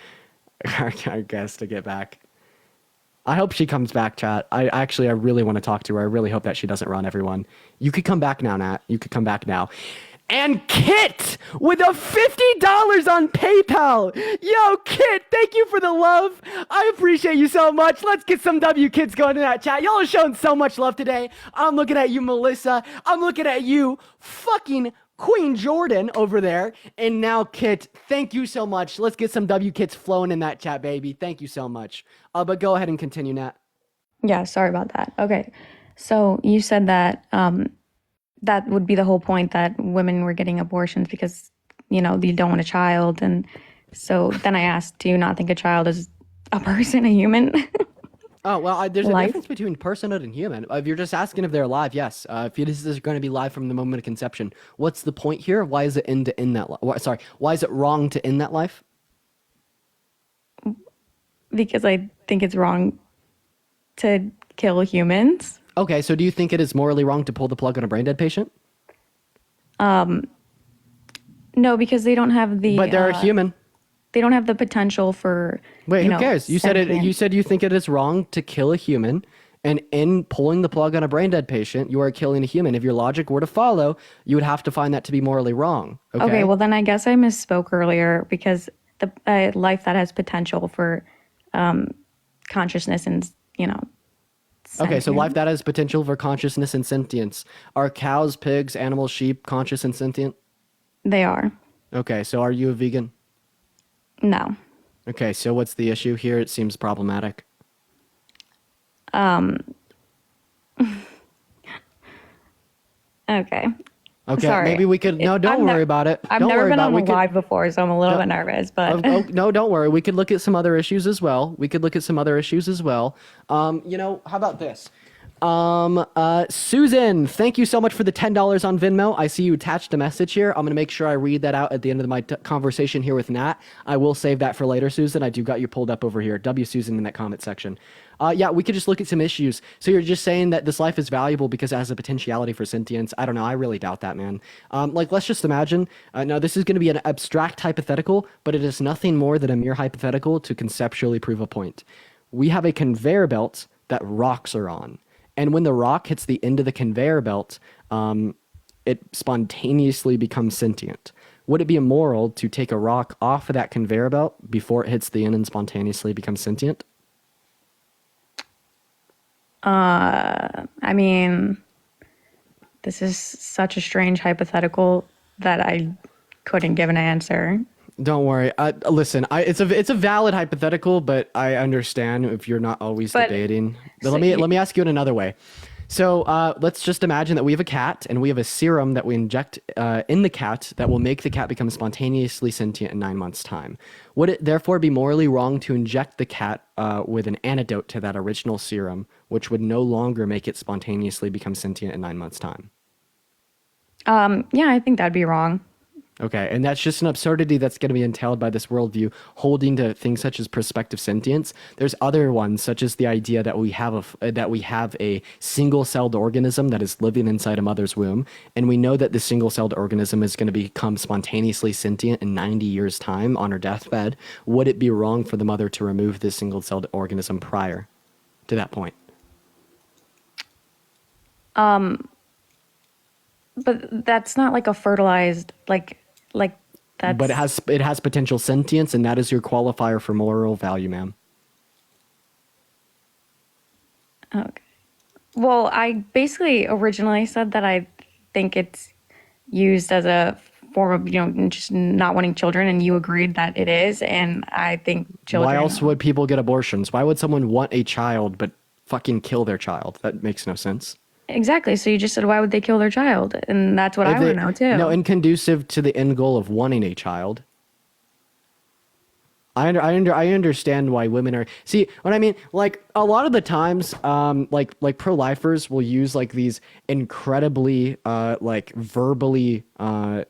our guest to get back. I hope she comes back, chat. I really want to talk to her. I really hope that she doesn't run everyone. You could come back now, Nat. You could come back now. And Kit with a $50 on PayPal. Yo, Kit, thank you for the love. I appreciate you so much. Let's get some W kids going in that chat. Y'all are showing so much love today. I'm looking at you, Melissa. I'm looking at you, fucking Queen Jordan over there. And now, Kit, thank you so much. Let's get some W kids flowing in that chat, baby. Thank you so much. But go ahead and continue, Nat. Yeah, sorry about that. Okay. So you said that that would be the whole point, that women were getting abortions because, you don't want a child. And so then I asked, do you not think a child is a person, a human? Oh, well, there's a difference between personhood and human. If you're just asking if they're alive, yes. If this is going to be live from the moment of conception, what's the point here? Why is it to end that life? Why is it wrong to end that life? Because I think it's wrong to kill humans. Okay, so do you think it is morally wrong to pull the plug on a brain dead patient? No, because they don't have the. But they're a human. They don't have the potential for. Wait, who cares? You said it. You said you think it is wrong to kill a human, and in pulling the plug on a brain dead patient, you are killing a human. If your logic were to follow, you would have to find that to be morally wrong. Okay, well then I guess I misspoke earlier, because the life that has potential for consciousness and Okay, so life that has potential for consciousness and sentience. Are cows, pigs, animals, sheep conscious and sentient? They are. Okay, so are you a vegan? No. Okay, so what's the issue here? It seems problematic. Okay. Okay, Sorry. maybe we could. No, don't worry about it. I've Don't never worry been about on it. a live before, so I'm a little bit nervous. But no, don't worry. We could look at some other issues as well. How about this? Susan, thank you so much for the $10 on Venmo. I see you attached a message here. I'm gonna make sure I read that out at the end of my conversation here with Nat. I will save that for later, Susan. I do got you pulled up over here. W Susan in that comment section. Yeah, we could just look at some issues. So you're just saying that this life is valuable because it has a potentiality for sentience. I don't know. I really doubt that, man. Let's just imagine. Now, this is going to be an abstract hypothetical, but it is nothing more than a mere hypothetical to conceptually prove a point. We have a conveyor belt that rocks are on. And when the rock hits the end of the conveyor belt, it spontaneously becomes sentient. Would it be immoral to take a rock off of that conveyor belt before it hits the end and spontaneously becomes sentient? I mean, this is such a strange hypothetical that I couldn't give an answer. Don't worry. Listen, it's a valid hypothetical, but I understand if you're not always debating. But let me ask you in another way. So let's just imagine that we have a cat and we have a serum that we inject in the cat that will make the cat become spontaneously sentient in 9 months' time. Would it therefore be morally wrong to inject the cat with an antidote to that original serum, which would no longer make it spontaneously become sentient in 9 months' time? Yeah, I think that'd be wrong. Okay, and that's just an absurdity that's going to be entailed by this worldview, holding to things such as prospective sentience. There's other ones, such as the idea that we have a single-celled organism that is living inside a mother's womb, and we know that the single-celled organism is going to become spontaneously sentient in 90 years' time on her deathbed. Would it be wrong for the mother to remove this single-celled organism prior to that point? But that's not like a fertilized like that's. But it has potential sentience, and that is your qualifier for moral value, ma'am. Okay. Well, I basically originally said that I think it's used as a form of just not wanting children, and you agreed that it is, and I think children. Why else would people get abortions? Why would someone want a child but fucking kill their child? That makes no sense. Exactly. So you just said, why would they kill their child? And that's what I want to know too. No, inconducive to the end goal of wanting a child. I understand why women are. See what I mean? Like a lot of the times, like pro-lifers will use like these incredibly, like verbally, and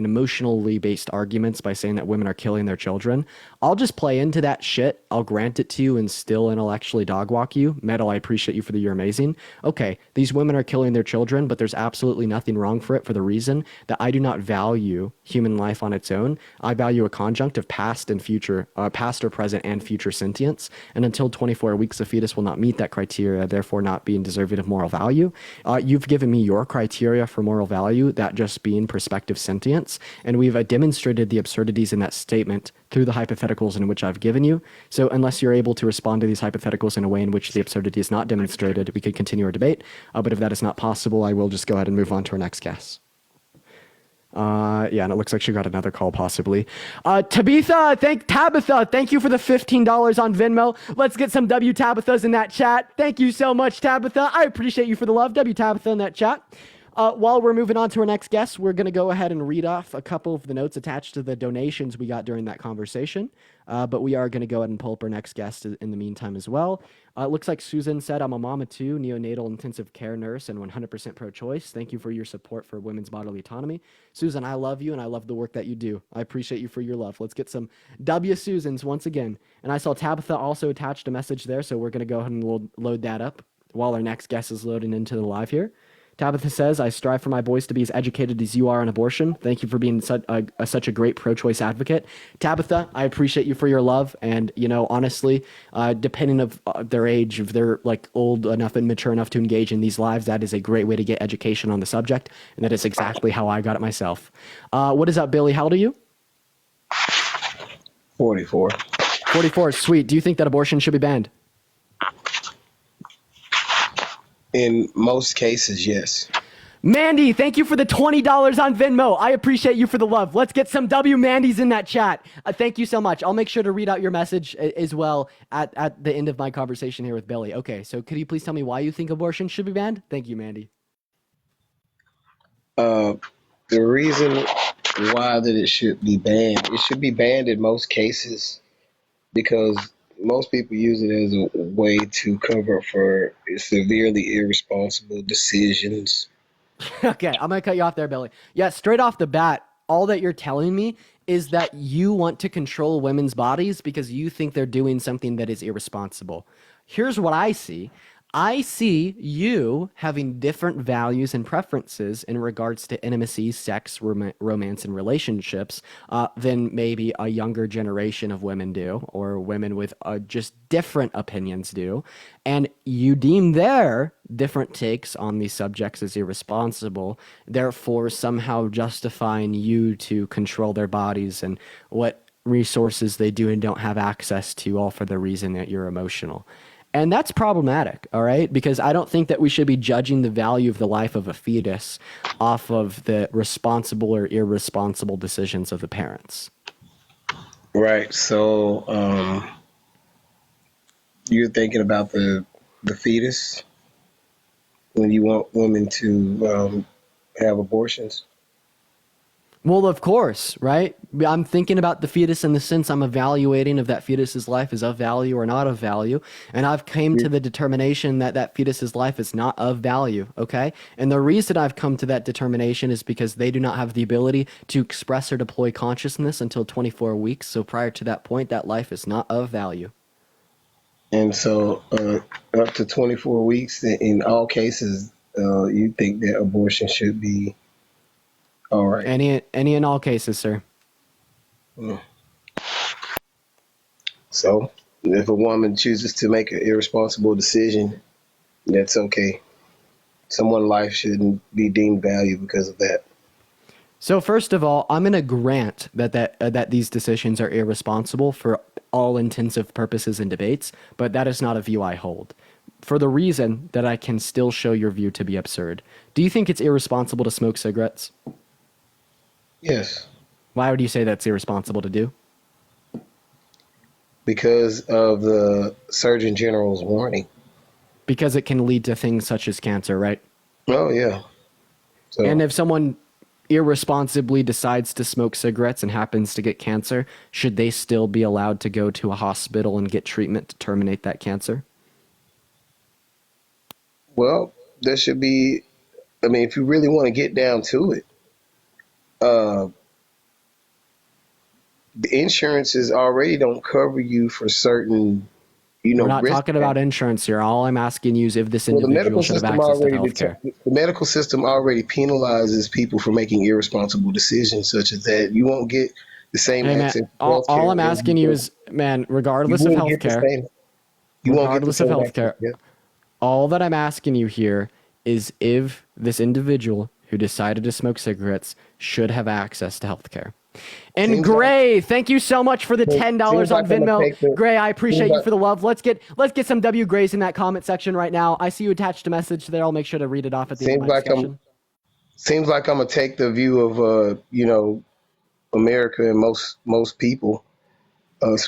emotionally based arguments by saying that women are killing their children. I'll just play into that shit. I'll grant it to you and still intellectually dogwalk you. Metal, I appreciate you for the you're amazing. Okay, these women are killing their children, but there's absolutely nothing wrong for it for the reason that I do not value human life on its own. I value a conjunct of past and future, past or present and future sentience. And until 24 weeks, the fetus will not meet that criteria, therefore not being deserving of moral value. You've given me your criteria for moral value, that just being prospective sentience. And we've demonstrated the absurdities in that statement through the hypotheticals in which I've given you. So unless you're able to respond to these hypotheticals in a way in which the absurdity is not demonstrated, we could continue our debate. But if that is not possible, I will just go ahead and move on to our next guest. And it looks like she got another call possibly. Tabitha, thank you for the $15 on Venmo. Let's get some W Tabithas in that chat. Thank you so much, Tabitha. I appreciate you for the love. W Tabitha in that chat. While we're moving on to our next guest, we're going to go ahead and read off a couple of the notes attached to the donations we got during that conversation. But we are going to go ahead and pull up our next guest in the meantime as well. It looks like Susan said, I'm a mama too, neonatal intensive care nurse and 100% pro-choice. Thank you for your support for women's bodily autonomy. Susan, I love you and I love the work that you do. I appreciate you for your love. Let's get some W Susans once again. And I saw Tabitha also attached a message there, so we're going to go ahead and load that up while our next guest is loading into the live here. Tabitha says, I strive for my boys to be as educated as you are on abortion. Thank you for being such a great pro-choice advocate. Tabitha, I appreciate you for your love. And, honestly, depending of their age, if they're like old enough and mature enough to engage in these lives, that is a great way to get education on the subject. And that is exactly how I got it myself. What is up, Billy? How old are you? 44. 44, sweet. Do you think that abortion should be banned? In most cases, yes. Mandy, thank you for the $20 on Venmo. I appreciate you for the love. Let's get some W Mandys in that chat. Thank you so much. I'll make sure to read out your message as well at the end of my conversation here with Billy. Okay, so could you please tell me why you think abortion should be banned? Thank you, Mandy. The reason why that it should be banned in most cases because most people use it as a way to cover for severely irresponsible decisions. Okay, I'm going to cut you off there, Billy. Yeah, straight off the bat, all that you're telling me is that you want to control women's bodies because you think they're doing something that is irresponsible. Here's what I see. I see you having different values and preferences in regards to intimacy, sex, romance, and relationships than maybe a younger generation of women do, or women with just different opinions do. And you deem their different takes on these subjects as irresponsible, therefore somehow justifying you to control their bodies and what resources they do and don't have access to, all for the reason that you're emotional. And that's problematic, all right? Because I don't think that we should be judging the value of the life of a fetus off of the responsible or irresponsible decisions of the parents. Right. So you're thinking about the fetus when you want women to have abortions? Well, of course, right? I'm thinking about the fetus in the sense I'm evaluating if that fetus's life is of value or not of value. And I've came to the determination that that fetus's life is not of value, okay? And the reason I've come to that determination is because they do not have the ability to express or deploy consciousness until 24 weeks. So prior to that point, that life is not of value. And so up to 24 weeks, in all cases, you think that abortion should be all right. Any in all cases, sir. So if a woman chooses to make an irresponsible decision, that's okay. Someone's life shouldn't be deemed value because of that. So first of all, I'm going to grant that these decisions are irresponsible for all intensive purposes and debates, but that is not a view I hold. For the reason that I can still show your view to be absurd. Do you think it's irresponsible to smoke cigarettes? Yes. Why would you say that's irresponsible to do? Because of the Surgeon General's warning. Because it can lead to things such as cancer, right? Oh yeah. So And if someone irresponsibly decides to smoke cigarettes and happens to get cancer, should they still be allowed to go to a hospital and get treatment to terminate that cancer? well, there should be. I mean, if you really want to get down to it, uh, the insurances already don't cover you for certain, We're not risk. talking about insurance here. All I'm asking you is if this Well, the individual medical should have system access to already health care. the medical system already penalizes people for making irresponsible decisions such as that. You won't get the same Hey, man, access to all, health care. all I'm asking you is, man, You regardless of won't health get the care, same. You won't get the regardless of same access. healthcare, Yeah. all that I'm asking you here is if this individual who decided to smoke cigarettes should have access to healthcare. And Seems Gray, thank you so much for the $10 seems on like I'm gonna Venmo. take the- Gray, I appreciate seems you like- for the love. Let's get some W Grays in that comment section right now. I see you attached a message there. I'll make sure to read it off at the end of my discussion. Seems like I'm gonna take the view of America and most people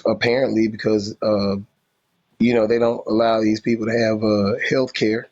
apparently because they don't allow these people to have health care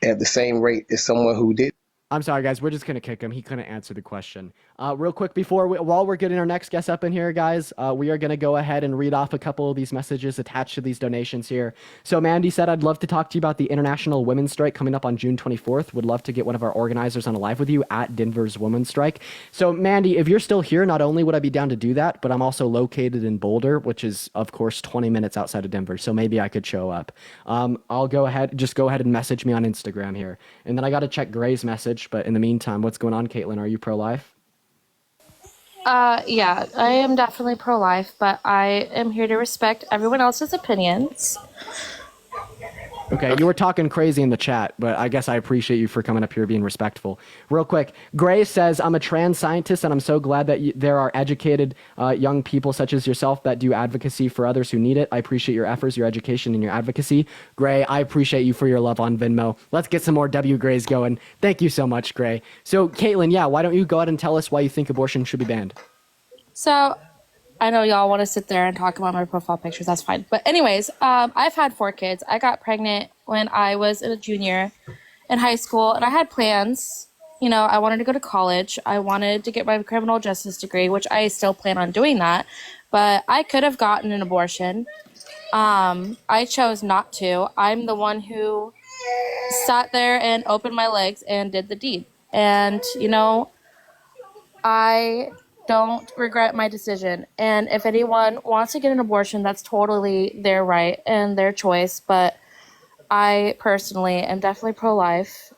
at the same rate as someone who did. I'm sorry, guys. We're just going to kick him. He couldn't answer the question. Real quick, while we're getting our next guest up in here, guys, we are going to go ahead and read off a couple of these messages attached to these donations here. So Mandy said, I'd love to talk to you about the International Women's Strike coming up on June 24th. Would love to get one of our organizers on a live with you at Denver's Women's Strike. So Mandy, if you're still here, not only would I be down to do that, but I'm also located in Boulder, which is, of course, 20 minutes outside of Denver. So maybe I could show up. I'll go ahead and message me on Instagram here. And then I got to check Gray's message. But in the meantime, what's going on, Caitlin? Are you pro-life? Yeah, I am definitely pro-life, but I am here to respect everyone else's opinions. Okay, you were talking crazy in the chat, but I guess I appreciate you for coming up here being respectful. Real quick, Gray says, I'm a trans scientist, and I'm so glad that there are educated young people such as yourself that do advocacy for others who need it. I appreciate your efforts, your education, and your advocacy. Gray, I appreciate you for your love on Venmo. Let's get some more W Grays going. Thank you so much, Gray. So, Caitlin, why don't you go ahead and tell us why you think abortion should be banned? So, I know y'all want to sit there and talk about my profile pictures. That's fine. But anyways, I've had 4 kids. I got pregnant when I was a junior in high school, and I had plans. I wanted to go to college. I wanted to get my criminal justice degree, which I still plan on doing that. But I could have gotten an abortion. I chose not to. I'm the one who sat there and opened my legs and did the deed. And, I don't regret my decision. And if anyone wants to get an abortion, that's totally their right and their choice. But I personally am definitely pro-life.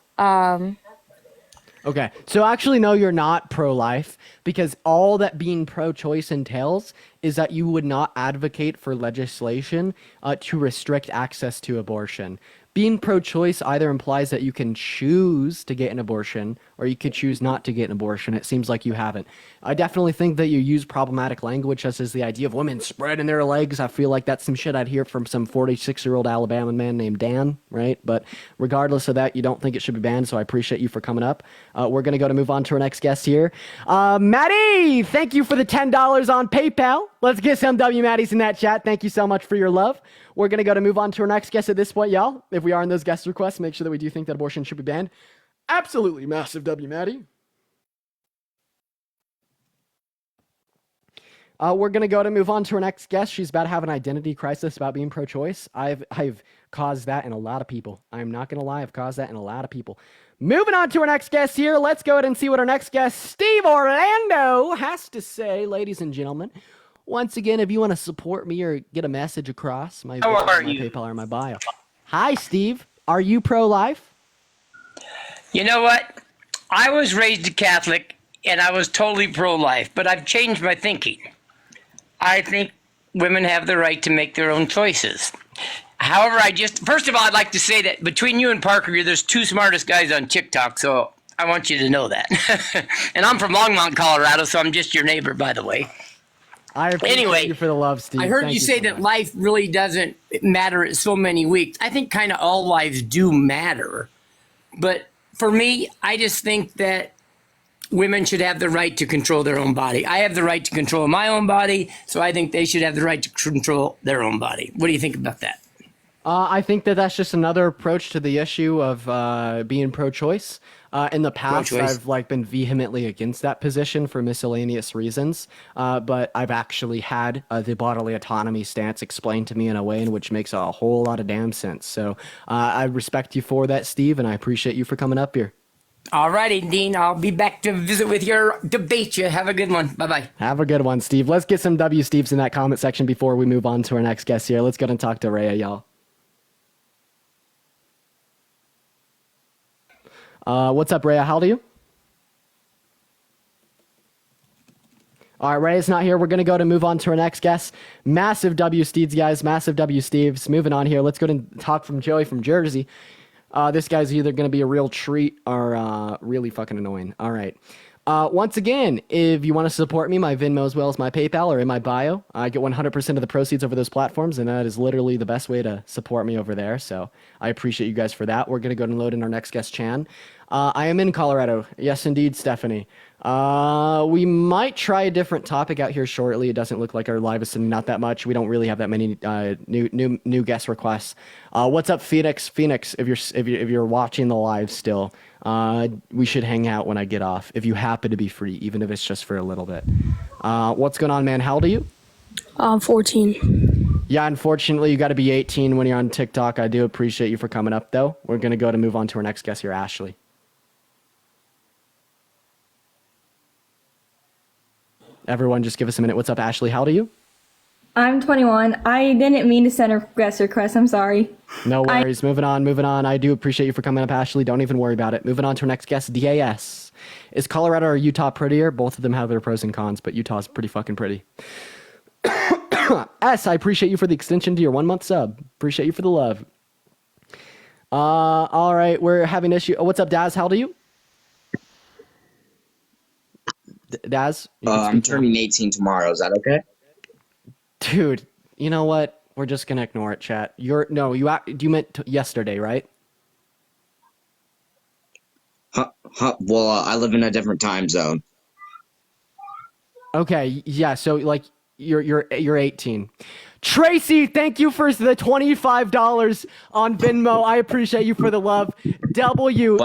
Okay, so actually, no, you're not pro-life, because all that being pro-choice entails is that you would not advocate for legislation to restrict access to abortion. Being pro-choice either implies that you can choose to get an abortion or you could choose not to get an abortion. It seems like you haven't. I definitely think that you use problematic language, such as the idea of women spreading their legs. I feel like that's some shit I'd hear from some 46-year-old Alabama man named Dan, right? But regardless of that, you don't think it should be banned, so I appreciate you for coming up. We're going to move on to our next guest here. Maddie, thank you for the $10 on PayPal. Let's get some W Maddies in that chat. Thank you so much for your love. We're going to move on to our next guest at this point, y'all. If we are in those guest requests, make sure that we do think that abortion should be banned. Absolutely massive W Maddie. We're going to move on to our next guest. She's about to have an identity crisis about being pro-choice. I've caused that in a lot of people. I'm not going to lie. I've caused that in a lot of people. Moving on to our next guest here. Let's go ahead and see what our next guest, Steve Orlando, has to say, ladies and gentlemen. Once again, if you want to support me or get a message across, my PayPal or my bio. Hi, Steve. Are you pro-life? You know what? I was raised a Catholic, and I was totally pro-life, but I've changed my thinking. I think women have the right to make their own choices. However, first of all, I'd like to say that between you and Parker, you're the 2 smartest guys on TikTok, so I want you to know that. And I'm from Longmont, Colorado, so I'm just your neighbor, by the way. I appreciate you for the love, Steve. I heard Thank you say so that much. life really doesn't matter at so many weeks. I think kind of all lives do matter. But for me, I just think that women should have the right to control their own body. I have the right to control my own body, so I think they should have the right to control their own body. What do you think about that? I think that that's just another approach to the issue of being pro-choice. In the past, Pro-choice. I've been vehemently against that position for miscellaneous reasons. But I've actually had the bodily autonomy stance explained to me in a way in which makes a whole lot of damn sense. So I respect you for that, Steve, and I appreciate you for coming up here. Alrighty, Dean. I'll be back to visit with your debate. You have a good one. Bye bye. Have a good one, Steve. Let's get some W Steves in that comment section before we move on to our next guest here. Let's go and talk to Rhea, y'all. What's up, Rhea? How old are you? All right, Rhea's not here. We're going to go to move on to our next guest. Massive W Steves, guys. Massive W Steves. Moving on here. Let's go and talk from Joey from Jersey. This guy's either going to be a real treat or really fucking annoying. All right. Once again, if you want to support me, my Venmo as well as my PayPal are in my bio. I get 100% of the proceeds over those platforms, and that is literally the best way to support me over there. So I appreciate you guys for that. We're going to go and load in our next guest, Chan. I am in Colorado. Yes, indeed, Stephanie. We might try a different topic out here shortly. It doesn't look like our live is not that much. We don't really have that many new guest requests. What's up, Phoenix? Phoenix, if you're watching the live still, we should hang out when I get off. If you happen to be free, even if it's just for a little bit. What's going on, man? How old are you? 14. Yeah, unfortunately, you got to be 18 when you're on TikTok. I do appreciate you for coming up, though. We're gonna go to move on to our next guest here, Ashley. Everyone, just give us a minute. What's up, Ashley? How old are you? I'm 21. I didn't mean to send a guest request. I'm sorry. No worries. Moving on. I do appreciate you for coming up, Ashley. Don't even worry about it. Moving on to our next guest, DAS. Is Colorado or Utah prettier? Both of them have their pros and cons, but Utah's pretty fucking pretty. S, I appreciate you for the extension to your 1 month sub. Appreciate you for the love. All right. We're having issue. Oh, what's up, Daz? How old are you? Daz? I'm turning 18 tomorrow. Is that okay? Dude, you know what? We're just gonna ignore it, chat. You meant yesterday, right? Well, I live in a different time zone. Okay, yeah. So like, you're 18. Tracy, thank you for the $25 on Venmo. I appreciate you for the love. W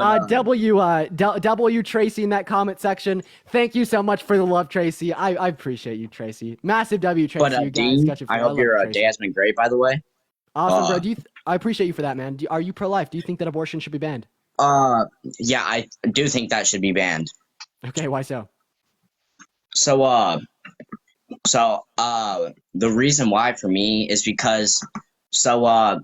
Tracy in that comment section. Thank you so much for the love, Tracy. I appreciate you, Tracy. Massive W, Tracy. But you guys Dean, got you. I hope your day has been great, by the way. Awesome, bro. I appreciate you for that, man. Are you pro-life? Do you think that abortion should be banned? Yeah, I do think that should be banned. Okay, why so? The reason why for me is because,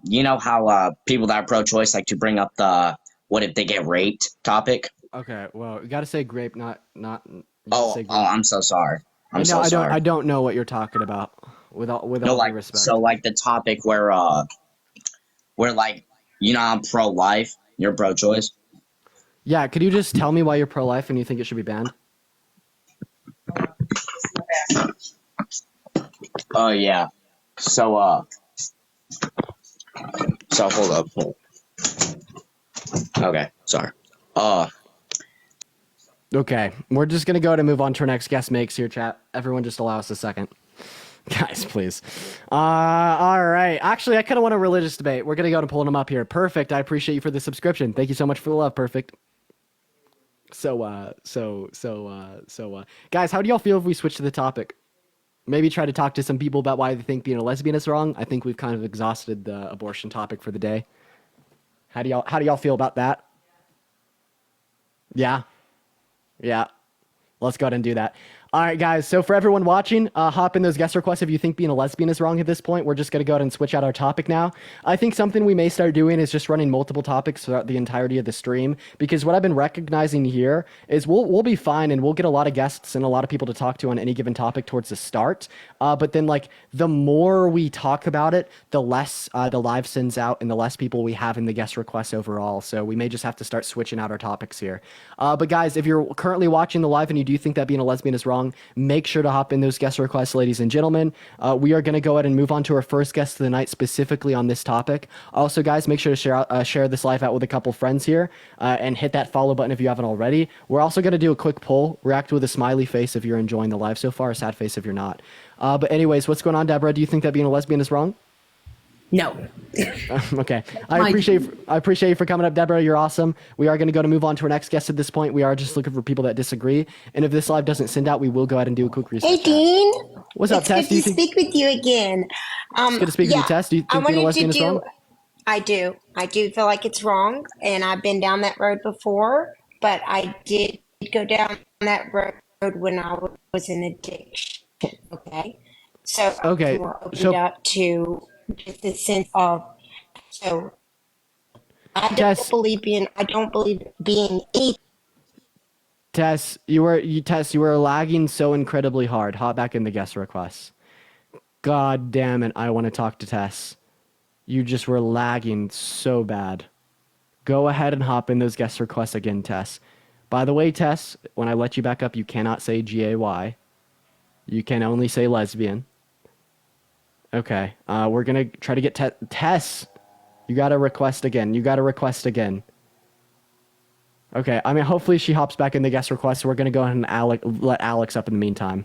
you know how people that are pro-choice like to bring up the what if they get raped topic? Okay, well, you gotta say grape, not. I'm so sorry. I don't know what you're talking about. With all due respect. So like the topic where like, you know, I'm pro-life, you're pro-choice. Yeah, could you just tell me why you're pro-life and you think it should be banned? Oh yeah. So hold up. Okay, sorry. Okay, we're just gonna go to move on to our next guest makes here, chat. Everyone just allow us a second. Guys, please. All right. Actually, I kind of want a religious debate. We're gonna go to pulling them up here. Perfect. I appreciate you for the subscription. Thank you so much for the love. Perfect. So, guys, how do y'all feel if we switch to the topic? Maybe try to talk to some people about why they think being a lesbian is wrong. I think we've kind of exhausted the abortion topic for the day. How do y'all feel about that? Yeah. Let's go ahead and do that. All right, guys. So for everyone watching, hop in those guest requests if you think being a lesbian is wrong at this point. We're just going to go ahead and switch out our topic now. I think something we may start doing is just running multiple topics throughout the entirety of the stream, because what I've been recognizing here is we'll be fine and we'll get a lot of guests and a lot of people to talk to on any given topic towards the start. But then like the more we talk about it, the less the live sends out and the less people we have in the guest requests overall. So we may just have to start switching out our topics here. But guys, if you're currently watching the live and you do think that being a lesbian is wrong, make sure to hop in those guest requests, ladies and gentlemen. We are going to go ahead and move on to our first guest of the night specifically on this topic. Also, guys, make sure to share this live out with a couple friends here and hit that follow button if you haven't already. We're also going to do a quick poll. React with a smiley face if you're enjoying the live so far, a sad face if you're not. But anyways, what's going on, Deborah? Do you think that being a lesbian is wrong? No. Okay. I appreciate you for coming up, Deborah. You're awesome. We are going to move on to our next guest at this point. We are just looking for people that disagree. And if this live doesn't send out, we will go ahead and do a quick research. Hey, Dean. What's up, Tess? It's good to speak with you again. It's good to speak with you, Tess. Do you think being a lesbian is wrong? I do. I do feel like it's wrong, and I've been down that road before, but I did go down that road when I was in addiction. Okay? So Okay. I'm more opened up to just the sense of, so I don't believe being Tess, you were lagging so incredibly hard. Hop back in the guest requests. God damn it, I want to talk to Tess. You just were lagging so bad. Go ahead and hop in those guest requests again, Tess. By the way, Tess, when I let you back up, you cannot say GAY. You can only say lesbian. Okay, we're gonna try to get Tess. You gotta request again. Okay, I mean, hopefully she hops back in the guest request. So we're gonna go ahead and let Alex up in the meantime.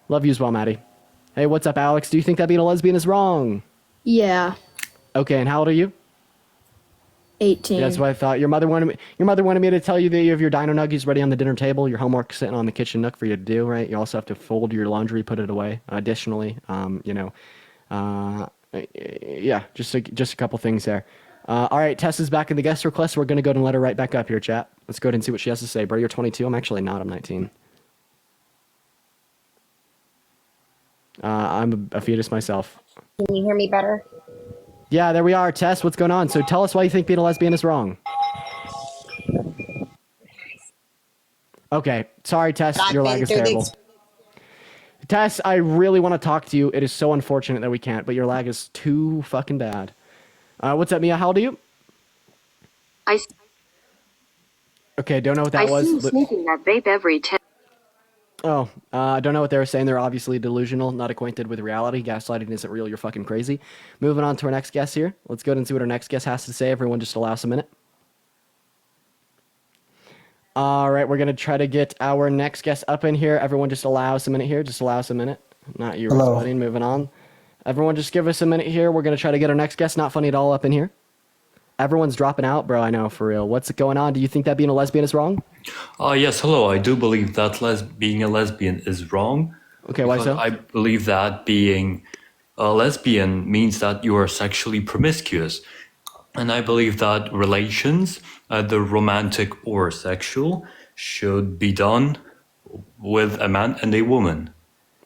Love you as well, Maddie. Hey, what's up, Alex? Do you think that being a lesbian is wrong? Yeah. Okay, and how old are you? 18. That's what I thought. Your mother wanted me to tell you that you have your dino nuggies ready on the dinner table. Your homework sitting on the kitchen nook for you to do, right? You also have to fold your laundry, put it away. Additionally, yeah, just a couple things there. All right, Tess is back in the guest request. We're gonna go ahead and let her right back up here, chat. Let's go ahead and see what she has to say. Bro, you're 22. I'm actually not. I'm 19. I'm a fetus myself. Can you hear me better? Yeah, there we are. Tess, what's going on? So tell us why you think being a lesbian is wrong. Okay, sorry, Tess. Your lag is terrible. Tess, I really want to talk to you. It is so unfortunate that we can't, but your lag is too fucking bad. What's up, Mia? How old are you? Okay, don't know what that was. I see sneaking that vape every 10. Oh, I don't know what they were saying. They're obviously delusional, not acquainted with reality. Gaslighting isn't real. You're fucking crazy. Moving on to our next guest here. Let's go ahead and see what our next guest has to say. Everyone just allow us a minute. All right, we're going to try to get our next guest up in here. Everyone just allow us a minute here. Just allow us a minute. Not you, responding. Moving on. Everyone just give us a minute here. We're going to try to get our next guest, not funny at all, up in here. Everyone's dropping out, bro. I know, for real. What's going on? Do you think that being a lesbian is wrong? Yes, hello. I do believe that being a lesbian is wrong. Okay, why so? I believe that being a lesbian means that you are sexually promiscuous. And I believe that relations, either romantic or sexual, should be done with a man and a woman.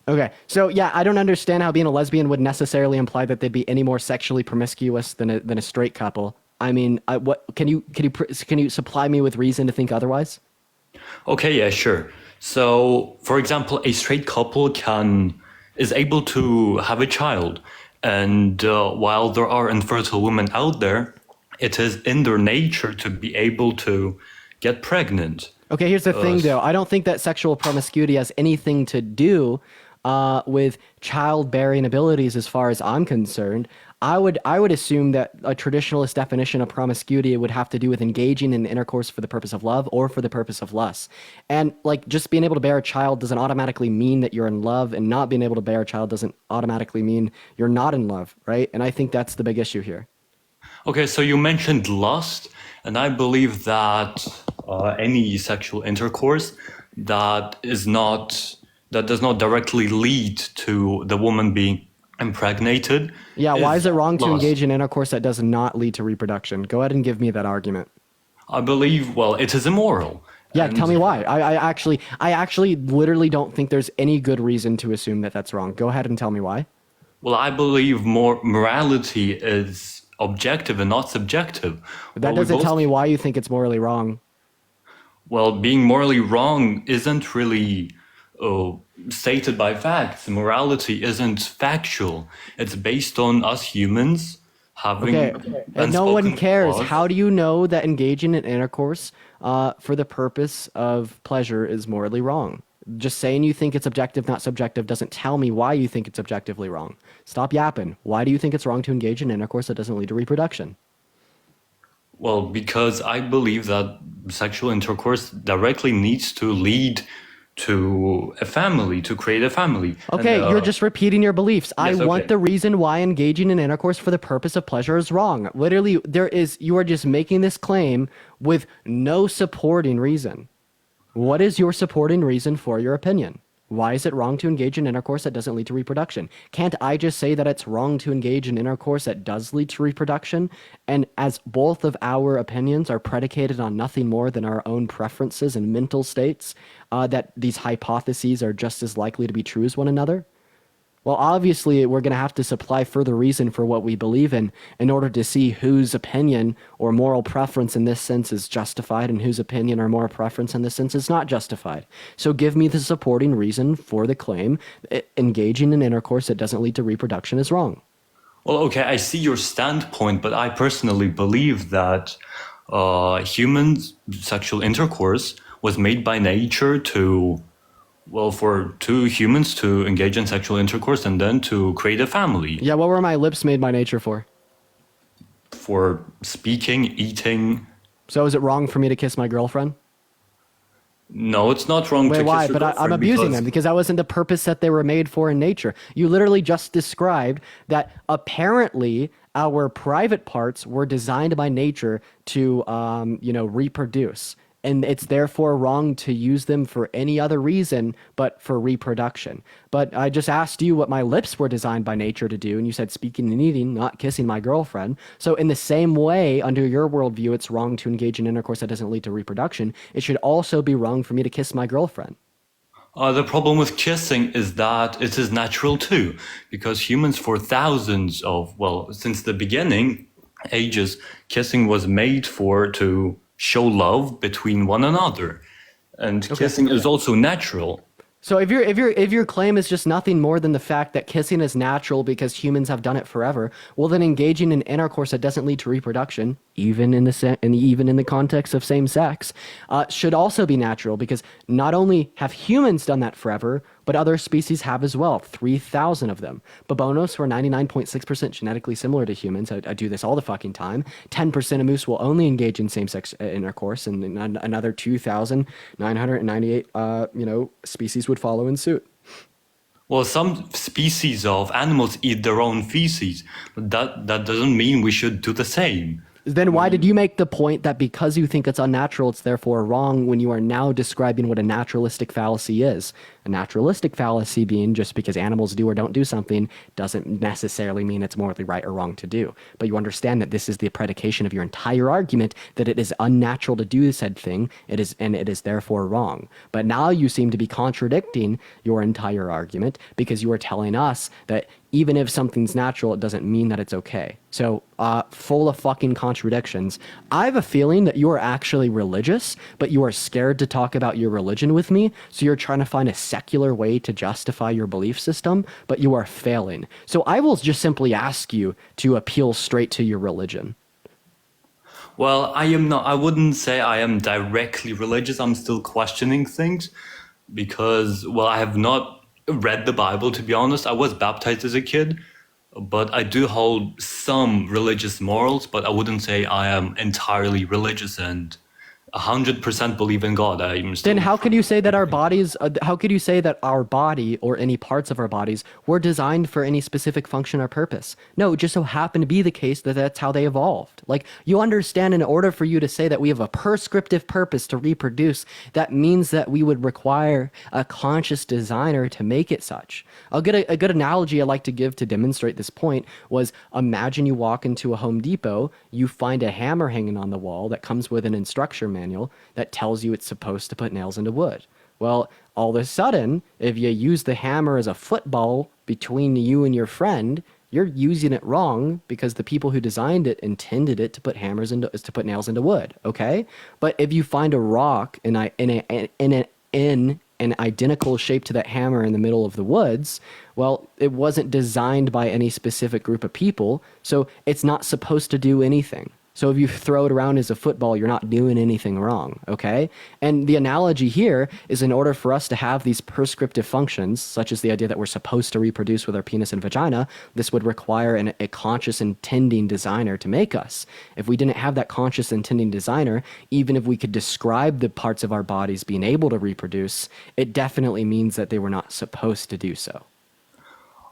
Okay, so yeah, I don't understand how being a lesbian would necessarily imply that they'd be any more sexually promiscuous than a straight couple. I mean, what can you supply me with reason to think otherwise? Okay, yeah, sure. So, for example, a straight couple is able to have a child, and while there are infertile women out there, it is in their nature to be able to get pregnant. Okay, here's the thing, though. I don't think that sexual promiscuity has anything to do with childbearing abilities, as far as I'm concerned. I would assume that a traditionalist definition of promiscuity would have to do with engaging in intercourse for the purpose of love or for the purpose of lust. And like just being able to bear a child doesn't automatically mean that you're in love, and not being able to bear a child doesn't automatically mean you're not in love, right? And I think that's the big issue here. Okay, so you mentioned lust, and I believe that any sexual intercourse that does not directly lead to the woman being impregnated. Yeah, why is it wrong to engage in intercourse that does not lead to reproduction? Go ahead and give me that argument. I believe, well, it is immoral. Yeah, tell me why. I actually literally don't think there's any good reason to assume that that's wrong. Go ahead and tell me why. Well, I believe morality is objective and not subjective. That doesn't tell me why you think it's morally wrong. Well, being morally wrong isn't really stated by facts. Morality isn't factual. It's based on us humans having. Okay, and no one cares. Laws. How do you know that engaging in intercourse for the purpose of pleasure is morally wrong? Just saying you think it's objective, not subjective, doesn't tell me why you think it's objectively wrong. Stop yapping. Why do you think it's wrong to engage in intercourse that doesn't lead to reproduction? Well, because I believe that sexual intercourse directly needs to lead to a family, to create a family. Okay, And, you're just repeating your beliefs. I yes, want okay. the reason why engaging in intercourse for the purpose of pleasure is wrong. Literally, you are just making this claim with no supporting reason. What is your supporting reason for your opinion? Why is it wrong to engage in intercourse that doesn't lead to reproduction? Can't I just say that it's wrong to engage in intercourse that does lead to reproduction? And as both of our opinions are predicated on nothing more than our own preferences and mental states, that these hypotheses are just as likely to be true as one another? Well, obviously, we're going to have to supply further reason for what we believe in order to see whose opinion or moral preference in this sense is justified and whose opinion or moral preference in this sense is not justified. So give me the supporting reason for the claim engaging in intercourse that doesn't lead to reproduction is wrong. Well, okay, I see your standpoint, but I personally believe that human sexual intercourse was made by nature to, well, for two humans to engage in sexual intercourse and then to create a family. Yeah, what were my lips made by nature for? For speaking, eating. So is it wrong for me to kiss my girlfriend? No, it's not wrong to Wait, kiss why? your But I'm girlfriend abusing them because that wasn't the purpose that they were made for in nature. You literally just described that apparently our private parts were designed by nature to, reproduce. And it's therefore wrong to use them for any other reason but for reproduction. But I just asked you what my lips were designed by nature to do, and you said speaking and eating, not kissing my girlfriend. So in the same way, under your worldview, it's wrong to engage in intercourse that doesn't lead to reproduction. It should also be wrong for me to kiss my girlfriend. The problem with kissing is that it is natural too, because humans for thousands of, well, since the beginning, ages, kissing was made to show love between one another, and kissing is also natural. So if your claim is just nothing more than the fact that kissing is natural because humans have done it forever, well then engaging in intercourse that doesn't lead to reproduction, even in the context of same sex, should also be natural because not only have humans done that forever, but other species have as well. 3,000 of them. Babonos, who are 99.6% genetically similar to humans, I do this all the fucking time. 10% of moose will only engage in same-sex intercourse, and another 2,998, species would follow in suit. Well, some species of animals eat their own feces, but that doesn't mean we should do the same. Then why did you make the point that because you think it's unnatural, it's therefore wrong when you are now describing what a naturalistic fallacy is? A naturalistic fallacy being just because animals do or don't do something doesn't necessarily mean it's morally right or wrong to do. But you understand that this is the predication of your entire argument, that it is unnatural to do said thing, it is therefore wrong. But now you seem to be contradicting your entire argument because you are telling us that even if something's natural, it doesn't mean that it's okay. So, full of fucking contradictions. I have a feeling that you are actually religious, but you are scared to talk about your religion with me, so you're trying to find a secular way to justify your belief system, but you are failing. So I will just simply ask you to appeal straight to your religion. Well, I wouldn't say I am directly religious. I'm still questioning things because, well, I have not read the Bible, to be honest. I was baptized as a kid, but I do hold some religious morals, but I wouldn't say I am entirely religious and 100% believe in God. Then how could you say that our bodies, how could you say that our body or any parts of our bodies were designed for any specific function or purpose? No, it just so happened to be the case that that's how they evolved. Like, you understand, in order for you to say that we have a prescriptive purpose to reproduce, that means that we would require a conscious designer to make it such. A good analogy I like to give to demonstrate this point was, imagine you walk into a Home Depot, you find a hammer hanging on the wall that comes with an instruction manual that tells you it's supposed to put nails into wood. Well, all of a sudden, if you use the hammer as a football between you and your friend, you're using it wrong because the people who designed it intended it to put nails into wood. Okay, but if you find a rock in an identical shape to that hammer in the middle of the woods, well, it wasn't designed by any specific group of people, so it's not supposed to do anything. So if you throw it around as a football, you're not doing anything wrong, okay? And the analogy here is in order for us to have these prescriptive functions, such as the idea that we're supposed to reproduce with our penis and vagina, this would require a conscious intending designer to make us. If we didn't have that conscious intending designer, even if we could describe the parts of our bodies being able to reproduce, it definitely means that they were not supposed to do so.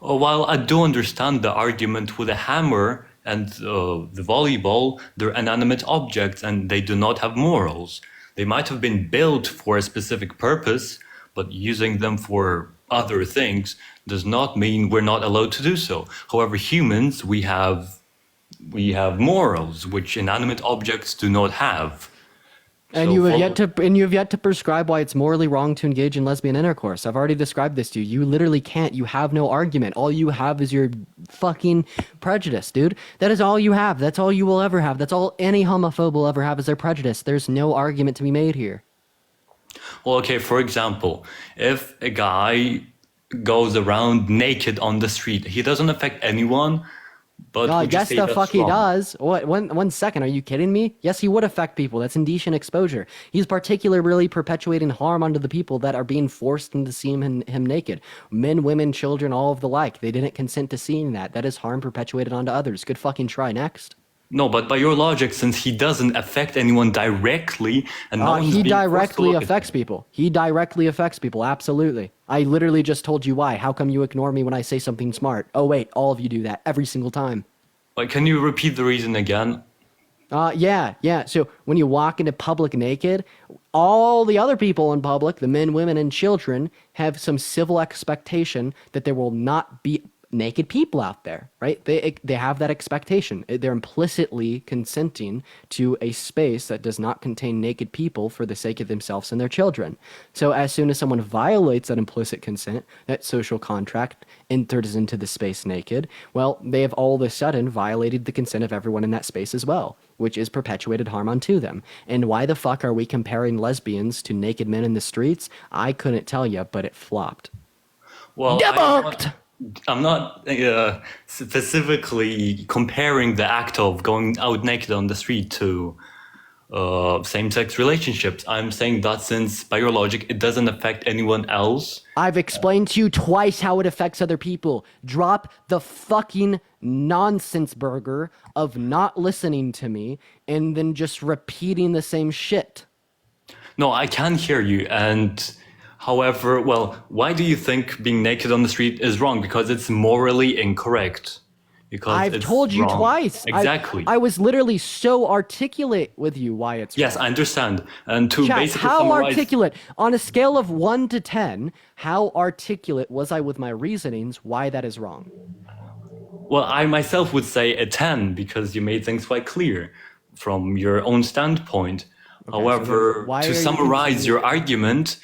While I do understand the argument with a hammer and the volleyball, they're inanimate objects and they do not have morals. They might have been built for a specific purpose, but using them for other things does not mean we're not allowed to do so. However, humans, we have morals, which inanimate objects do not have. And So you have for- you have yet to prescribe why it's morally wrong to engage in lesbian intercourse. I've already described this to you. You literally can't. You have no argument. All you have is your fucking prejudice, dude. That is all you have. That's all you will ever have. That's all any homophobe will ever have is their prejudice. There's no argument to be made here. Well, okay, for example, if a guy goes around naked on the street, he doesn't affect anyone, but would you Yes, say the that's fuck he wrong? does. What? One second. Are you kidding me? Yes, he would affect people. That's indecent exposure. He's particularly perpetuating harm onto the people that are being forced into seeing him naked. Men, women, children, all of the like. They didn't consent to seeing that. That is harm perpetuated onto others. Good fucking try. Next. No, but by your logic, since he doesn't affect anyone directly, and no one's He being forced to directly look at affects people. He directly affects people. Absolutely. I literally just told you why. How come you ignore me when I say something smart? Oh wait, all of you do that every single time. Like, can you repeat the reason again? Yeah. So when you walk into public naked, all the other people in public, the men, women, and children, have some civil expectation that there will not be naked people out there, right? They have that expectation. They're implicitly consenting to a space that does not contain naked people for the sake of themselves and their children. So as soon as someone violates that implicit consent, that social contract, enters into the space naked, well, they have all of a sudden violated the consent of everyone in that space as well, which is perpetuated harm onto them. And why the fuck are we comparing lesbians to naked men in the streets? I couldn't tell you, but it flopped. Well, Debunked! I'm not specifically comparing the act of going out naked on the street to same-sex relationships. I'm saying that since, by your logic, it doesn't affect anyone else. I've explained to you twice how it affects other people. Drop the fucking nonsense burger of not listening to me and then just repeating the same shit. No, I can hear you. And however, well, why do you think being naked on the street is wrong? Because it's morally incorrect. Because I've it's told you wrong. twice. Exactly. I was literally so articulate with you why it's Yes, wrong. I understand. And to Chat, basically how summarize, articulate? On a scale of 1 to 10, how articulate was I with my reasonings why that is wrong? well, I myself would say a 10 because you made things quite clear from your own standpoint. However, why are to you summarize confusing- your argument,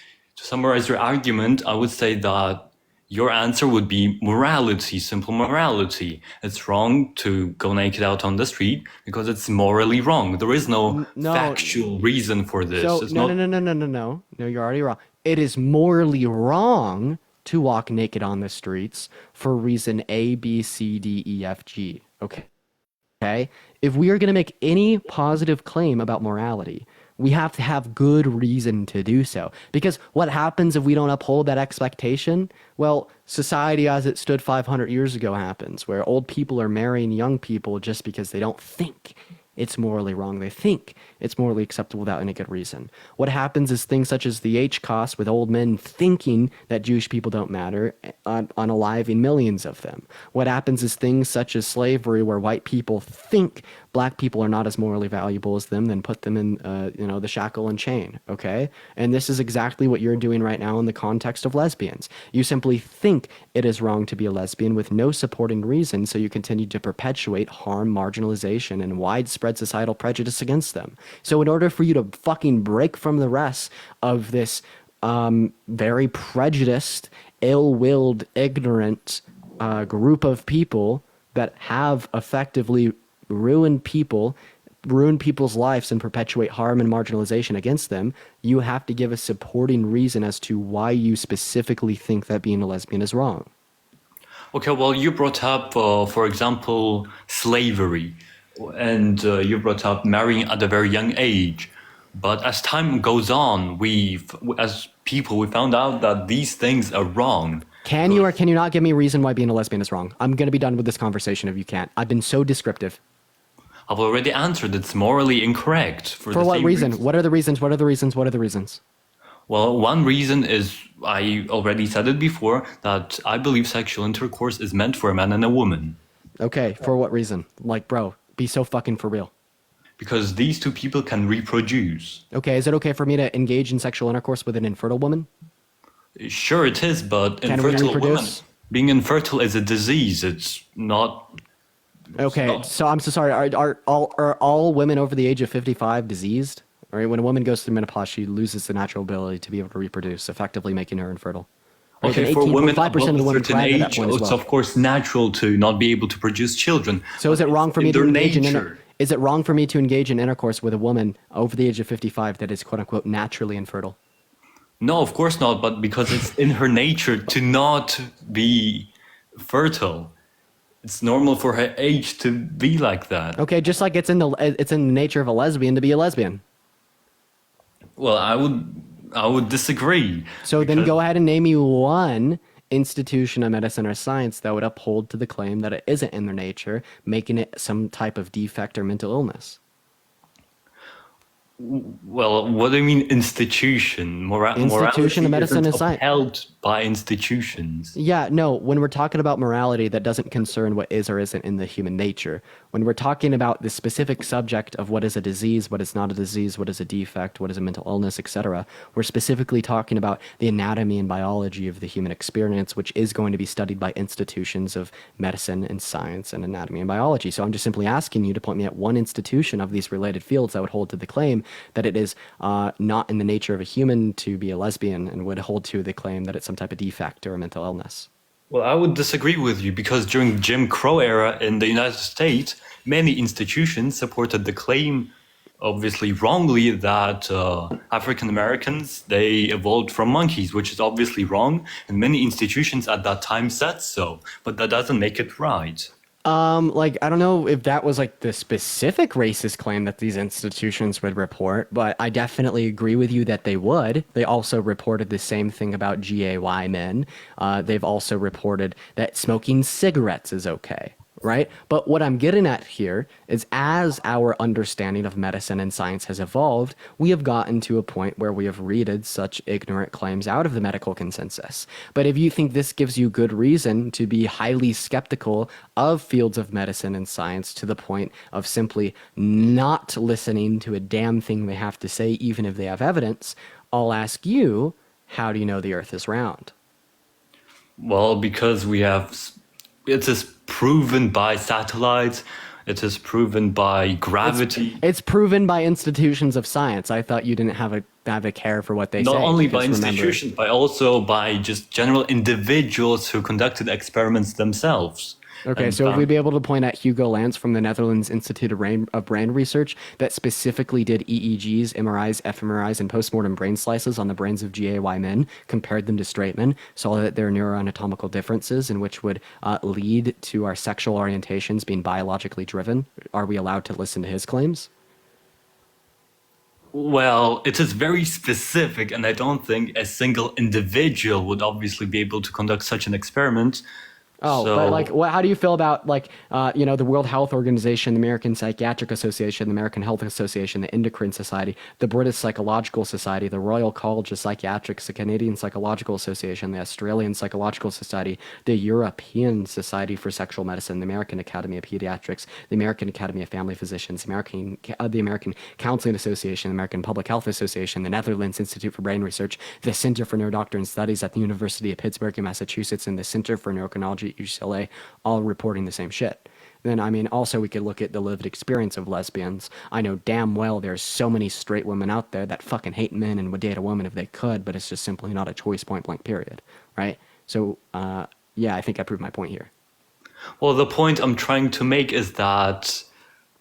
I would say that your answer would be morality, simple morality. It's wrong to go naked out on the street because it's morally wrong. There is no factual reason for this. So, It's no, not, no, you're already wrong. It is morally wrong to walk naked on the streets for reason A, B, C, D, E, F, G. Okay? If we are going to make any positive claim about morality, we have to have good reason to do so. Because what happens if we don't uphold that expectation? Well, society as it stood 500 years ago happens, where old people are marrying young people just because they don't think it's morally wrong. They think it's morally acceptable without any good reason. What happens is things such as the H-Cost with old men thinking that Jewish people don't matter, unaliving millions of them. What happens is things such as slavery where white people think black people are not as morally valuable as them, then put them in the shackle and chain, okay? And this is exactly what you're doing right now in the context of lesbians. You simply think it is wrong to be a lesbian with no supporting reason, so you continue to perpetuate harm, marginalization, and widespread societal prejudice against them. So in order for you to fucking break from the rest of this very prejudiced, ill-willed, ignorant group of people that have effectively ruin people's lives and perpetuate harm and marginalization against them, you have to give a supporting reason as to why you specifically think that being a lesbian is wrong. okay, well, you brought up, for example, slavery. and you brought up marrying at a very young age. But as time goes on, as people, we found out that these things are wrong. Can you or can you not give me a reason why being a lesbian is wrong? I'm going to be done with this conversation if you can't. I've been so descriptive. I've already answered. It's morally incorrect. For what reason? What are the reasons? What are the reasons? What are the reasons? Well, one reason is, I already said it before, that I believe sexual intercourse is meant for a man and a woman. Okay, for what reason? Like, bro, be so fucking for real. Because these two people can reproduce. Okay, is it okay for me to engage in sexual intercourse with an infertile woman? Sure it is, but Can we infertile women, reproduce? being infertile is a disease. It's not... Okay, so I'm so sorry. Are all women over the age of 55 diseased? All right, when a woman goes through menopause, she loses the natural ability to be able to reproduce, effectively making her infertile. Okay, for women above 18.5% of the a women certain thrive at that age, point as it's well. of course natural to not be able to produce children. So is it wrong for me to their engage in nature. is it wrong for me to engage in intercourse with a woman over the age of 55 that is quote unquote naturally infertile? No, of course not, but because it's in her nature to not be fertile. It's normal for her age to be like that. Okay, just like it's in the nature of a lesbian to be a lesbian. Well, I would disagree. So then go ahead and name me one institution of medicine or science that would uphold to the claim that it isn't in their nature, making it some type of defect or mental illness. Well, what do you mean institution? Institution of medicine and isn't science. upheld by institutions. Yeah, no, when we're talking about morality, that doesn't concern what is or isn't in the human nature. When we're talking about the specific subject of what is a disease, what is not a disease, what is a defect, what is a mental illness, etc., we're specifically talking about the anatomy and biology of the human experience, which is going to be studied by institutions of medicine and science and anatomy and biology. So I'm just simply asking you to point me at one institution of these related fields that would hold to the claim that it is not in the nature of a human to be a lesbian and would hold to the claim that it's some type of defect or a mental illness. Well, I would disagree with you because during Jim Crow era in the United States, many institutions supported the claim, obviously wrongly, that African Americans, they evolved from monkeys, which is obviously wrong, and many institutions at that time said so, but that doesn't make it right. Like, I don't know if that was like the specific racist claim that these institutions would report, but I definitely agree with you that they would. They also reported the same thing about GAY men. They've also reported that smoking cigarettes is okay, right? But what I'm getting at here is as our understanding of medicine and science has evolved, we have gotten to a point where we have readed such ignorant claims out of the medical consensus. But if you think this gives you good reason to be highly skeptical of fields of medicine and science to the point of simply not listening to a damn thing they have to say, even if they have evidence, I'll ask you, how do you know the earth is round? Well, because it is proven by satellites, it is proven by gravity. It's proven by institutions of science. I thought you didn't have a care for what they say. Not only by because remember- institutions, but also by just general individuals who conducted experiments themselves. Okay, so if we'd be able to point at Hugo Lance from the Netherlands Institute of Brain Research that specifically did EEGs, MRIs, fMRIs, and postmortem brain slices on the brains of GAY men, compared them to straight men, saw that there are neuroanatomical differences in which would lead to our sexual orientations being biologically driven, are we allowed to listen to his claims? Well, it is very specific, and I don't think a single individual would obviously be able to conduct such an experiment. Oh, So- but like, how do you feel about like, the World Health Organization, the American Psychiatric Association, the American Health Association, the Endocrine Society, the British Psychological Society, the Royal College of Psychiatrics, the Canadian Psychological Association, the Australian Psychological Society, the European Society for Sexual Medicine, the American Academy of Pediatrics, the American Academy of Family Physicians, the American Counseling Association, the American Public Health Association, the Netherlands Institute for Brain Research, the Center for Neurodoctrine Studies at the University of Pittsburgh in Massachusetts, and the Center for Neurochronology at UCLA, all reporting the same shit. Then, I mean, also we could look at the lived experience of lesbians. I know damn well there's so many straight women out there that fucking hate men and would date a woman if they could, but it's just simply not a choice, point blank, period. Right? So, yeah, I think I proved my point here. Well, the point I'm trying to make is that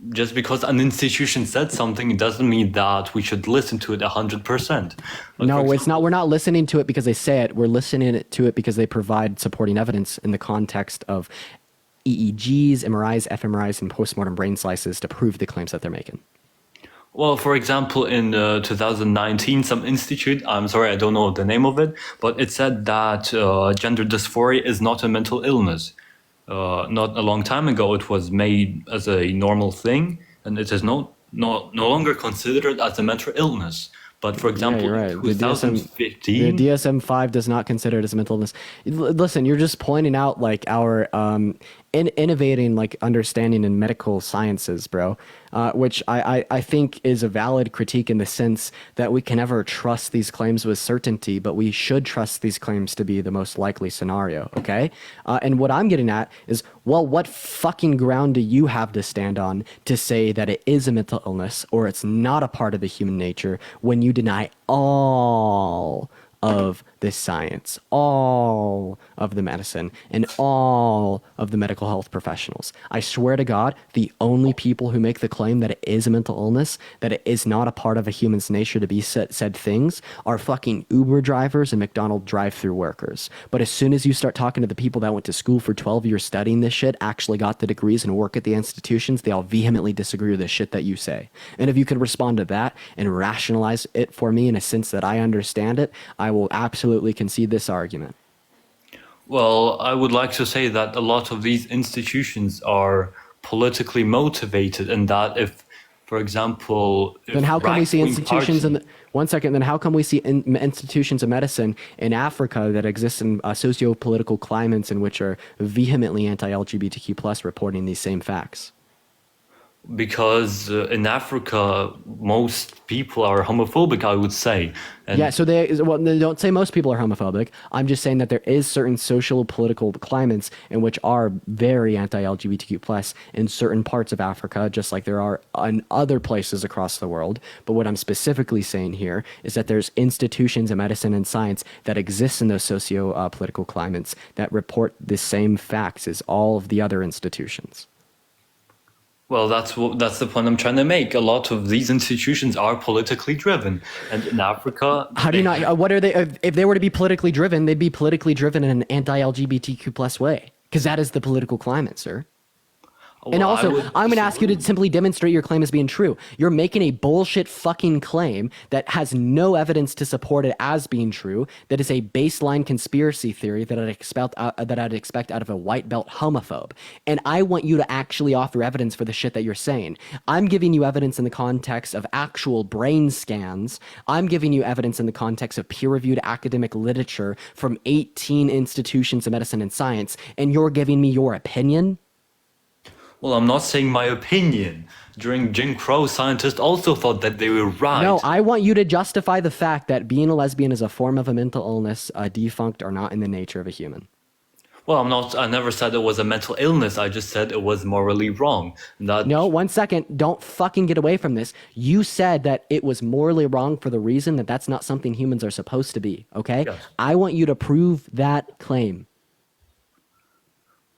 just because an institution said something, it doesn't mean that we should listen to it 100%. No, it's not. We're not listening to it because they say it. We're listening to it because they provide supporting evidence in the context of EEGs, MRIs, fMRIs, and postmortem brain slices to prove the claims that they're making. Well, for example, in 2019, some institute, I'm sorry, I don't know the name of it, but it said that gender dysphoria is not a mental illness. Not a long time ago, it was made as a normal thing, and it is no longer considered as a mental illness. But for example, you're right. in 2015, the DSM-5 does not consider it as a mental illness. Listen, you're just pointing out like our innovating like understanding in medical sciences, bro, which I think is a valid critique in the sense that we can never trust these claims with certainty, but we should trust these claims to be the most likely scenario, okay? And what I'm getting at is, well, what fucking ground do you have to stand on to say that it is a mental illness or it's not a part of the human nature when you deny all of this science, all of the medicine, and all of the medical health professionals? I swear to God, the only people who make the claim that it is a mental illness, that it is not a part of a human's nature to be said things, are fucking Uber drivers and McDonald's drive-through workers. But as soon as you start talking to the people that went to school for 12 years studying this shit, actually got the degrees and work at the institutions, they all vehemently disagree with the shit that you say. And if you could respond to that and rationalize it for me in a sense that I understand it, I will absolutely concede this argument. well, I would like to say that a lot of these institutions are politically motivated, and that if, for example, Then how come we see right-wing institutions in parties- the, one second, then how come we see institutions of medicine in Africa that exist in socio-political climates in which are vehemently anti-LGBTQ plus reporting these same facts? because in Africa, most people are homophobic, I would say. And Yeah, so they don't say most people are homophobic. I'm just saying that there is certain social political climates in which are very anti-LGBTQ plus in certain parts of Africa, just like there are in other places across the world. But what I'm specifically saying here is that there's institutions of medicine and science that exist in those socio-political climates that report the same facts as all of the other institutions. well, that's the point I'm trying to make. A lot of these institutions are politically driven, and in Africa, How do you not? What are they? If they were to be politically driven, they'd be politically driven in an anti-LGBTQ plus way, because that is the political climate, sir. And Well, I also, would I'm going to ask you to simply demonstrate your claim as being true. You're making a bullshit fucking claim that has no evidence to support it as being true. That is a baseline conspiracy theory that I'd expect out of a white belt homophobe. And I want you to actually offer evidence for the shit that you're saying. I'm giving you evidence in the context of actual brain scans. I'm giving you evidence in the context of peer-reviewed academic literature from 18 institutions of medicine and science. And you're giving me your opinion? Well, I'm not saying my opinion. During Jim Crow, scientists also thought that they were right. No, I want you to justify the fact that being a lesbian is a form of a mental illness, defunct or not in the nature of a human. Well, I never said it was a mental illness. I just said it was morally wrong. No, 1 second. Don't fucking get away from this. You said that it was morally wrong for the reason that that's not something humans are supposed to be, okay? Yes. I want you to prove that claim.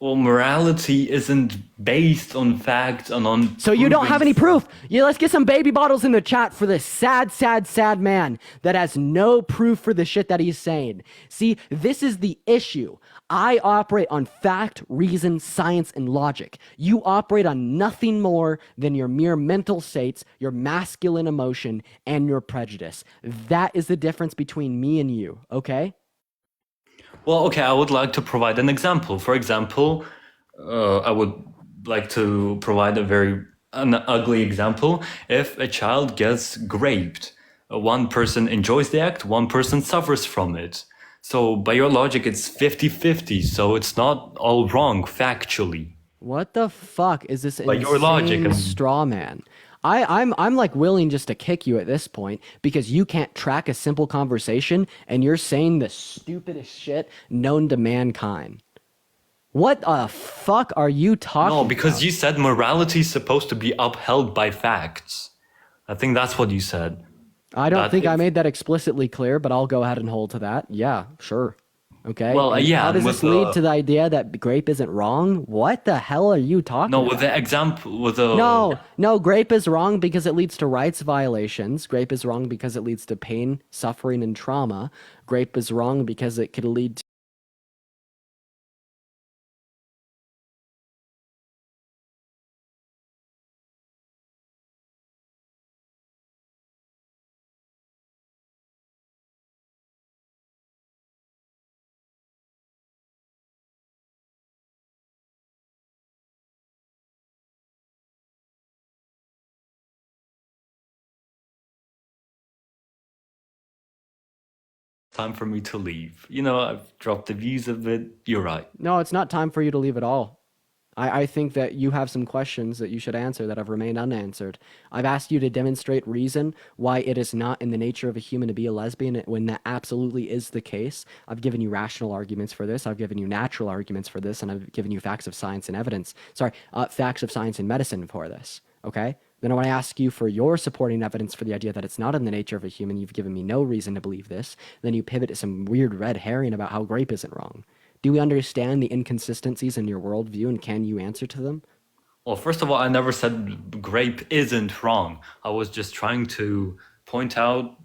Well, morality isn't based on facts and on. So you don't have any proof. Yeah, let's get some baby bottles in the chat for this sad, sad, sad man that has no proof for the shit that he's saying. See, this is the issue. I operate on fact, reason, science, and logic. You operate on nothing more than your mere mental states, your masculine emotion, and your prejudice. That is the difference between me and you, okay? Well, okay, I would like to provide an example. For example, I would like to provide an ugly example. If a child gets raped, one person enjoys the act, one person suffers from it. So by your logic, it's 50-50, so it's not all wrong factually. What the fuck is this By your logic, straw man? I'm like willing just to kick you at this point because you can't track a simple conversation and you're saying the stupidest shit known to mankind. What the fuck are you talking about? No, because you said morality is supposed to be upheld by facts. I think that's what you said. I don't think I made that explicitly clear, but I'll go ahead and hold to that. Yeah, sure. Okay. Well, yeah. How does this lead to the idea that grape isn't wrong? What the hell are you talking about? No, with the example, No, grape is wrong because it leads to rights violations. Grape is wrong because it leads to pain, suffering, and trauma. Grape is wrong because it could lead to time for me to leave. You know, I've dropped the views a bit. You're right. No, it's not time for you to leave at all. I think that you have some questions that you should answer that have remained unanswered. I've asked you to demonstrate reason why it is not in the nature of a human to be a lesbian when that absolutely is the case. I've given you rational arguments for this. I've given you natural arguments for this, and I've given you facts of science and evidence. Sorry, facts of science and medicine for this. Okay? Then when I ask you for your supporting evidence for the idea that it's not in the nature of a human, you've given me no reason to believe this. Then you pivot to some weird red herring about how grape isn't wrong. Do we understand the inconsistencies in your worldview, and can you answer to them? Well, first of all, I never said grape isn't wrong. I was just trying to point out,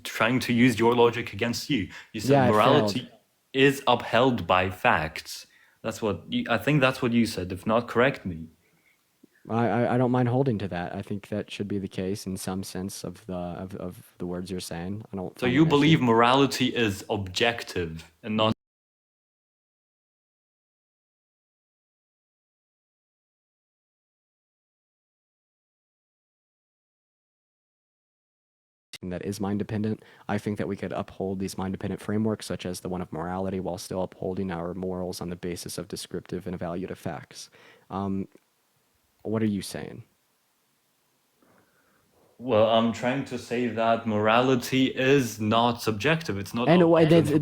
trying to use your logic against you. You said morality is upheld by facts. That's what I think. That's what you said. If not, correct me. I don't mind holding to that. I think that should be the case in some sense of the words you're saying. I don't. So you believe morality is objective and not. That is mind dependent. I think that we could uphold these mind dependent frameworks, such as the one of morality, while still upholding our morals on the basis of descriptive and evaluative facts. What are you saying? Well, I'm trying to say that morality is not subjective. It's not. And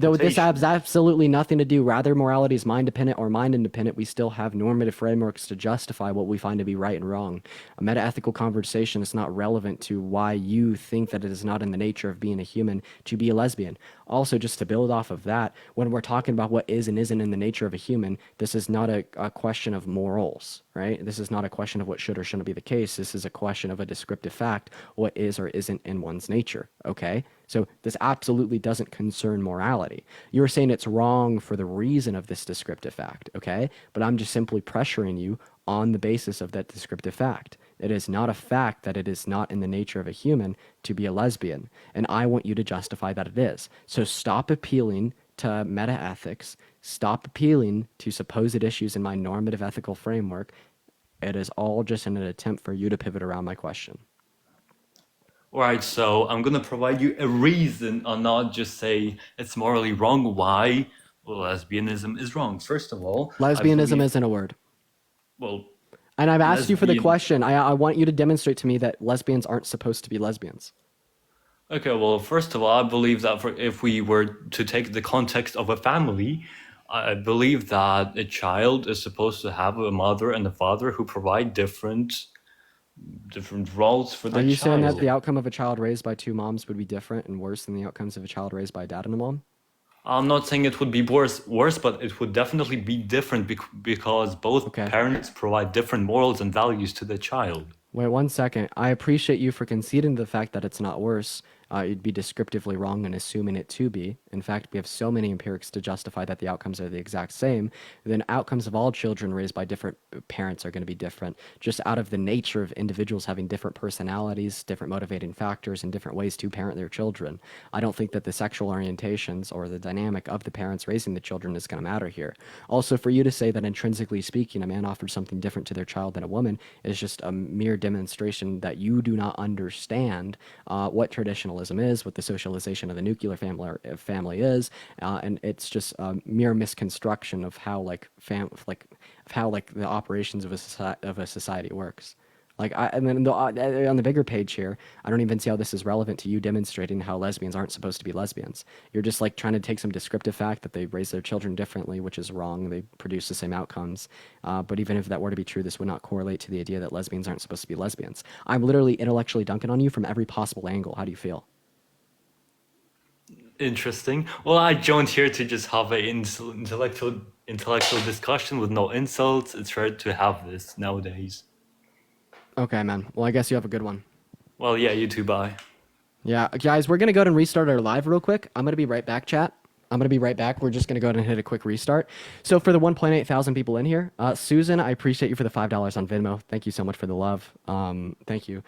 though this has absolutely nothing to do, rather morality is mind dependent or mind independent, we still have normative frameworks to justify what we find to be right and wrong. A meta-ethical conversation is not relevant to why you think that it is not in the nature of being a human to be a lesbian. Also, just to build off of that, when we're talking about what is and isn't in the nature of a human, this is not a question of morals, right? This is not a question of what should or shouldn't be the case. This is a question of a descriptive fact, what is or isn't in one's nature, okay? So this absolutely doesn't concern morality. You're saying it's wrong for the reason of this descriptive fact, okay? But I'm just simply pressuring you on the basis of that descriptive fact. It is not a fact that it is not in the nature of a human to be a lesbian, and I want you to justify that it is. So stop appealing to meta-ethics, stop appealing to supposed issues in my normative ethical framework. It is all just in an attempt for you to pivot around my question. All right, so I'm going to provide you a reason and not just say it's morally wrong why lesbianism is wrong. First of all, lesbianism isn't a word. Well, and I've asked you for the question. I want you to demonstrate to me that lesbians aren't supposed to be lesbians. Okay, well, first of all, I believe that if we were to take the context of a family, I believe that a child is supposed to have a mother and a father who provide different roles for the child. Are you saying that the outcome of a child raised by two moms would be different and worse than the outcomes of a child raised by a dad and a mom? I'm not saying it would be worse, but it would definitely be different because both parents provide different morals and values to the child. Wait 1 second. I appreciate you for conceding the fact that it's not worse. You'd be descriptively wrong in assuming it to be. In fact, we have so many empirics to justify that the outcomes are the exact same. Then outcomes of all children raised by different parents are going to be different, just out of the nature of individuals having different personalities, different motivating factors, and different ways to parent their children. I don't think that the sexual orientations or the dynamic of the parents raising the children is going to matter here. Also, for you to say that intrinsically speaking, a man offered something different to their child than a woman is just a mere demonstration that you do not understand what traditionalism is, what the socialization of the nuclear family is, and it's just a mere misconstruction of how the operations of a society works. And then on the bigger page here, I don't even see how this is relevant to you demonstrating how lesbians aren't supposed to be lesbians. You're just trying to take some descriptive fact that they raise their children differently, which is wrong. They produce the same outcomes. But even if that were to be true, this would not correlate to the idea that lesbians aren't supposed to be lesbians. I'm literally intellectually dunking on you from every possible angle. How do you feel? Interesting. Well, I joined here to just have an intellectual discussion with no insults. It's rare to have this nowadays. Okay, man. Well, I guess you have a good one. Well, yeah, you too. Bye. Yeah, guys, we're going to go ahead and restart our live real quick. I'm going to be right back, chat. I'm going to be right back. We're just going to go ahead and hit a quick restart. So for the 1.8 thousand people in here, Susan, I appreciate you for the $5 on Venmo. Thank you so much for the love. Thank you.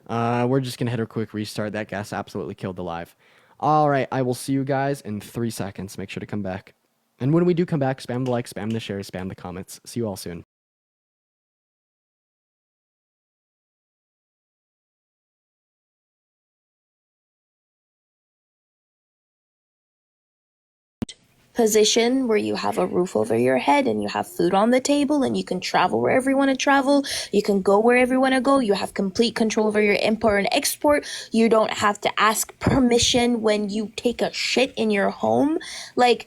We're just going to hit a quick restart. That guest absolutely killed the live. All right, I will see you guys in 3 seconds. Make sure to come back. And when we do come back, spam the like, spam the share, spam the comments. See you all soon. position where you have a roof over your head and you have food on the table and you can travel wherever you want to travel. You can go wherever you want to go. You have complete control over your import and export. You don't have to ask permission when you take a shit in your home. Like,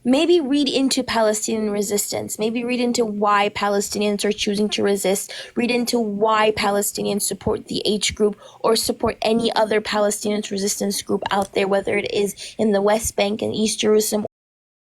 maybe read into Palestinian resistance. Maybe read into why Palestinians are choosing to resist. Read into why Palestinians support the H group or support any other Palestinian resistance group out there, whether it is in the West Bank and East Jerusalem